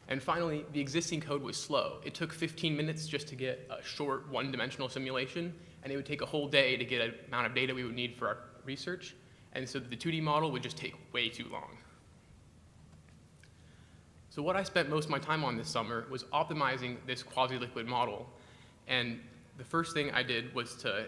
And finally, the existing code was slow. It took 15 minutes just to get a short one-dimensional simulation, and it would take a whole day to get an amount of data we would need for our research. And so the 2D model would just take way too long. So what I spent most of my time on this summer was optimizing this quasi-liquid model. And the first thing I did was to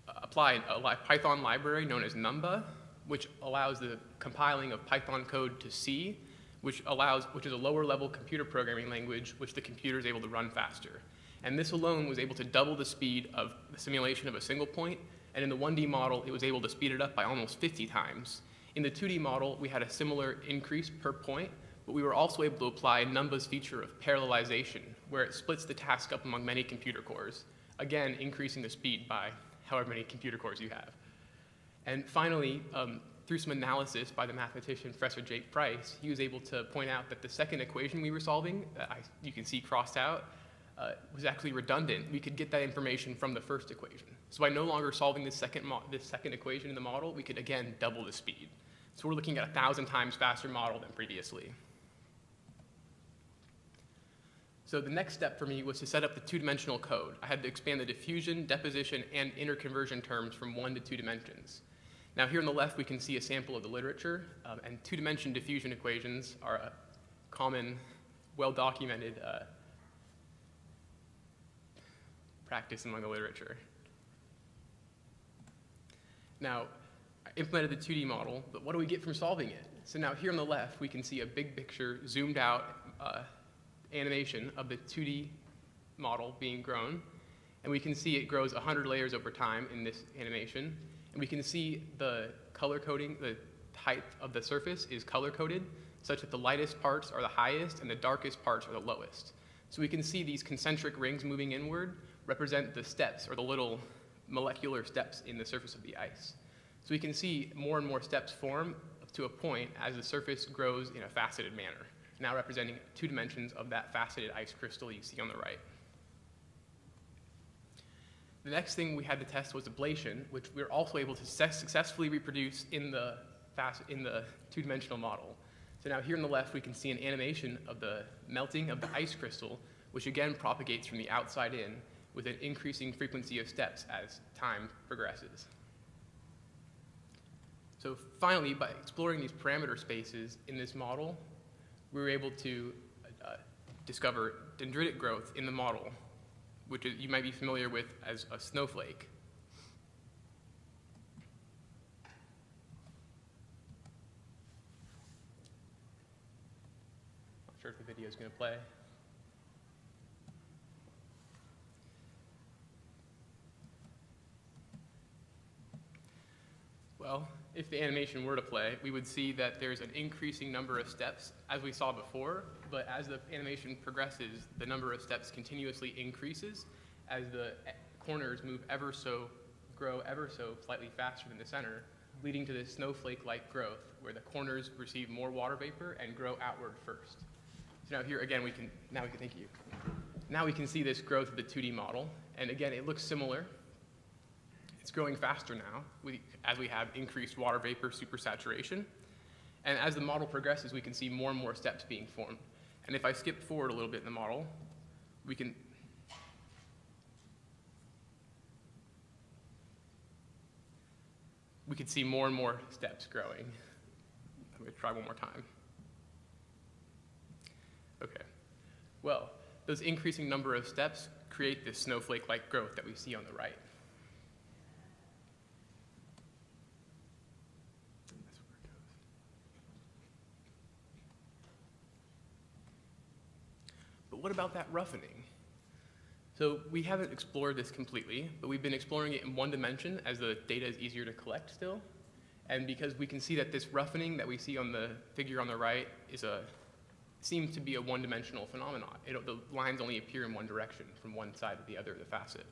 apply a Python library known as Numba, which allows the compiling of Python code to C, which is a lower level computer programming language which the computer is able to run faster. And this alone was able to double the speed of the simulation of a single point, and in the 1D model it was able to speed it up by almost 50 times. In the 2D model we had a similar increase per point, but we were also able to apply Numba's feature of parallelization, where it splits the task up among many computer cores, again increasing the speed by however many computer cores you have. And finally, through some analysis by the mathematician Professor Jake Price, he was able to point out that the second equation we were solving, that you can see crossed out, was actually redundant. We could get that information from the first equation. So by no longer solving this second equation in the model, we could again double the speed. So we're looking at 1,000 times faster model than previously. So the next step for me was to set up the two-dimensional code. I had to expand the diffusion, deposition, and interconversion terms from 1 to 2 dimensions. Now here on the left we can see a sample of the literature, and two-dimension diffusion equations are a common, well-documented practice among the literature. Now, I implemented the 2D model, but what do we get from solving it? So now here on the left we can see a big picture, zoomed out animation of the 2D model being grown, and we can see it grows 100 layers over time in this animation. And we can see the color coding, the height of the surface is color coded, such that the lightest parts are the highest and the darkest parts are the lowest. So we can see these concentric rings moving inward represent the steps, or the little molecular steps in the surface of the ice. So we can see more and more steps form to a point as the surface grows in a faceted manner, now representing 2 dimensions of that faceted ice crystal you see on the right. The next thing we had to test was ablation, which we were also able to successfully reproduce in the 2-dimensional model. So now here on the left, we can see an animation of the melting of the ice crystal, which again propagates from the outside in with an increasing frequency of steps as time progresses. So finally, by exploring these parameter spaces in this model, we were able to discover dendritic growth in the model, which you might be familiar with as a snowflake. Not sure if the video is going to play. Well, if the animation were to play, we would see that there's an increasing number of steps as we saw before, but as the animation progresses, the number of steps continuously increases as the corners grow ever so slightly faster than the center, leading to this snowflake-like growth where the corners receive more water vapor and grow outward first. So now here again, thank you. Now we can see this growth of the 2D model, and again, it looks similar. It's growing faster now as we have increased water vapor supersaturation. And as the model progresses, we can see more and more steps being formed. And if I skip forward a little bit in the model, we could see more and more steps growing. I'm going to try one more time. Okay. Well, those increasing number of steps create this snowflake-like growth that we see on the right. But what about that roughening? So we haven't explored this completely, but we've been exploring it in one dimension as the data is easier to collect still. And because we can see that this roughening that we see on the figure on the right seems to be a one-dimensional phenomenon. The lines only appear in one direction, from one side to the other of the facet.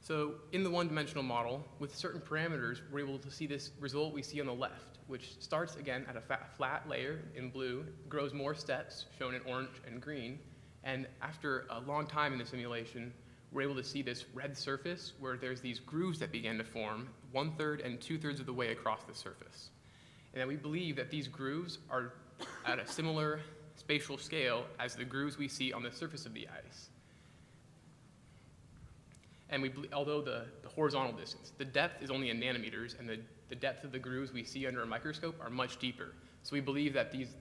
So in the one-dimensional model, with certain parameters, we're able to see this result we see on the left, which starts again at a flat layer in blue, grows more steps, shown in orange and green, and after a long time in the simulation, we're able to see this red surface where there's these grooves that begin to form 1/3 and 2/3 of the way across the surface. And then we believe that these grooves are at a similar spatial scale as the grooves we see on the surface of the ice. And although the horizontal distance, the depth is only in nanometers, and the depth of the grooves we see under a microscope are much deeper. So we believe that these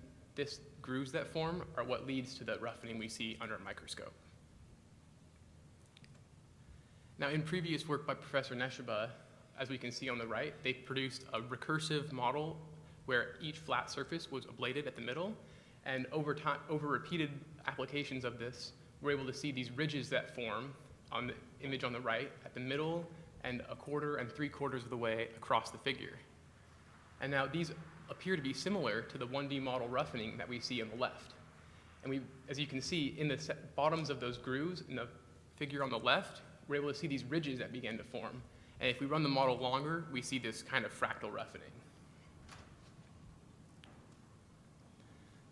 grooves that form are what leads to the roughening we see under a microscope. Now, in previous work by Professor Neshaba, as we can see on the right, they produced a recursive model where each flat surface was ablated at the middle, and over repeated applications of this, we're able to see these ridges that form on the image on the right at the middle and 1/4 and 3/4 of the way across the figure. And now these appear to be similar to the 1D model roughening that we see on the left. And as you can see, in the bottoms of those grooves in the figure on the left, we're able to see these ridges that begin to form. And if we run the model longer, we see this kind of fractal roughening.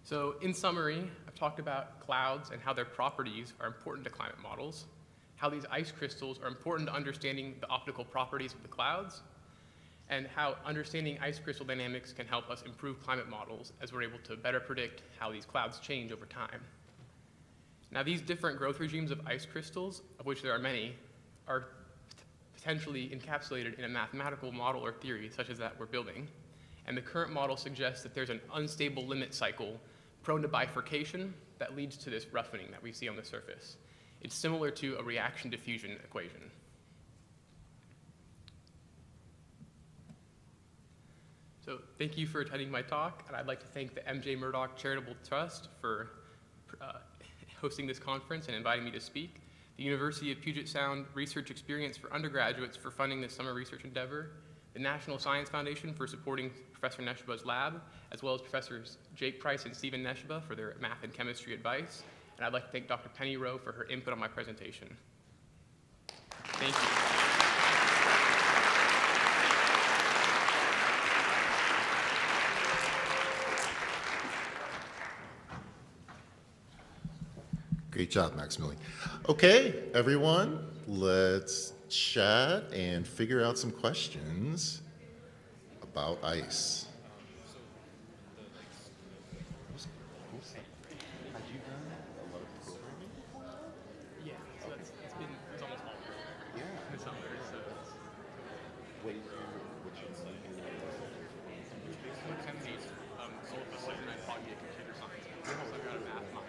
So in summary, I've talked about clouds and how their properties are important to climate models, how these ice crystals are important to understanding the optical properties of the clouds, and how understanding ice crystal dynamics can help us improve climate models as we're able to better predict how these clouds change over time. Now, these different growth regimes of ice crystals, of which there are many, are potentially encapsulated in a mathematical model or theory such as that we're building. And the current model suggests that there's an unstable limit cycle prone to bifurcation that leads to this roughening that we see on the surface. It's similar to a reaction diffusion equation. So thank you for attending my talk, and I'd like to thank the MJ Murdock Charitable Trust for hosting this conference and inviting me to speak, the University of Puget Sound Research Experience for undergraduates for funding this summer research endeavor, the National Science Foundation for supporting Professor Neshaba's lab, as well as Professors Jake Price and Stephen Neshaba for their math and chemistry advice. And I'd like to thank Dr. Penny Rowe for her input on my presentation. Thank you. Great job, Maximilian. Okay, everyone, let's chat and figure out some questions about ice. Yeah, so it's almost all in the summer, so what kind of needs, all of a sudden I'd probably be a computer science major, so I've got a math minor.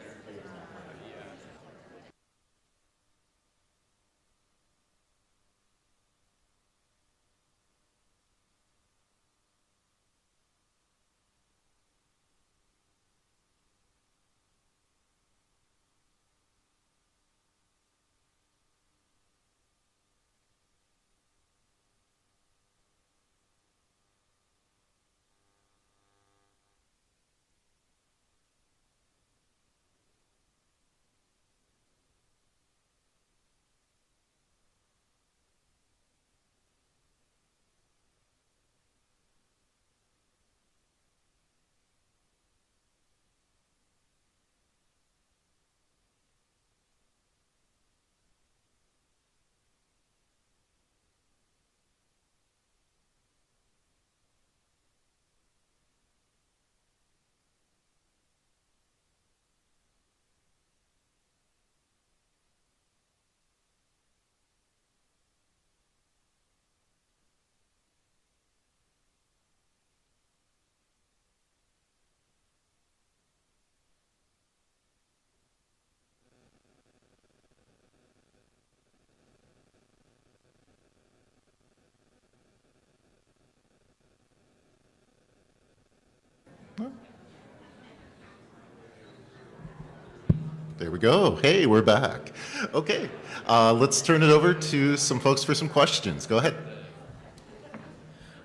There we go. Hey, we're back. Okay, let's turn it over to some folks for some questions. Go ahead.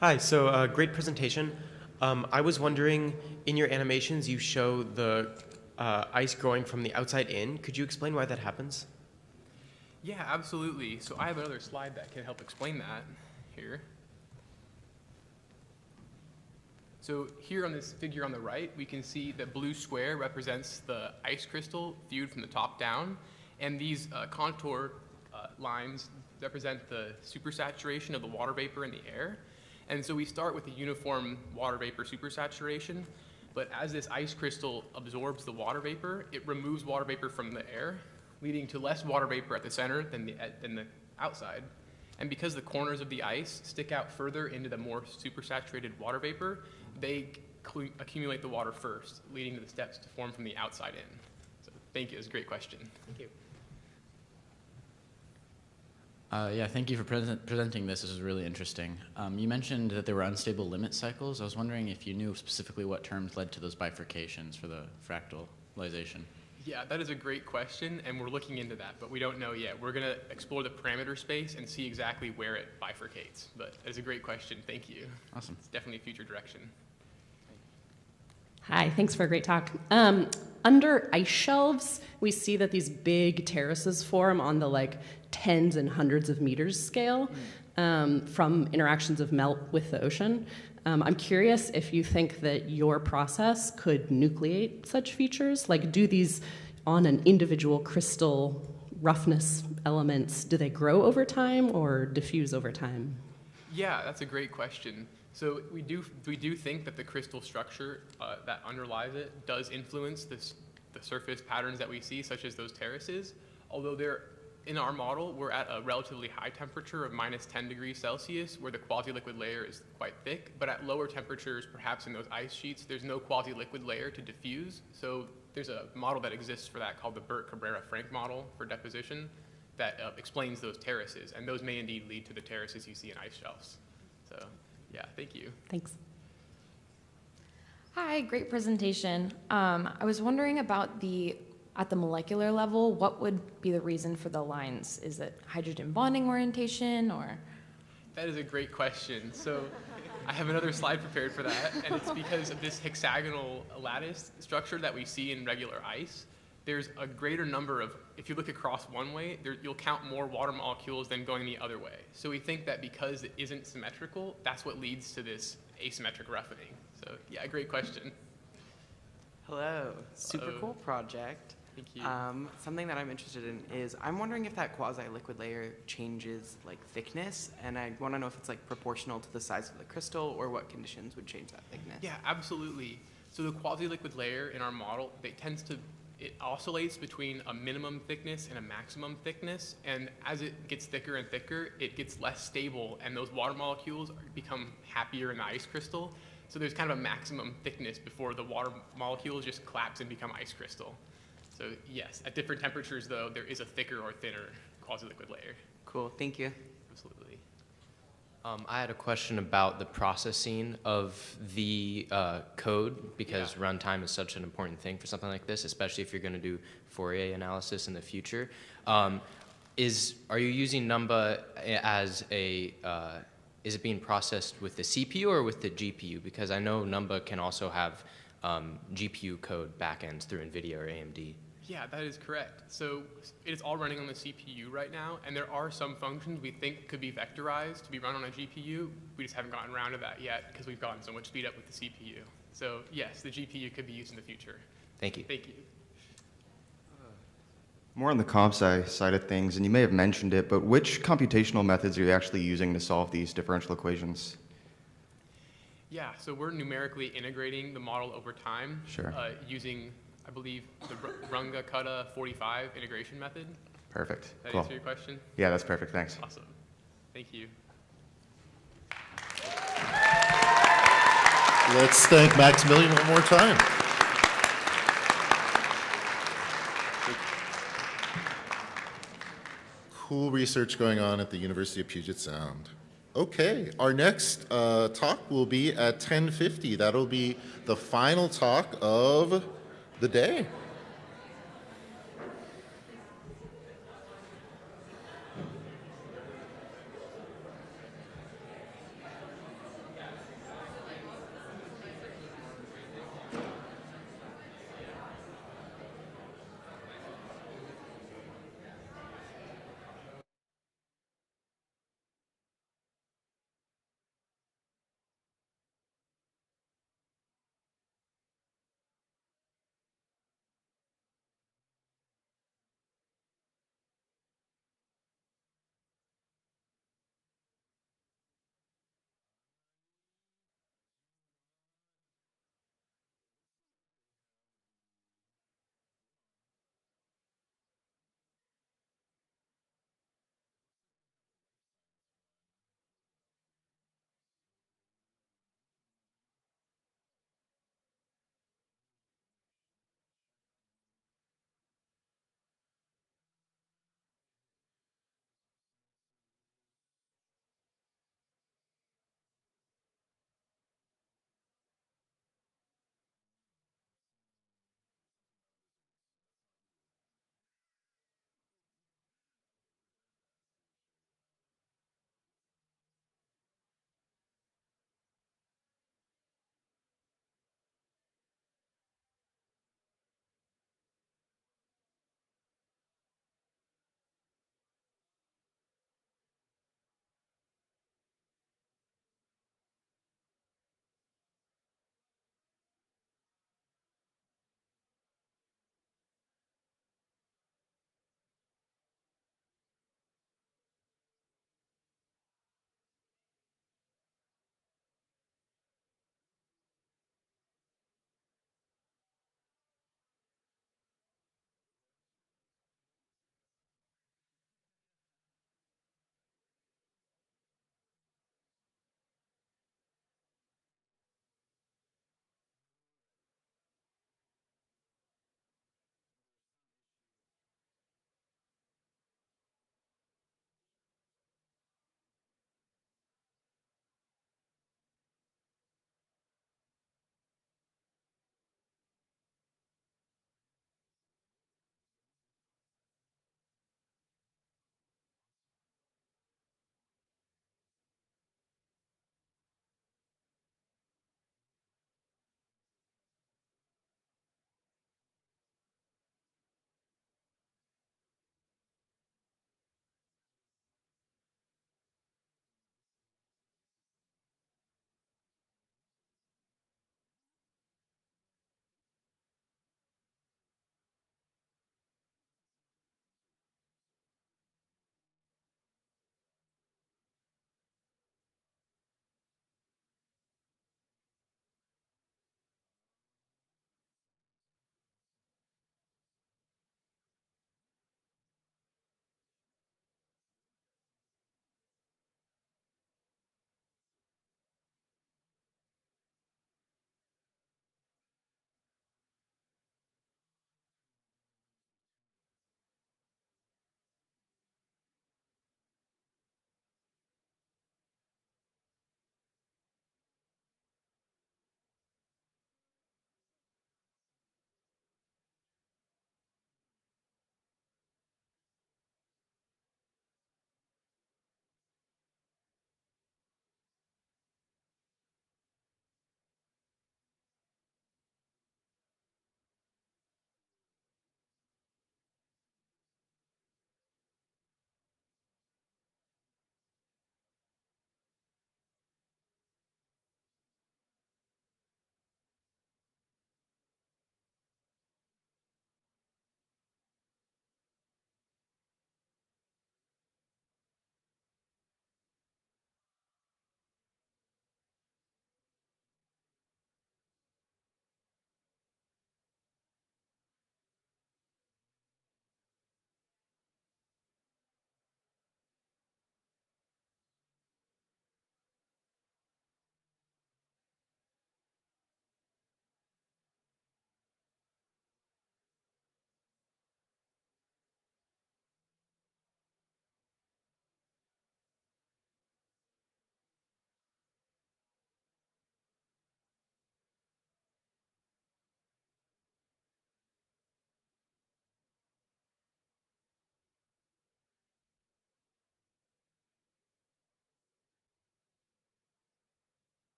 Hi, so great presentation. I was wondering, in your animations, you show the ice growing from the outside in. Could you explain why that happens? Yeah, absolutely. So I have another slide that can help explain that here. So here on this figure on the right, we can see the blue square represents the ice crystal viewed from the top down, and these contour lines represent the supersaturation of the water vapor in the air. And so we start with a uniform water vapor supersaturation, but as this ice crystal absorbs the water vapor, it removes water vapor from the air, leading to less water vapor at the center than the outside. And because the corners of the ice stick out further into the more supersaturated water vapor, they accumulate the water first, leading to the steps to form from the outside in. So thank you, it's a great question. Thank you. Yeah, thank you for presenting this. This is really interesting. You mentioned that there were unstable limit cycles. I was wondering if you knew specifically what terms led to those bifurcations for the fractalization. Yeah, that is a great question, and we're looking into that, but we don't know yet. We're going to explore the parameter space and see exactly where it bifurcates. But it's a great question. Thank you. Awesome. It's definitely a future direction. Hi, thanks for a great talk. Under ice shelves, we see that these big terraces form on the tens and hundreds of meters scale from interactions of melt with the ocean. I'm curious if you think that your process could nucleate such features. Do these on an individual crystal roughness elements, do they grow over time or diffuse over time? Yeah, that's a great question. So we do think that the crystal structure that underlies it does influence the surface patterns that we see, such as those terraces. Although in our model, we're at a relatively high temperature of -10 degrees Celsius, where the quasi-liquid layer is quite thick. But at lower temperatures, perhaps in those ice sheets, there's no quasi-liquid layer to diffuse. So there's a model that exists for that called the Burt-Cabrera-Frank model for deposition that explains those terraces. And those may indeed lead to the terraces you see in ice shelves. So yeah, thank you. Thanks. Hi, great presentation. I was wondering about at the molecular level, what would be the reason for the lines? Is it hydrogen bonding orientation or? That is a great question. So I have another slide prepared for that, and it's because of this hexagonal lattice structure that we see in regular ice. There's a greater number of, if you look across one way, you'll count more water molecules than going the other way. So we think that because it isn't symmetrical, that's what leads to this asymmetric roughening. So yeah, great question. Hello. Super cool project. Thank you. Something that I'm interested in is I'm wondering if that quasi-liquid layer changes thickness, and I want to know if it's proportional to the size of the crystal or what conditions would change that thickness. Yeah, absolutely. So the quasi-liquid layer in our model, it oscillates between a minimum thickness and a maximum thickness, and as it gets thicker and thicker, it gets less stable, and those water molecules become happier in the ice crystal. So there's kind of a maximum thickness before the water molecules just collapse and become ice crystal. So yes, at different temperatures, though, there is a thicker or thinner quasi-liquid layer. Cool, thank you. Absolutely. I had a question about the processing of the code, because runtime is such an important thing for something like this, especially if you're going to do Fourier analysis in the future. Are you using Numba as is it being processed with the CPU or with the GPU? Because I know Numba can also have GPU code backends through NVIDIA or AMD. Yeah, that is correct. So it is all running on the CPU right now, and there are some functions we think could be vectorized to be run on a GPU. We just haven't gotten around to that yet because we've gotten so much speed up with the CPU. So yes, the GPU could be used in the future. Thank you. Thank you. More on the comp side of things, and you may have mentioned it, but which computational methods are you actually using to solve these differential equations? Yeah, so we're numerically integrating the model over time using, I believe, the Runge-Kutta 45 integration method. Perfect. Does that Cool. answer your question? Yeah, that's perfect. Thanks. Awesome. Thank you. Let's thank Maximilian one more time. Cool research going on at the University of Puget Sound. Okay, our next talk will be at 10:50. That'll be the final talk of the day.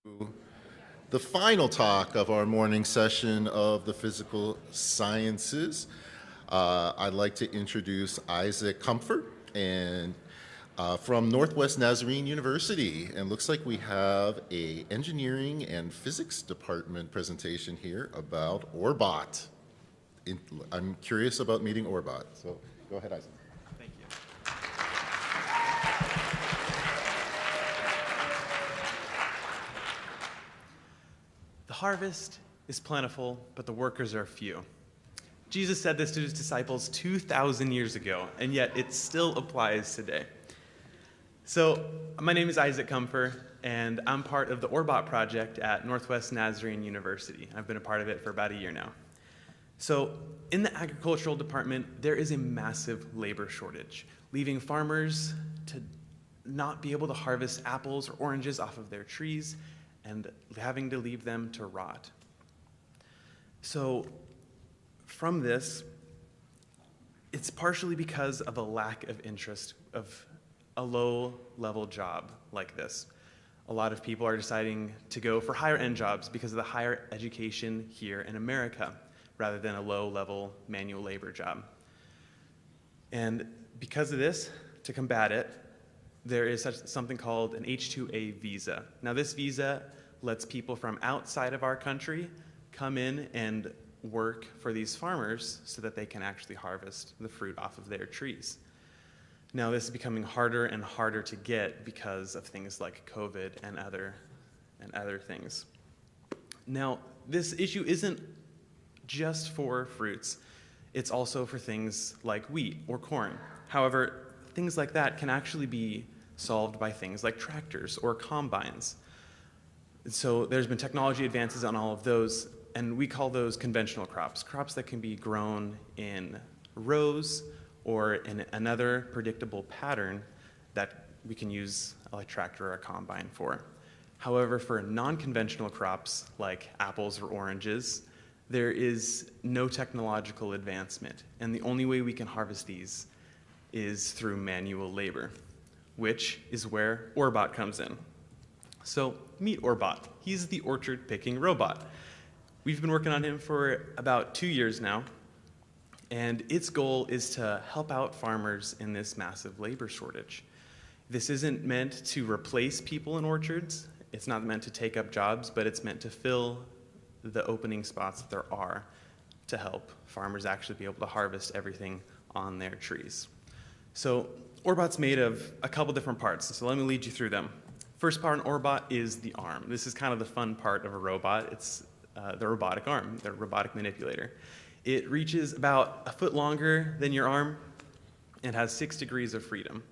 The final talk of our morning session of the physical sciences. I'd like to introduce Isaac Comfort and from Northwest Nazarene University. And looks like we have a engineering and physics department presentation here about Orbot. I'm curious about meeting Orbot, so go ahead, Isaac. Thank you. The harvest is plentiful, but the workers are few. Jesus said this to his disciples 2,000 years ago, and yet it still applies today. So, my name is Isaac Comfer, and I'm part of the Orbot project at Northwest Nazarene University. I've been a part of it for about a year now. So, in the agricultural department, there is a massive labor shortage, leaving farmers to not be able to harvest apples or oranges off of their trees and having to leave them to rot. So, from this, it's partially because of a lack of interest of a low-level job like this. A lot of people are deciding to go for higher-end jobs because of the higher education here in America, rather than a low-level manual labor job. And because of this, to combat it, there is something called an H-2A visa. Now, this visa lets people from outside of our country come in and work for these farmers so that they can actually harvest the fruit off of their trees. Now, this is becoming harder and harder to get because of things like COVID and other things. Now, this issue isn't just for fruits. It's also for things like wheat or corn. However, things like that can actually be solved by things like tractors or combines. So there's been technology advances on all of those, and we call those conventional crops, crops that can be grown in rows or in another predictable pattern that we can use a tractor or a combine for. However, for non-conventional crops like apples or oranges, there is no technological advancement, and the only way we can harvest these is through manual labor, which is where Orbot comes in. So meet Orbot. He's the orchard picking robot. We've been working on him for about 2 years now, and its goal is to help out farmers in this massive labor shortage. This isn't meant to replace people in orchards. It's not meant to take up jobs, but it's meant to fill the opening spots that there are to help farmers actually be able to harvest everything on their trees. So Orbot's made of a couple different parts, so let me lead you through them. First part in Orbot is the arm. This is kind of the fun part of a robot. It's the robotic arm, the robotic manipulator. It reaches about a foot longer than your arm and has 6 degrees of freedom.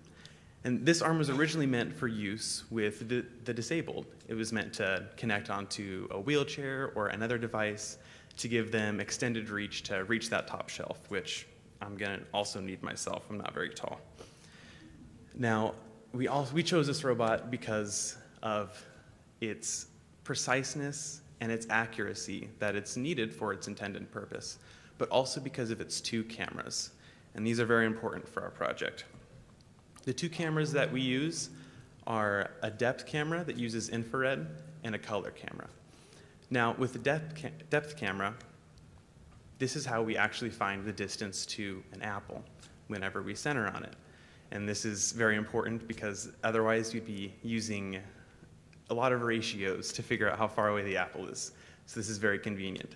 And this arm was originally meant for use with the disabled. It was meant to connect onto a wheelchair or another device to give them extended reach to reach that top shelf, which I'm gonna also need myself. I'm not very tall. Now, we chose this robot because of its preciseness and its accuracy that it's needed for its intended purpose, but also because of its 2 cameras. And these are very important for our project. The 2 cameras that we use are a depth camera that uses infrared and a color camera. Now, with the depth camera, this is how we actually find the distance to an apple whenever we center on it. And this is very important because otherwise you'd be using a lot of ratios to figure out how far away the apple is. So this is very convenient.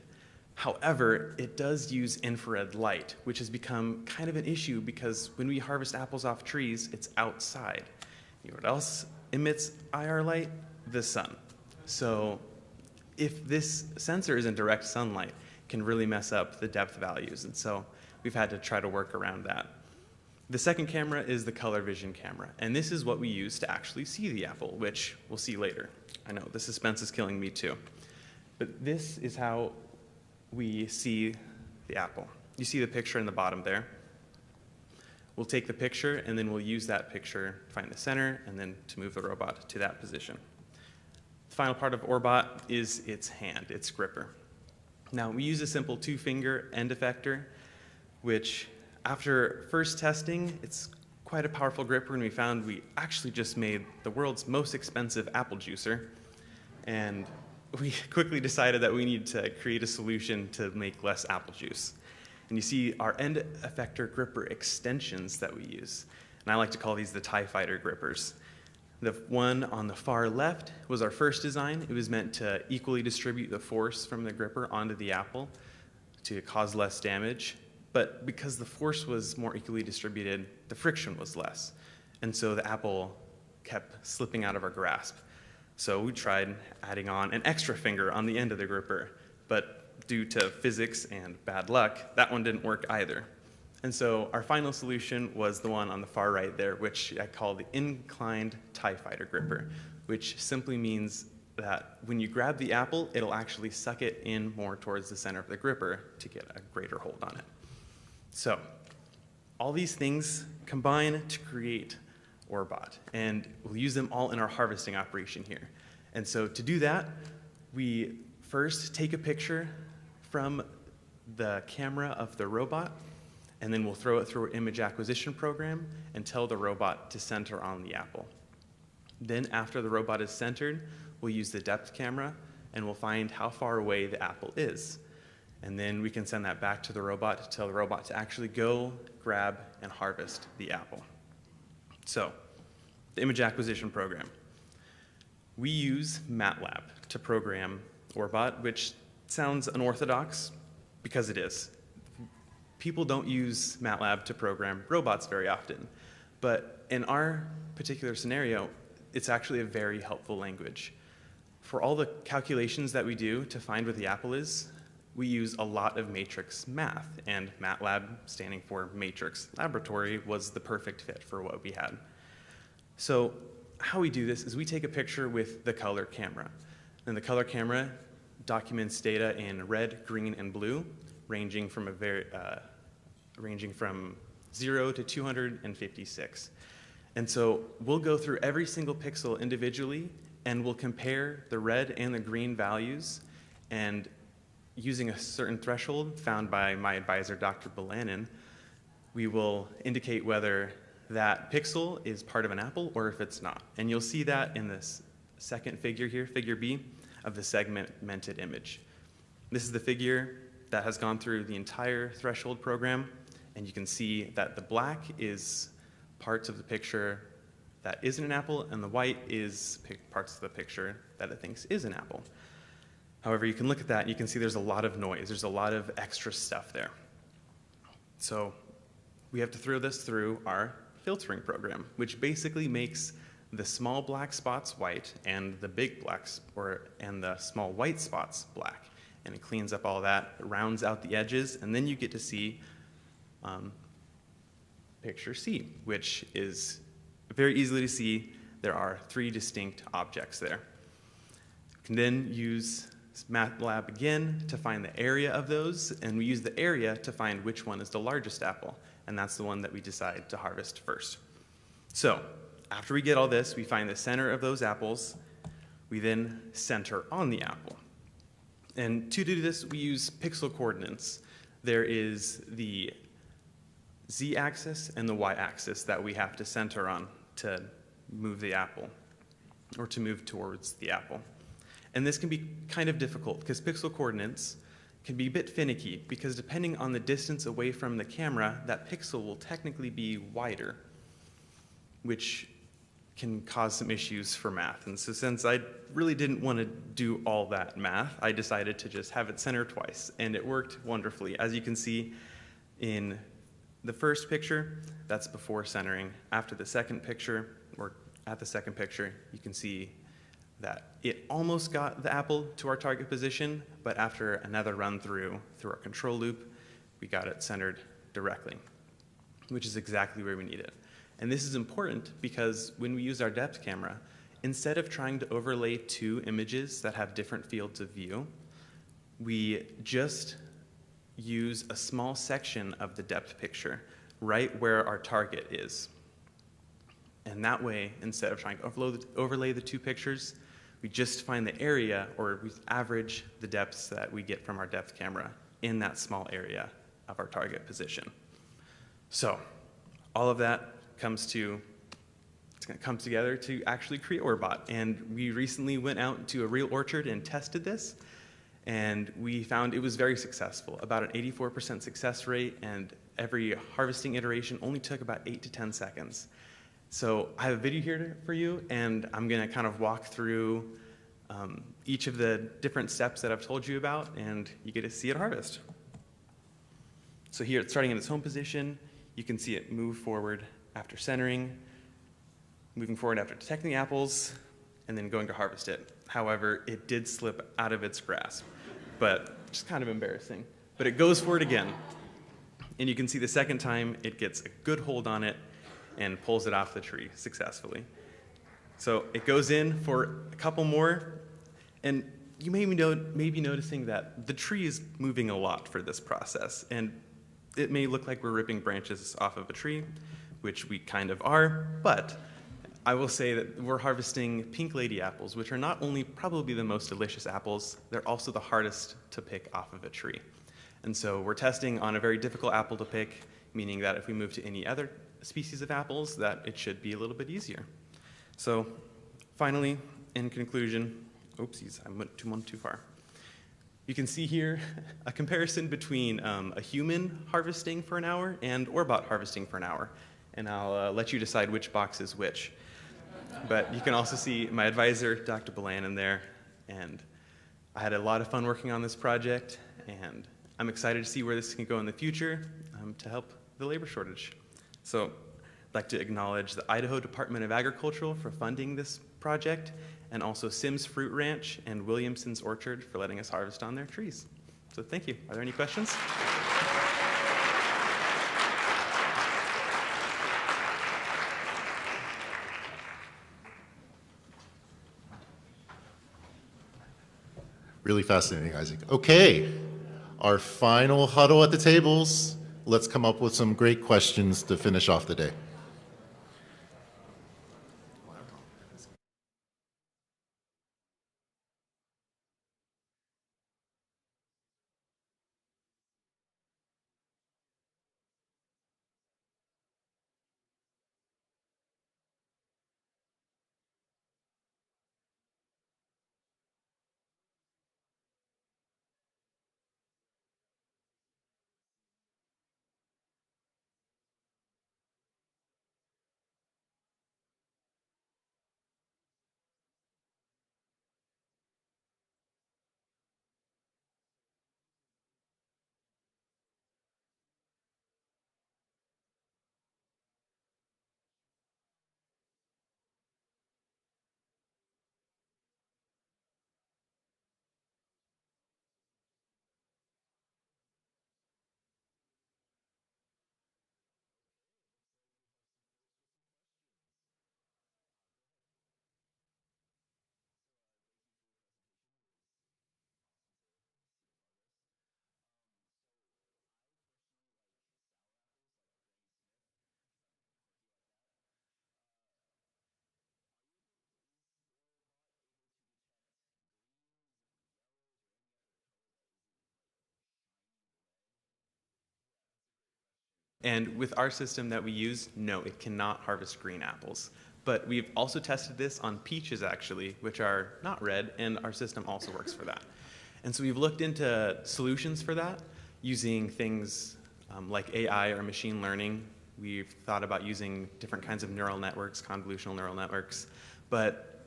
However, it does use infrared light, which has become kind of an issue because when we harvest apples off trees, it's outside. You know what else emits IR light? The sun. So if this sensor is in direct sunlight, it can really mess up the depth values. And so we've had to try to work around that. The second camera is the color vision camera, and this is what we use to actually see the apple, which we'll see later. I know, the suspense is killing me too. But this is how we see the apple. You see the picture in the bottom there. We'll take the picture, and then we'll use that picture to find the center, and then to move the robot to that position. The final part of Orbot is its hand, its gripper. Now, we use a simple 2-finger end effector, which after first testing, it's quite a powerful gripper, and we found we actually just made the world's most expensive apple juicer. And we quickly decided that we needed to create a solution to make less apple juice. And you see our end effector gripper extensions that we use. And I like to call these the TIE Fighter grippers. The one on the far left was our first design. It was meant to equally distribute the force from the gripper onto the apple to cause less damage. But because the force was more equally distributed, the friction was less. And so the apple kept slipping out of our grasp. So we tried adding on an extra finger on the end of the gripper, but due to physics and bad luck, that one didn't work either. And so our final solution was the one on the far right there, which I call the inclined TIE Fighter gripper, which simply means that when you grab the apple, it'll actually suck it in more towards the center of the gripper to get a greater hold on it. So all these things combine to create Orbot, and we'll use them all in our harvesting operation here. And so to do that, we first take a picture from the camera of the robot, and then we'll throw it through our image acquisition program and tell the robot to center on the apple. Then after the robot is centered, we'll use the depth camera, and we'll find how far away the apple is. And then we can send that back to the robot to tell the robot to actually go, grab, and harvest the apple. So, the image acquisition program. We use MATLAB to program Orbot, which sounds unorthodox because it is. People don't use MATLAB to program robots very often, but in our particular scenario, it's actually a very helpful language. For all the calculations that we do to find where the apple is, we use a lot of matrix math, and MATLAB, standing for Matrix Laboratory, was the perfect fit for what we had. So how we do this is we take a picture with the color camera, and the color camera documents data in red, green, and blue, ranging from 0 to 256. And so we'll go through every single pixel individually, and we'll compare the red and the green values, and using a certain threshold found by my advisor, Dr. Balanin, we will indicate whether that pixel is part of an apple or if it's not. And you'll see that in this second figure here, figure B, of the segmented image. This is the figure that has gone through the entire threshold program, and you can see that the black is parts of the picture that isn't an apple, and the white is parts of the picture that it thinks is an apple. However, you can look at that and you can see there's a lot of noise. There's a lot of extra stuff there. So we have to throw this through our filtering program, which basically makes the small black spots white and the big and the small white spots black. And it cleans up all that, it rounds out the edges, and then you get to see picture C, which is very easily to see. There are 3 distinct objects there. You can then use MATLAB again to find the area of those, and we use the area to find which one is the largest apple, and that's the one that we decide to harvest first. So after we get all this, we find the center of those apples. We then center on the apple. And to do this, we use pixel coordinates. There is the z-axis and the y-axis that we have to center on to move the apple, or to move towards the apple. And this can be kind of difficult because pixel coordinates can be a bit finicky, because depending on the distance away from the camera, that pixel will technically be wider, which can cause some issues for math. And so since I really didn't want to do all that math, I decided to just have it center twice, and it worked wonderfully. As you can see in the first picture, that's before centering. After the second picture, or at the second picture, you can see that it almost got the apple to our target position, but after another run through our control loop, we got it centered directly, which is exactly where we need it. And this is important because when we use our depth camera, instead of trying to overlay 2 images that have different fields of view, we just use a small section of the depth picture right where our target is. And that way, instead of trying to overlay the 2 pictures, we just find the area, or we average the depths that we get from our depth camera in that small area of our target position. So all of that comes to it's going to come together to actually create Orbot. And we recently went out to a real orchard and tested this, and we found it was very successful, about an 84% success rate, and every harvesting iteration only took about 8 to 10 seconds. So I have a video here for you, and I'm going to kind of walk through each of the different steps that I've told you about, and you get to see it harvest. So here it's starting in its home position. You can see it move forward after centering, moving forward after detecting the apples, and then going to harvest it. However, it did slip out of its grasp, but just kind of embarrassing. But it goes for it again. And you can see the second time it gets a good hold on it and pulls it off the tree successfully. So it goes in for a couple more, and you may be noticing that the tree is moving a lot for this process, and it may look like we're ripping branches off of a tree, which we kind of are, but I will say that we're harvesting pink lady apples, which are not only probably the most delicious apples, they're also the hardest to pick off of a tree. And so we're testing on a very difficult apple to pick, meaning that if we move to any other species of apples, that it should be a little bit easier. So finally, in conclusion, oopsies, I went too far. You can see here a comparison between a human harvesting for an hour and Orbot harvesting for an hour. And I'll let you decide which box is which. But you can also see my advisor, Dr. Balan, in there. And I had a lot of fun working on this project, and I'm excited to see where this can go in the future to help the labor shortage. So I'd like to acknowledge the Idaho Department of Agriculture for funding this project, and also Sims Fruit Ranch and Williamson's Orchard for letting us harvest on their trees. So thank you. Are there any questions? Really fascinating, Isaac. Okay, our final huddle at the tables. Let's come up with some great questions to finish off the day. And with our system that we use, no, it cannot harvest green apples. But we've also tested this on peaches, actually, which are not red, and our system also works for that. And so we've looked into solutions for that using things like AI or machine learning. We've thought about using different kinds of neural networks, convolutional neural networks. But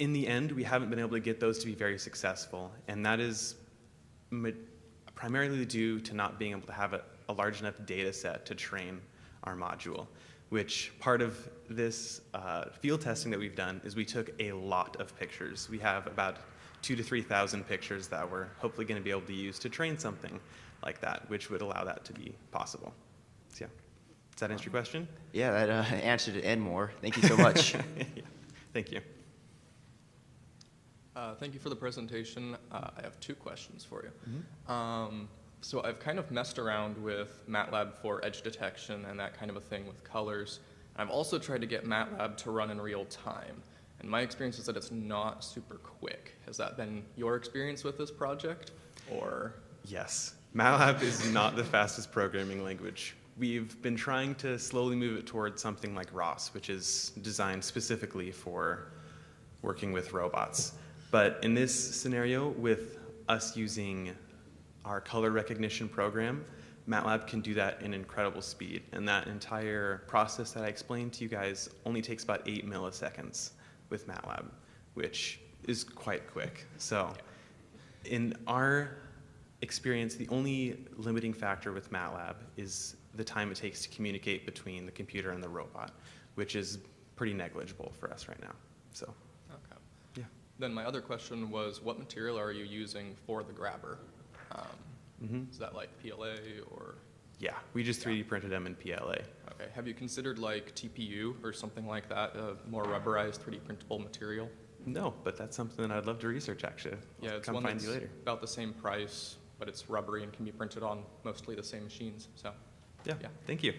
in the end, we haven't been able to get those to be very successful. And that is primarily due to not being able to have a large enough data set to train our module, which part of this field testing that we've done is we took a lot of pictures. We have about 2,000 to 3,000 pictures that we're hopefully going to be able to use to train something like that, which would allow that to be possible. So yeah, does that answer your question? Yeah, that answered it and more. Thank you so much. Yeah. Thank you. Thank you for the presentation. I have 2 questions for you. Mm-hmm. So I've kind of messed around with MATLAB for edge detection and that kind of a thing with colors. I've also tried to get MATLAB to run in real time. And my experience is that it's not super quick. Has that been your experience with this project, or? Yes. MATLAB is not the fastest programming language we've been trying to slowly move it towards something like ROS, which is designed specifically for working with robots. But in this scenario, with us using our color recognition program, MATLAB can do that in incredible speed. And that entire process that I explained to you guys only takes about 8 milliseconds with MATLAB, which is quite quick. So in our experience, the only limiting factor with MATLAB is the time it takes to communicate between the computer and the robot, which is pretty negligible for us right now. So, Okay. yeah. Then my other question was, what material are you using for the grabber? Is that like PLA or? Yeah, we just 3D printed them in PLA. Okay. Have you considered like TPU or something like that, a more rubberized 3D printable material? No, but that's something that I'd love to research, actually. Yeah, it's Come one find that's you later. about the same price, but it's rubbery and can be printed on mostly the same machines. So, yeah. Thank you.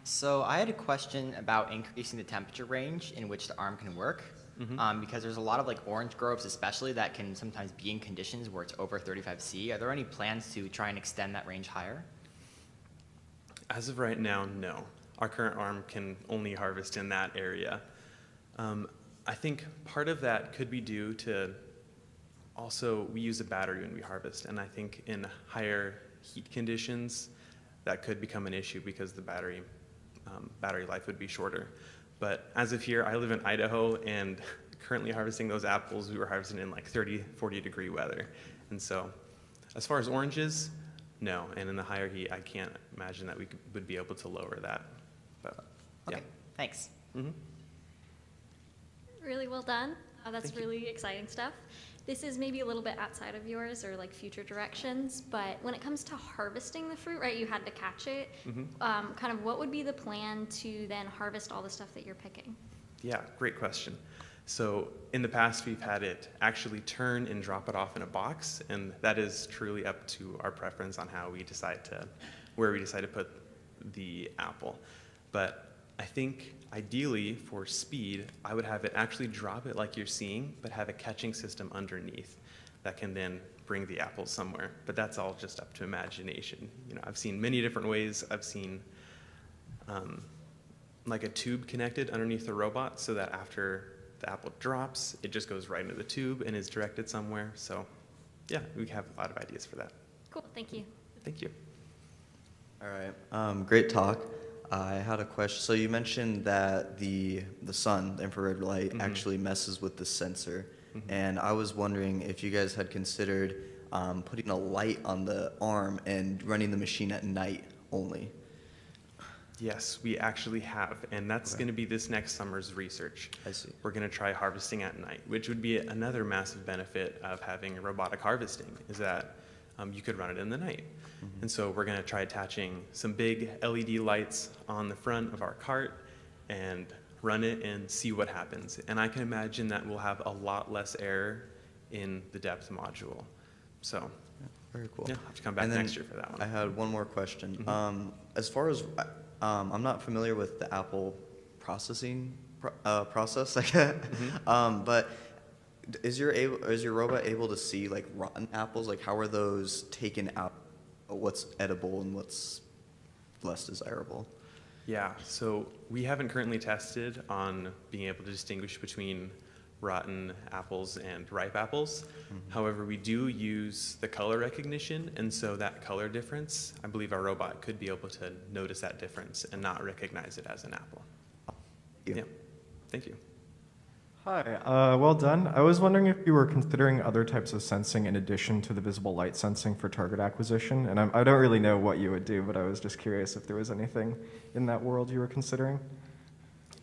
So I had a question about increasing the temperature range in which the arm can work. Because there's a lot of like orange groves especially that can sometimes be in conditions where it's over 35°C. Are there any plans to try and extend that range higher? As of right now, no. Our current arm can only harvest in that area. I think part of that could be due to also we use a battery when we harvest, and I think in higher heat conditions that could become an issue because the battery life would be shorter. But as of here, I live in Idaho, and currently harvesting those apples, we were harvesting in like 30, 40-degree weather. And so as far as oranges, no. And in the higher heat, I can't imagine that we would be able to lower that. But, yeah. Okay, thanks. Really well done. That's really exciting stuff. This is maybe a little bit outside of yours or like future directions, but when it comes to harvesting the fruit, right, you had to catch it. Kind of what would be the plan to then harvest all the stuff that you're picking? Yeah, great question. So in the past, we've had it actually turn and drop it off in a box, and that is truly up to our preference on how we decide to, where we decide to put the apple. But I think ideally for speed, I would have it actually drop it like you're seeing, but have a catching system underneath that can then bring the apple somewhere. But that's all just up to imagination. You know, I've seen many different ways. I've seen like a tube connected underneath the robot so that after the apple drops, it just goes right into the tube and is directed somewhere. So yeah, we have a lot of ideas for that. Cool, thank you. Thank you. All right, great talk. I had a question. So you mentioned that the sun, the infrared light, actually messes with the sensor. And I was wondering if you guys had considered putting a light on the arm and running the machine at night only. Yes, we actually have, and that's going to be this next summer's research. I see. We're going to try harvesting at night, which would be another massive benefit of having robotic harvesting, is that you could run it in the night. And so we're going to try attaching some big LED lights on the front of our cart and run it and see what happens. And I can imagine that we'll have a lot less error in the depth module. So very cool. Yeah, I'll have to come back And then next year for that one. I had one more question. As far as, I'm not familiar with the apple processing process, but is your robot able to see like rotten apples? Like how are those taken out? What's edible and what's less desirable? Yeah, so we haven't currently tested on being able to distinguish between rotten apples and ripe apples. However, we do use the color recognition, and so that color difference, I believe our robot could be able to notice that difference and not recognize it as an apple. Yeah, thank you. Hi, well done. I was wondering if you were considering other types of sensing in addition to the visible light sensing for target acquisition. And I don't really know what you would do, but I was just curious if there was anything in that world you were considering.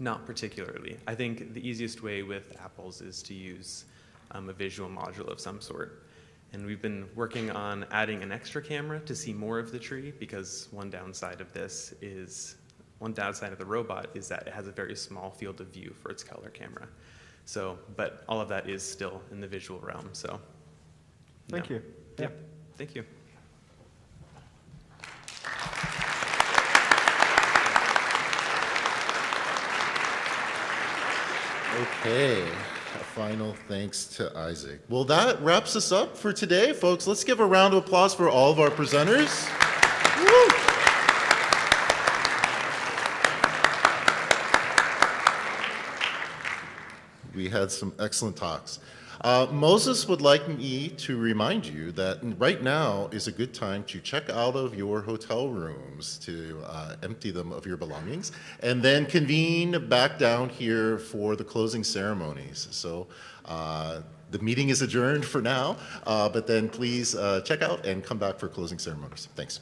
Not particularly. I think the easiest way with apples is to use a visual module of some sort. And we've been working on adding an extra camera to see more of the tree, because one downside of the robot is that it has a very small field of view for its color camera. So, but all of that is still in the visual realm, so. Thank you. Yeah, thank you. Okay. A final thanks to Isaac. Well, that wraps us up for today, folks. Let's give a round of applause for all of our presenters. Woo! We had some excellent talks. Moses would like me to remind you that right now is a good time to check out of your hotel rooms to empty them of your belongings and then convene back down here for the closing ceremonies. So the meeting is adjourned for now, but then please check out and come back for closing ceremonies. Thanks.